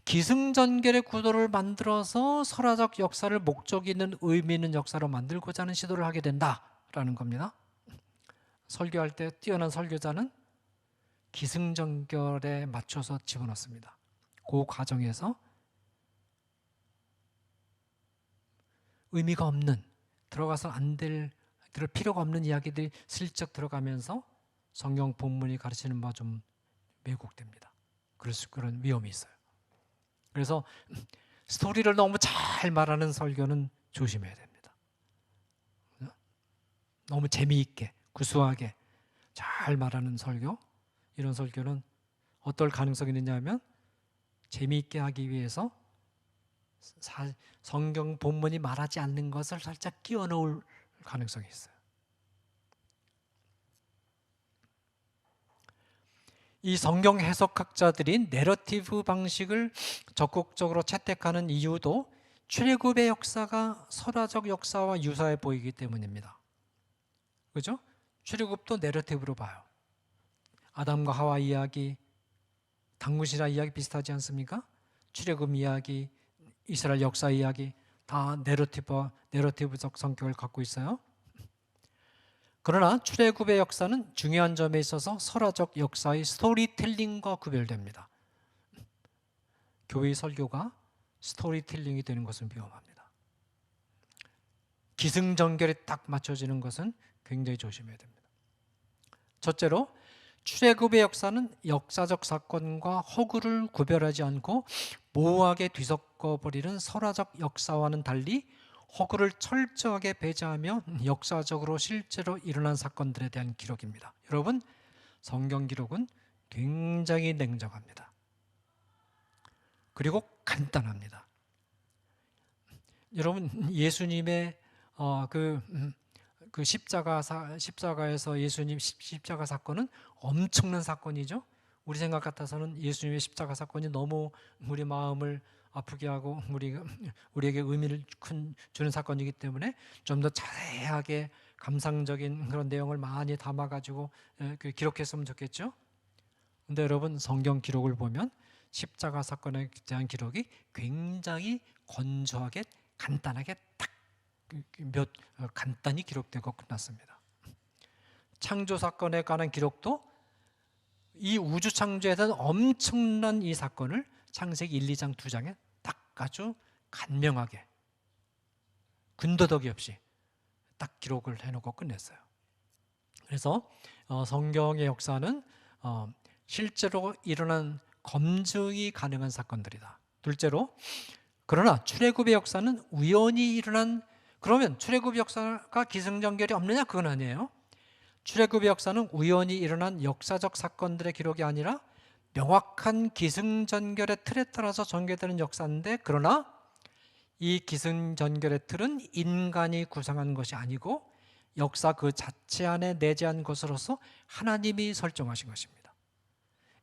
기승전결의 구도를 만들어서 설화적 역사를 목적 있는 의미 있는 역사로 만들고자 하는 시도를 하게 된다라는 겁니다. 설교할 때 뛰어난 설교자는 기승전결에 맞춰서 집어넣습니다. 그 과정에서 의미가 없는, 들어가서 안 될, 들을 필요가 없는 이야기들이 슬쩍 들어가면서 성경 본문이 가르치는 바 좀 왜곡됩니다. 그런 위험이 있어요. 그래서 스토리를 너무 잘 말하는 설교는 조심해야 됩니다. 너무 재미있게, 구수하게 잘 말하는 설교, 이런 설교는 어떨 가능성이 있느냐면 재미있게 하기 위해서 성경 본문이 말하지 않는 것을 살짝 끼워 넣을 가능성이 있어요. 이 성경 해석학자들이 내러티브 방식을 적극적으로 채택하는 이유도 출애굽의 역사가 설화적 역사와 유사해 보이기 때문입니다. 그죠? 출애굽도 내러티브로 봐요. 아담과 하와 이야기, 당무시라 이야기 비슷하지 않습니까? 출애굽 이야기, 이스라엘 역사 이야기 다 내러티브적 성격을 갖고 있어요. 그러나 출애굽의 역사는 중요한 점에 있어서 설화적 역사의 스토리텔링과 구별됩니다. 교회의 설교가 스토리텔링이 되는 것은 위험합니다. 기승전결에 딱 맞춰지는 것은 굉장히 조심해야 됩니다. 첫째로 출애굽의 역사는 역사적 사건과 허구를 구별하지 않고 모호하게 뒤섞어버리는 설화적 역사와는 달리 허구를 철저하게 배제하며 역사적으로 실제로 일어난 사건들에 대한 기록입니다. 여러분, 성경 기록은 굉장히 냉정합니다. 그리고 간단합니다. 여러분, 예수님의 그 십자가에서 예수님 십자가 사건은 엄청난 사건이죠. 우리 생각 같아서는 예수님의 십자가 사건이 너무 우리 마음을 아프게 하고 우리에게 의미를 주는 사건이기 때문에 좀 더 자세하게 감상적인 그런 내용을 많이 담아가지고 기록했으면 좋겠죠. 근데 여러분, 성경 기록을 보면 십자가 사건에 대한 기록이 굉장히 건조하게 간단하게 딱 간단히 기록되고 끝났습니다. 창조 사건에 관한 기록도 이 우주 창조에 대한 엄청난 이 사건을 창세기 1, 2장, 2장에 딱 아주 간명하게 군더더기 없이 딱 기록을 해놓고 끝냈어요. 그래서 성경의 역사는 실제로 일어난 검증이 가능한 사건들이다. 둘째로, 그러나 출애굽의 역사는 우연히 일어난, 그러면 출애굽 역사가 기승전결이 없느냐? 그건 아니에요. 출애굽의 역사는 우연히 일어난 역사적 사건들의 기록이 아니라 명확한 기승전결의 틀에 따라서 전개되는 역사인데, 그러나 이 기승전결의 틀은 인간이 구상한 것이 아니고 역사 그 자체 안에 내재한 것으로서 하나님이 설정하신 것입니다.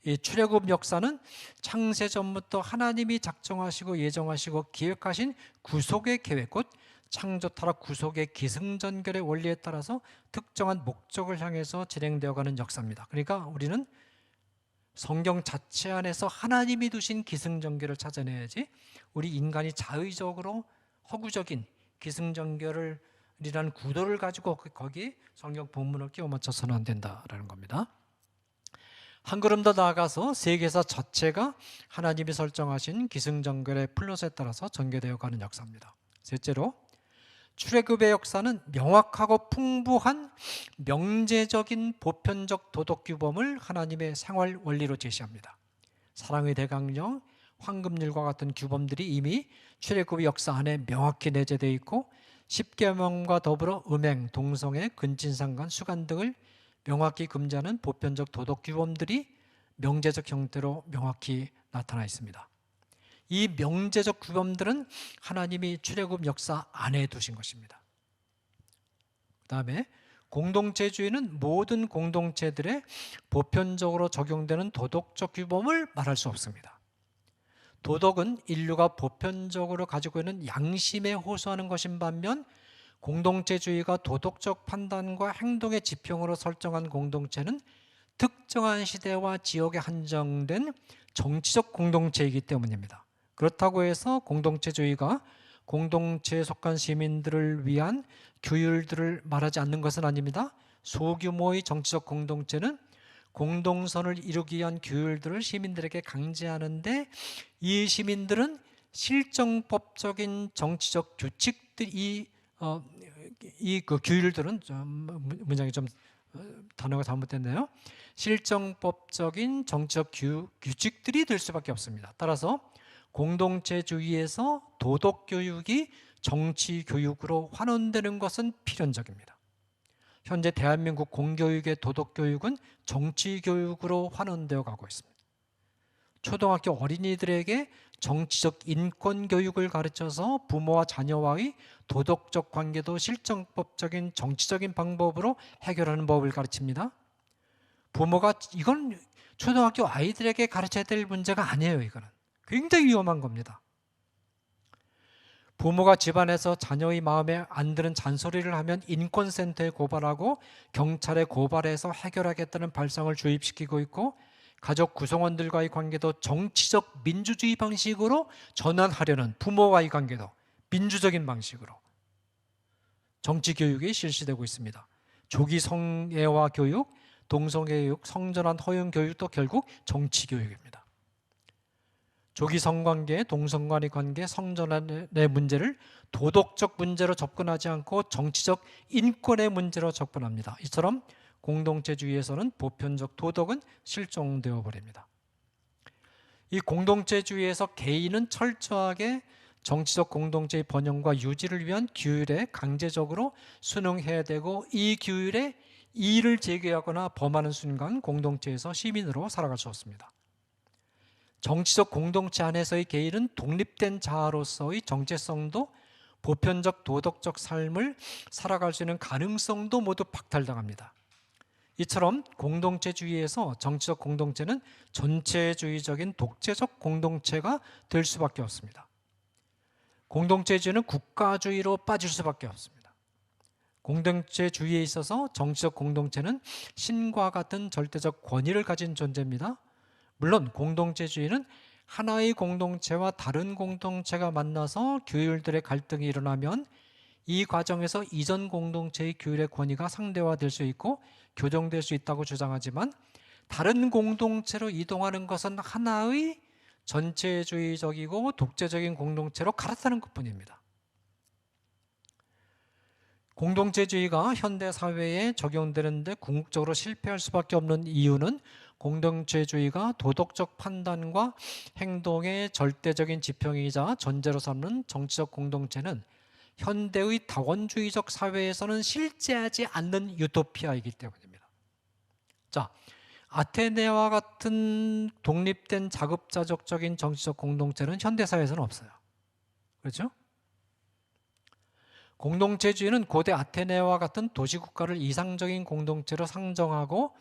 이 출애굽 역사는 창세전부터 하나님이 작정하시고 예정하시고 기획하신 구속의 계획, 곧 창조 타락 구속의 기승전결의 원리에 따라서 특정한 목적을 향해서 진행되어가는 역사입니다. 그러니까 우리는 성경 자체 안에서 하나님이 두신 기승전결을 찾아내야지 우리 인간이 자의적으로 허구적인 기승전결이라는 구도를 가지고 거기 성경 본문을 끼워 맞춰서는 안 된다라는 겁니다. 한 걸음 더 나아가서 세계사 자체가 하나님이 설정하신 기승전결의 플롯에 따라서 전개되어 가는 역사입니다. 셋째로, 출애굽의 역사는 명확하고 풍부한 명제적인 보편적 도덕 규범을 하나님의 생활 원리로 제시합니다. 사랑의 대강령, 황금률과 같은 규범들이 이미 출애굽의 역사 안에 명확히 내재되어 있고, 십계명과 더불어 음행, 동성애, 근친상간, 수간 등을 명확히 금지하는 보편적 도덕 규범들이 명제적 형태로 명확히 나타나 있습니다. 이 명제적 규범들은 하나님이 출애굽 역사 안에 두신 것입니다. 그 다음에 공동체주의는 모든 공동체들의 보편적으로 적용되는 도덕적 규범을 말할 수 없습니다. 도덕은 인류가 보편적으로 가지고 있는 양심에 호소하는 것인 반면 공동체주의가 도덕적 판단과 행동의 지평으로 설정한 공동체는 특정한 시대와 지역에 한정된 정치적 공동체이기 때문입니다. 그렇다고 해서 공동체주의가 공동체에 속한 시민들을 위한 규율들을 말하지 않는 것은 아닙니다. 소규모의 정치적 공동체는 공동선을 이루기 위한 규율들을 시민들에게 강제하는데 이 시민들은 실정법적인 정치적 규칙들이 그 규율들은 문장이 좀 단어가 잘못됐네요. 실정법적인 정치적 규칙들이 될 수밖에 없습니다. 따라서 공동체주의에서 도덕교육이 정치교육으로 환원되는 것은 필연적입니다. 현재 대한민국 공교육의 도덕교육은 정치교육으로 환원되어 가고 있습니다. 초등학교 어린이들에게 정치적 인권교육을 가르쳐서 부모와 자녀와의 도덕적 관계도 실정법적인 정치적인 방법으로 해결하는 법을 가르칩니다. 부모가 이건 초등학교 아이들에게 가르쳐야 될 문제가 아니에요. 이거는 굉장히 위험한 겁니다. 부모가 집안에서 자녀의 마음에 안 드는 잔소리를 하면 인권센터에 고발하고 경찰에 고발해서 해결하겠다는 발상을 주입시키고 있고 가족 구성원들과의 관계도 정치적 민주주의 방식으로 전환하려는 부모와의 관계도 민주적인 방식으로 정치 교육이 실시되고 있습니다. 조기 성애화 교육, 동성애 교육, 성전환 허용 교육도 결국 정치 교육입니다. 조기 성관계, 동성간의 관계, 성전환의 문제를 도덕적 문제로 접근하지 않고 정치적 인권의 문제로 접근합니다. 이처럼 공동체주의에서는 보편적 도덕은 실종되어 버립니다. 이 공동체주의에서 개인은 철저하게 정치적 공동체의 번영과 유지를 위한 규율에 강제적으로 순응해야 되고 이 규율에 이의를 제기하거나 범하는 순간 공동체에서 시민으로 살아갈 수 없습니다. 정치적 공동체 안에서의 개인은 독립된 자아로서의 정체성도 보편적 도덕적 삶을 살아갈 수 있는 가능성도 모두 박탈당합니다. 이처럼 공동체주의에서 정치적 공동체는 전체주의적인 독재적 공동체가 될 수밖에 없습니다. 공동체주의는 국가주의로 빠질 수밖에 없습니다. 공동체주의에 있어서 정치적 공동체는 신과 같은 절대적 권위를 가진 존재입니다. 물론 공동체주의는 하나의 공동체와 다른 공동체가 만나서 규율들의 갈등이 일어나면 이 과정에서 이전 공동체의 규율의 권위가 상대화될 수 있고 교정될 수 있다고 주장하지만 다른 공동체로 이동하는 것은 하나의 전체주의적이고 독재적인 공동체로 갈아타는 것뿐입니다. 공동체주의가 현대 사회에 적용되는데 궁극적으로 실패할 수밖에 없는 이유는 공동체주의가 도덕적 판단과 행동의 절대적인 지평이자 전제로 삼는 정치적 공동체는 현대의 다원주의적 사회에서는 실제하지 않는 유토피아이기 때문입니다. 자, 아테네와 같은 독립된 자급자족적인 정치적 공동체는 현대사회에서는 없어요. 그렇죠? 공동체주의는 고대 아테네와 같은 도시국가를 이상적인 공동체로 상정하고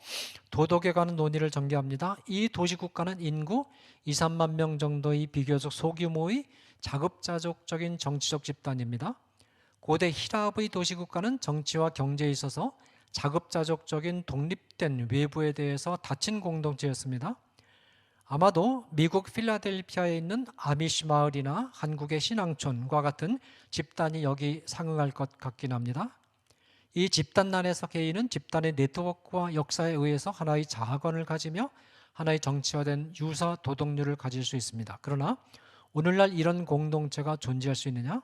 도덕에 관한 논의를 전개합니다. 이 도시국가는 인구 2, 3만 명 정도의 비교적 소규모의 자급자족적인 정치적 집단입니다. 고대 히랍의 도시국가는 정치와 경제에 있어서 자급자족적인 독립된 외부에 대해서 닫힌 공동체였습니다. 아마도 미국 필라델피아에 있는 아미시 마을이나 한국의 신앙촌과 같은 집단이 여기 상응할 것 같긴 합니다. 이 집단 안에서 개인은 집단의 네트워크와 역사에 의해서 하나의 자아관을 가지며 하나의 정치화된 유사 도덕률을 가질 수 있습니다. 그러나 오늘날 이런 공동체가 존재할 수 있느냐?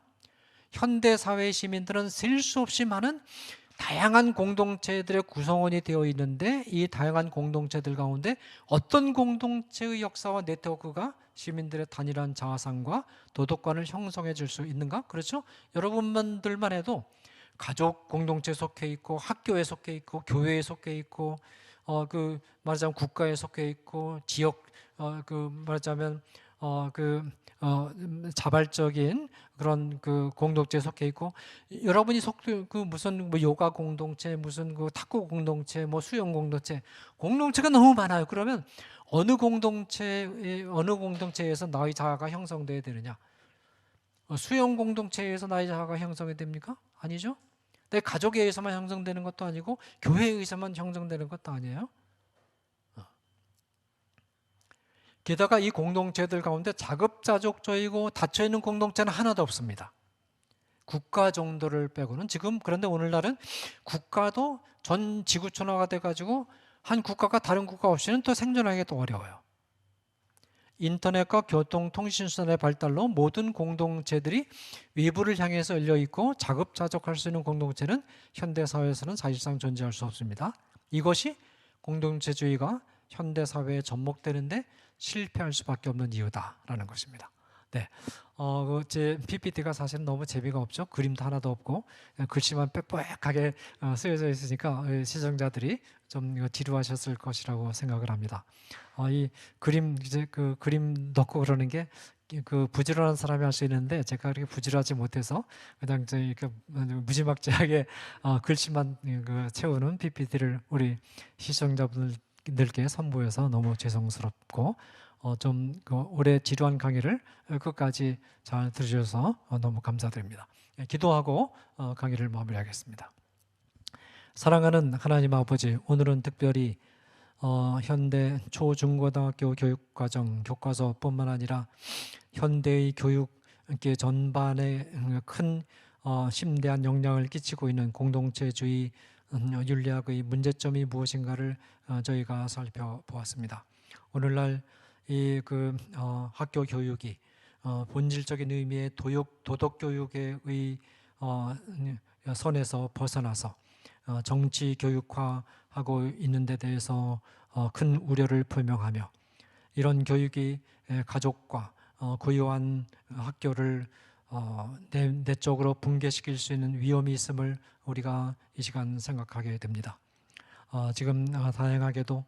현대 사회의 시민들은 셀 수 없이 많은 다양한 공동체들의 구성원이 되어 있는데 이 다양한 공동체들 가운데 어떤 공동체의 역사와 네트워크가 시민들의 단일한 자아상과 도덕관을 형성해 줄 수 있는가? 그렇죠? 여러분들만 해도 가족 공동체에 속해 있고, 학교에 속해 있고, 교회에 속해 있고, 말하자면 국가에 속해 있고, 지역, 말하자면 자발적인 그런 공동체에 속해 있고, 여러분이 무슨 뭐 요가 공동체, 무슨 탁구 공동체, 뭐 수영 공동체가 너무 많아요. 그러면 어느 공동체에서 나의 자아가 형성돼야 되느냐? 수영 공동체에서 나의 자아가 형성이 됩니까? 아니죠. 내 가족에 의해서만 형성되는 것도 아니고 교회에 의해서만 형성되는 것도 아니에요. 게다가 이 공동체들 가운데 자급자족적이고 닫혀있는 공동체는 하나도 없습니다. 국가 정도를 빼고는. 지금 그런데 오늘날은 국가도 전 지구촌화가 돼가지고 한 국가가 다른 국가 없이는 또 생존하기가 또 어려워요. 인터넷과 교통통신수단의 발달로 모든 공동체들이 외부를 향해서 열려있고 자급자족할 수 있는 공동체는 현대사회에서는 사실상 존재할 수 없습니다. 이것이 공동체주의가 현대사회에 접목되는데 실패할 수밖에 없는 이유다라는 것입니다. 네, 제 PPT가 사실은 너무 재미가 없죠. 그림도 하나도 없고 글씨만 빽빽하게 쓰여져 있으니까 시청자들이 좀 지루하셨을 것이라고 생각을 합니다. 이 그림 그림 넣고 그러는 게 부지런한 사람이 할 수 있는데 제가 그렇게 부지런하지 못해서 그냥 무지막지하게 글씨만 채우는 PPT를 우리 시청자분들께 선보여서 너무 죄송스럽고 올해 지루한 강의를 끝까지 잘 들으셔서 너무 감사드립니다. 기도하고 강의를 마무리하겠습니다. 사랑하는 하나님 아버지, 오늘은 특별히 현대 초중고등학교 교육과정 교과서뿐만 아니라 현대의 교육 전반에 큰 심대한 영향을 끼치고 있는 공동체주의 윤리학의 문제점이 무엇인가를 저희가 살펴보았습니다. 오늘날 이 학교 교육이 본질적인 의미의 도덕 교육의 선에서 벗어나서 정치 교육화하고 있는 데 대해서 큰 우려를 표명하며 이런 교육이 가족과 고유한 학교를 내적으로 붕괴시킬 수 있는 위험이 있음을 우리가 이 시간 생각하게 됩니다. 지금 다행하게도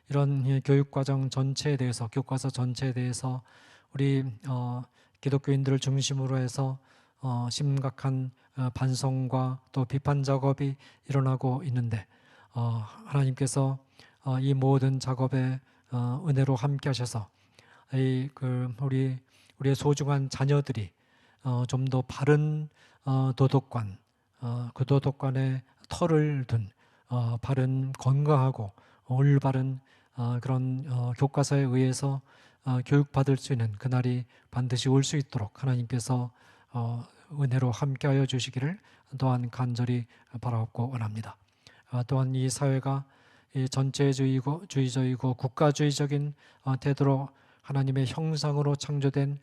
이런 교육과정 전체에 대해서, 교과서 전체에 대해서 우리 기독교인들을 중심으로 해서 심각한 반성과 또 비판 작업이 일어나고 있는데 하나님께서 이 모든 작업에 은혜로 함께 하셔서 우리의 소중한 자녀들이 좀 더 바른 도덕관, 그 도덕관에 털을 둔 바른 건강하고 올바른 그런 교과서에 의해서 교육받을 수 있는 그날이 반드시 올 수 있도록 하나님께서 은혜로 함께하여 주시기를 또한 간절히 바라옵고 원합니다. 또한 이 사회가 전체주의적이고 국가주의적인 태도로 하나님의 형상으로 창조된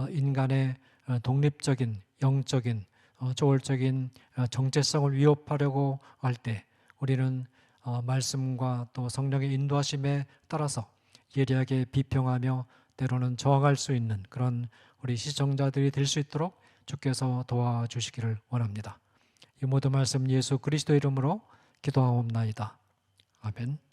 인간의 독립적인 영적인 초월적인 정체성을 위협하려고 할 때 우리는 말씀과 또 성령의 인도하심에 따라서 예리하게 비평하며 때로는 저항할 수 있는 그런 우리 시청자들이 될 수 있도록 주께서 도와주시기를 원합니다. 이 모든 말씀 예수 그리스도 이름으로 기도하옵나이다. 아멘.